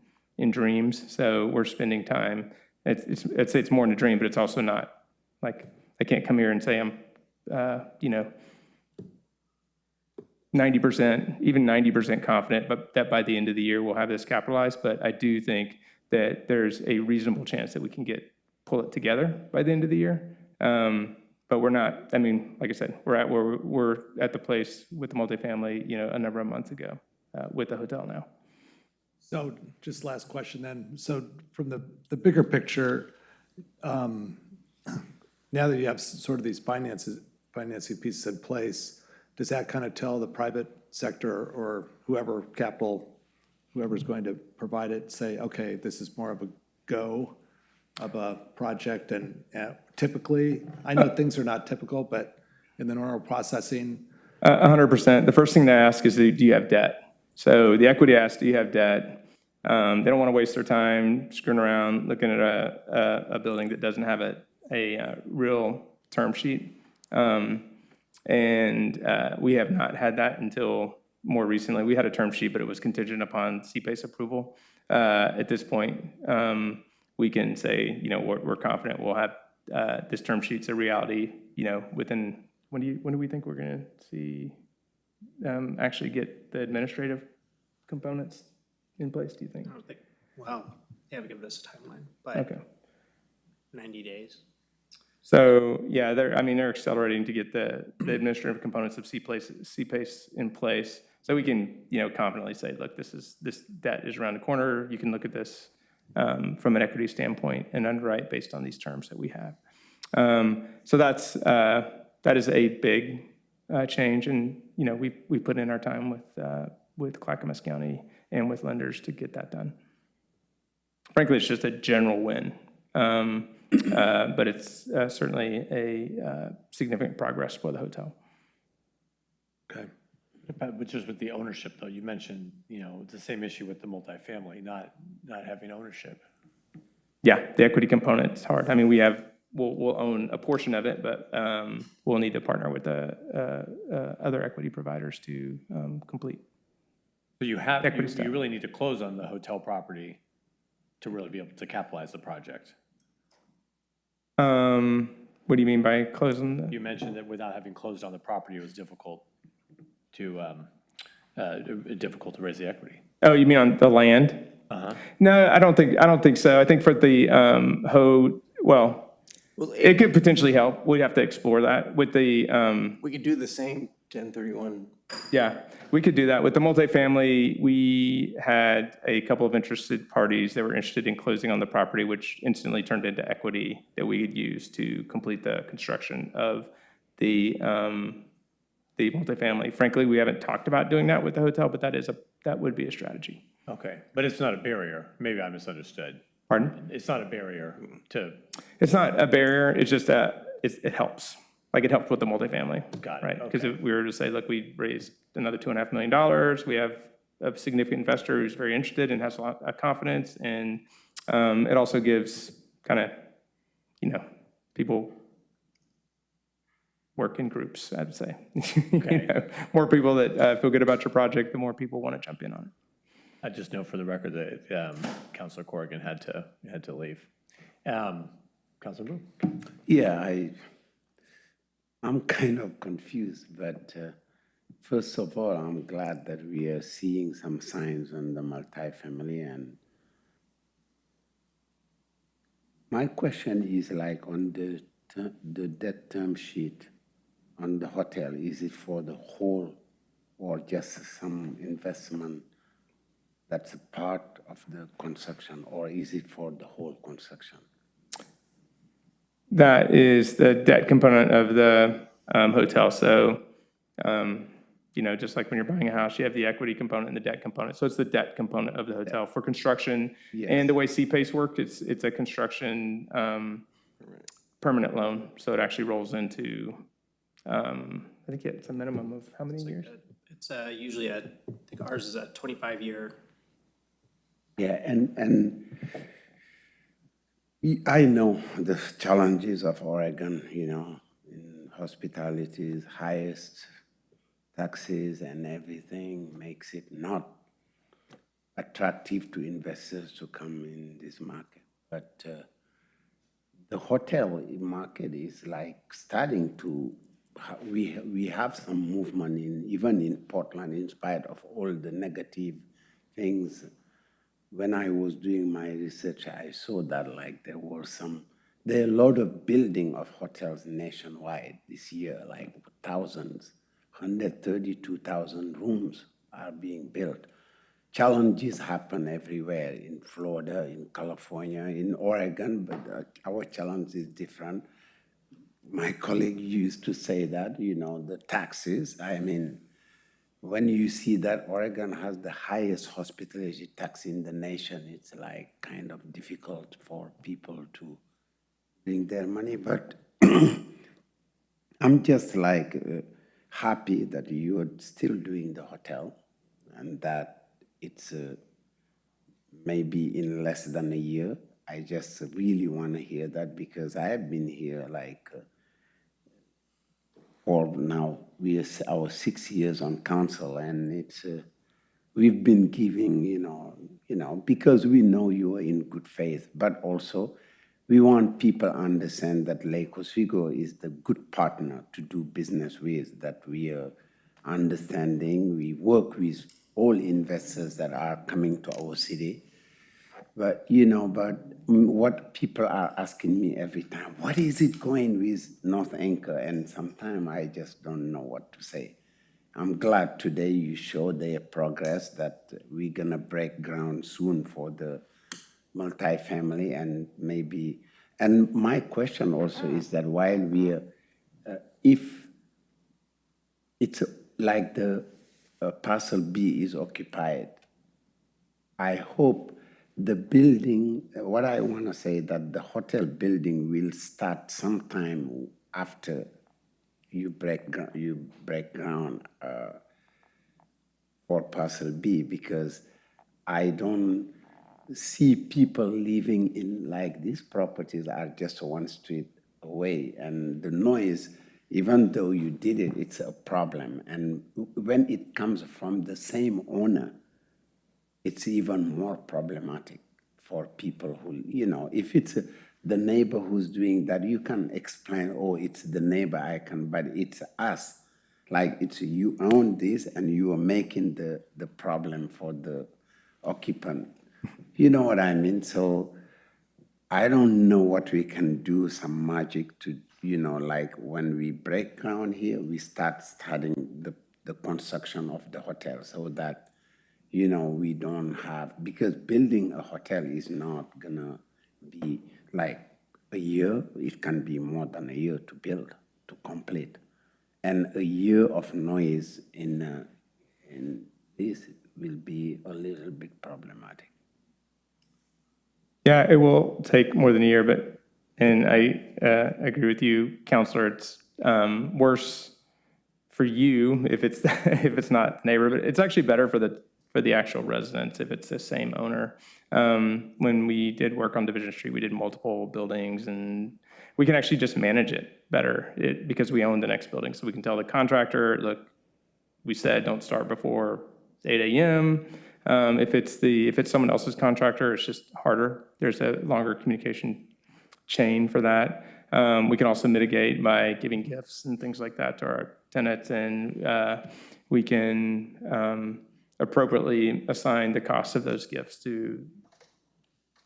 dreams, so we're spending time. I'd say it's more than a dream, but it's also not, like, I can't come here and say I'm, 90%, even 90% confident, but that by the end of the year we'll have this capitalized. But I do think that there's a reasonable chance that we can pull it together by the end of the year. But we're not, I mean, like I said, we're at the place with the multifamily, a number of months ago with the hotel now. So just last question then. So from the bigger picture, now that you have sort of these financing pieces in place, does that kind of tell the private sector or whoever's going to provide it, say, okay, this is more of a go of a project? And typically, I know things are not typical, but in the normal processing? 100%. The first thing they ask is, do you have debt? So the equity asks, do you have debt? They don't want to waste their time screwing around looking at a building that doesn't have a real term sheet. And we have not had that until more recently. We had a term sheet, but it was contingent upon CPACE approval. At this point, we can say, we're confident we'll have this term sheet's a reality, within, when do we think we're going to see actually get the administrative components in place, do you think? I don't think, well, they haven't given us a timeline, but Okay. 90 days. So, yeah, they're accelerating to get the administrative components of CPACE in place. So we can, confidently say, look, this debt is around the corner. You can look at this from an equity standpoint and underwrite based on these terms that we have. So that is a big change. And, we put in our time with Clackamas County and with lenders to get that done. Frankly, it's just a general win. But it's certainly a significant progress for the hotel. Okay. But just with the ownership, though, you mentioned, it's the same issue with the multifamily, not having ownership. Yeah, the equity component is hard. I mean, we'll own a portion of it, but we'll need to partner with other equity providers to complete. So you really need to close on the hotel property to really be able to capitalize the project. What do you mean by closing? You mentioned that without having closed on the property, it was difficult to raise the equity. Oh, you mean on the land? Uh-huh. No, I don't think so. I think for the it could potentially help. We'd have to explore that with the. We could do the same 1031. Yeah, we could do that. With the multifamily, we had a couple of interested parties that were interested in closing on the property, which instantly turned into equity that we could use to complete the construction of the multifamily. Frankly, we haven't talked about doing that with the hotel, but that would be a strategy. Okay, but it's not a barrier. Maybe I misunderstood. Pardon? It's not a barrier to. It's not a barrier. It's just it helps. Like it helped with the multifamily. Got it. Right? Because if we were to say, look, we raised another $2.5 million, we have a significant investor who's very interested and has a lot of confidence, and it also gives kind of, people work in groups, I'd say. Okay. More people that feel good about your project, the more people want to jump in on it. I just know for the record that Councilor Corrigan had to leave. Councilor Boone? Yeah, I'm kind of confused, but first of all, I'm glad that we are seeing some signs on the multifamily. And my question is, like, on the debt term sheet on the hotel, is it for the whole or just some investment that's a part of the construction, or is it for the whole construction? That is the debt component of the hotel. So, you know, just like when you're buying a house, you have the equity component and the debt component. So it's the debt component of the hotel for construction. Yes. And the way CPACE worked, it's a construction permanent loan. So it actually rolls into, I think it's a minimum of how many years? It's usually I think ours is a 25-year. Yeah, and I know the challenges of Oregon, you know, in hospitality's highest taxes and everything makes it not attractive to investors to come in this market. But the hotel market is like starting to, we have some movement even in Portland, in spite of all the negative things. When I was doing my research, I saw that like there are a lot of building of hotels nationwide this year, like thousands, 132,000 rooms are being built. Challenges happen everywhere, in Florida, in California, in Oregon, but our challenge is different. My colleague used to say that, you know, the taxes, I mean, when you see that Oregon has the highest hospitality tax in the nation, it's like kind of difficult for people to bring their money. But I'm just like happy that you're still doing the hotel and that it's maybe in less than a year. I just really want to hear that because I have been here like for now, we are our 6 years on council, and it's we've been giving, you know, because we know you are in good faith, but also we want people to understand that Lake Oswego is the good partner to do business with, that we are understanding. We work with all investors that are coming to our city. But, you know, what people are asking me every time, what is it going with North Anchor? And sometimes I just don't know what to say. I'm glad today you showed their progress, that we're gonna break ground soon for the multifamily and maybe, and my question also is that while we are, if it's like the parcel B is occupied, I hope the building, what I want to say that the hotel building will start sometime after you break ground for parcel B, because I don't see people living in like these properties are just one street away, and the noise, even though you did it, it's a problem. And when it comes from the same owner, it's even more problematic for people who, you know, if it's the neighbor who's doing that, you can explain, oh, it's the neighbor, but it's us. Like it's you own this and you are making the problem for the occupant. You know what I mean? So I don't know what we can do, some magic to, you know, like when we break ground here, we starting the construction of the hotel so that, you know, we don't have, because building a hotel is not gonna be like a year. It can be more than a year to build, to complete. And a year of noise in this will be a little bit problematic. Yeah, it will take more than a year, and I agree with you, Counselor. It's worse for you if it's if it's not neighbor, but it's actually better for the actual residents if it's the same owner. When we did work on Division Street, we did multiple buildings, and we can actually just manage it better because we own the next building. So we can tell the contractor, look, we said don't start before 8 a.m. If it's someone else's contractor, it's just harder. There's a longer communication chain for that. We can also mitigate by giving gifts and things like that to our tenants, and we can appropriately assign the cost of those gifts to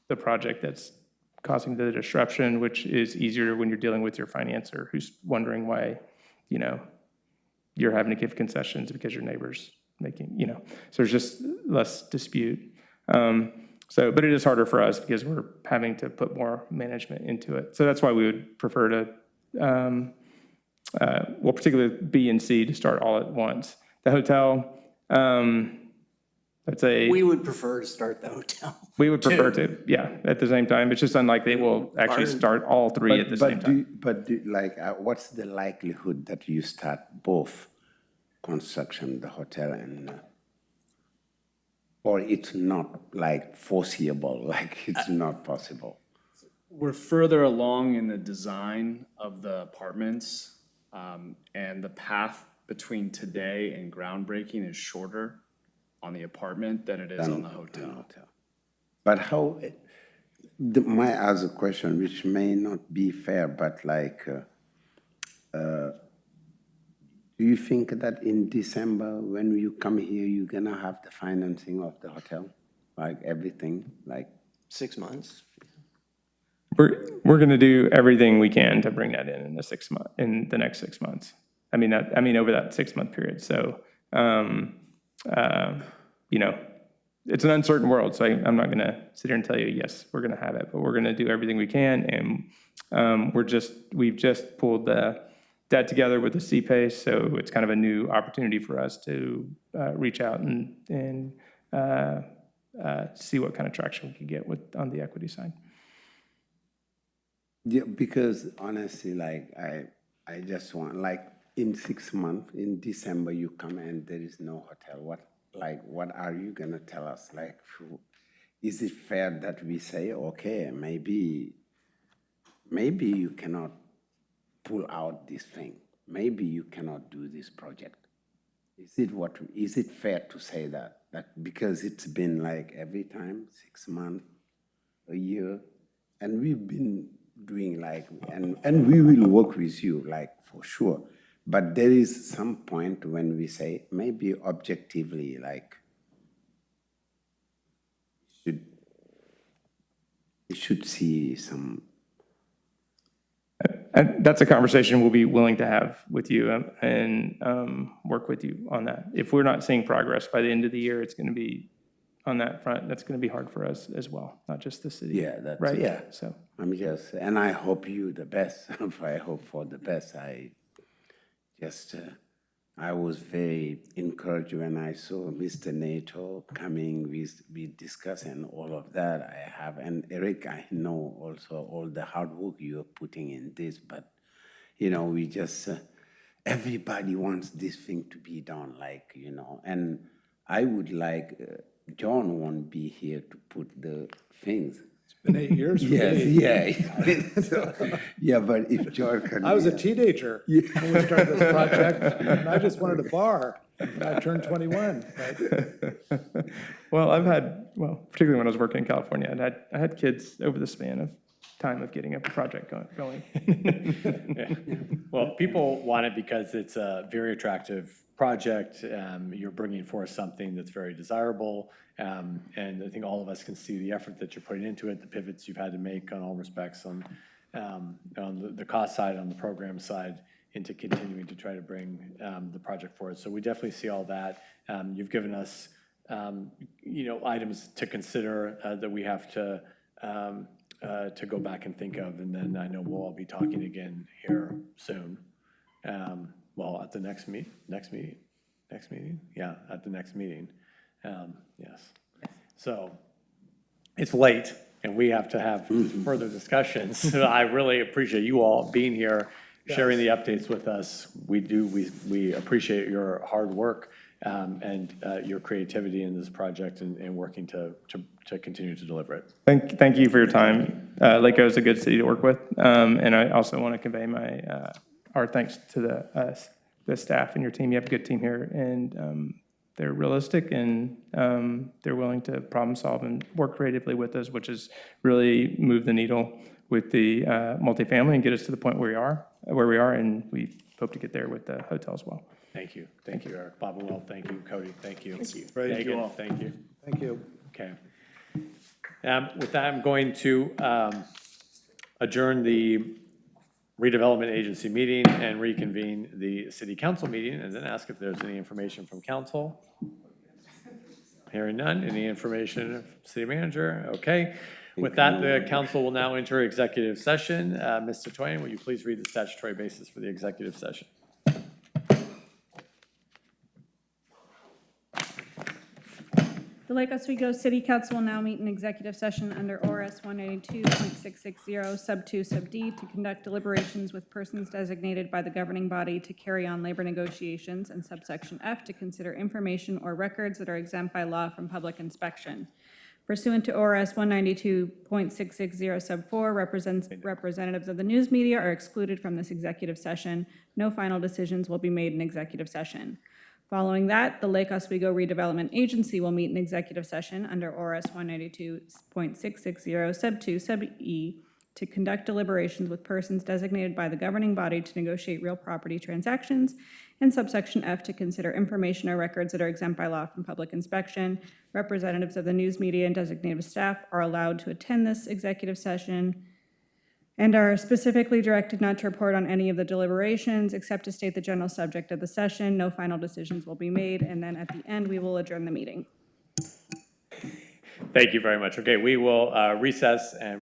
the project that's causing the disruption, which is easier when you're dealing with your financer who's wondering why, you know, you're having to give concessions because your neighbor's making, so there's just less dispute. But it is harder for us because we're having to put more management into it. So that's why we would prefer to, particularly B and C to start all at once. The hotel, I'd say. We would prefer to start the hotel. We would prefer to, yeah, at the same time. It's just unlikely we'll actually start all three at the same time. What's the likelihood that you start both construction, the hotel and, or it's not like foreseeable, like it's not possible? We're further along in the design of the apartments, and the path between today and groundbreaking is shorter on the apartment than it is on the hotel. But how, my other question, which may not be fair, but like, do you think that in December, when you come here, you're gonna have the financing of the hotel? Like everything, like? 6 months. We're gonna do everything we can to bring that in the next 6 months. I mean, over that 6-month period. So, it's an uncertain world, so I'm not gonna sit here and tell you, yes, we're gonna have it, but we're gonna do everything we can, and we've just pulled the debt together with the CPACE, so it's kind of a new opportunity for us to reach out and see what kind of traction we can get on the equity side. Yeah, because honestly, like, I just want, like, in 6 months, in December, you come and there is no hotel. What are you gonna tell us? Like, is it fair that we say, okay, maybe you cannot pull out this thing. Maybe you cannot do this project. Is it fair to say that? Because it's been like every time, 6 months, a year, and we've been doing like, and we will work with you, like, for sure. But there is some point when we say, maybe objectively, like, we should see some. And that's a conversation we'll be willing to have with you and work with you on that. If we're not seeing progress by the end of the year, it's going to be on that front. That's going to be hard for us as well, not just the city. Yeah, that's right. Yeah. So and I hope you the best. I hope for the best. I was very encouraged when I saw Mr. NATO coming. We discussing all of that. And Eric, I know also all the hard work you're putting in this, but we just, everybody wants this thing to be done, like, and I would like, John won't be here to put the things. Been 8 years for me. Yeah, but if George can. I was a teenager when we started this project, and I just wanted a bar. And I turned 21. Right? Particularly when I was working in California, I had kids over the span of time of getting a project going. Well, people want it because it's a very attractive project. You're bringing forth something that's very desirable. And I think all of us can see the effort that you're putting into it, the pivots you've had to make on all respects on the cost side, on the program side, into continuing to try to bring the project forward. So we definitely see all that. You've given us, items to consider that we have to go back and think of, and then I know we'll all be talking again here soon. At the next meeting? Yeah, at the next meeting. Yes. So it's late, and we have to have further discussions. So I really appreciate you all being here, sharing the updates with us. We appreciate your hard work and your creativity in this project and working to continue to deliver it. Thank you for your time. Lakewood is a good city to work with, and I also want to convey our thanks to the staff and your team. You have a good team here, and they're realistic, and they're willing to problem solve and work creatively with us, which has really moved the needle with the multifamily and get us to the point where we are, and we hope to get there with the hotel as well. Thank you. Thank you, Eric. Bob and Will, thank you. Cody, thank you. Thank you. Megan, thank you. Thank you. Okay. With that, I'm going to adjourn the redevelopment agency meeting and reconvene the city council meeting, and then ask if there's any information from council. Hearing none. Any information of city manager? Okay. With that, the council will now enter executive session. Mr. Twain, will you please read the statutory basis for the executive session? The Lake Oswego City Council will now meet in executive session under ORS 192.660 Sub 2 Sub D to conduct deliberations with persons designated by the governing body to carry on labor negotiations, and subsection F to consider information or records that are exempt by law from public inspection. Pursuant to ORS 192.660 Sub 4, representatives of the news media are excluded from this executive session. No final decisions will be made in executive session. Following that, the Lake Oswego Redevelopment Agency will meet in executive session under ORS 192.660 Sub 2 Sub E to conduct deliberations with persons designated by the governing body to negotiate real property transactions, and subsection F to consider information or records that are exempt by law from public inspection. Representatives of the news media and designated staff are allowed to attend this executive session and are specifically directed not to report on any of the deliberations except to state the general subject of the session. No final decisions will be made, and then at the end, we will adjourn the meeting. Thank you very much. Okay, we will recess and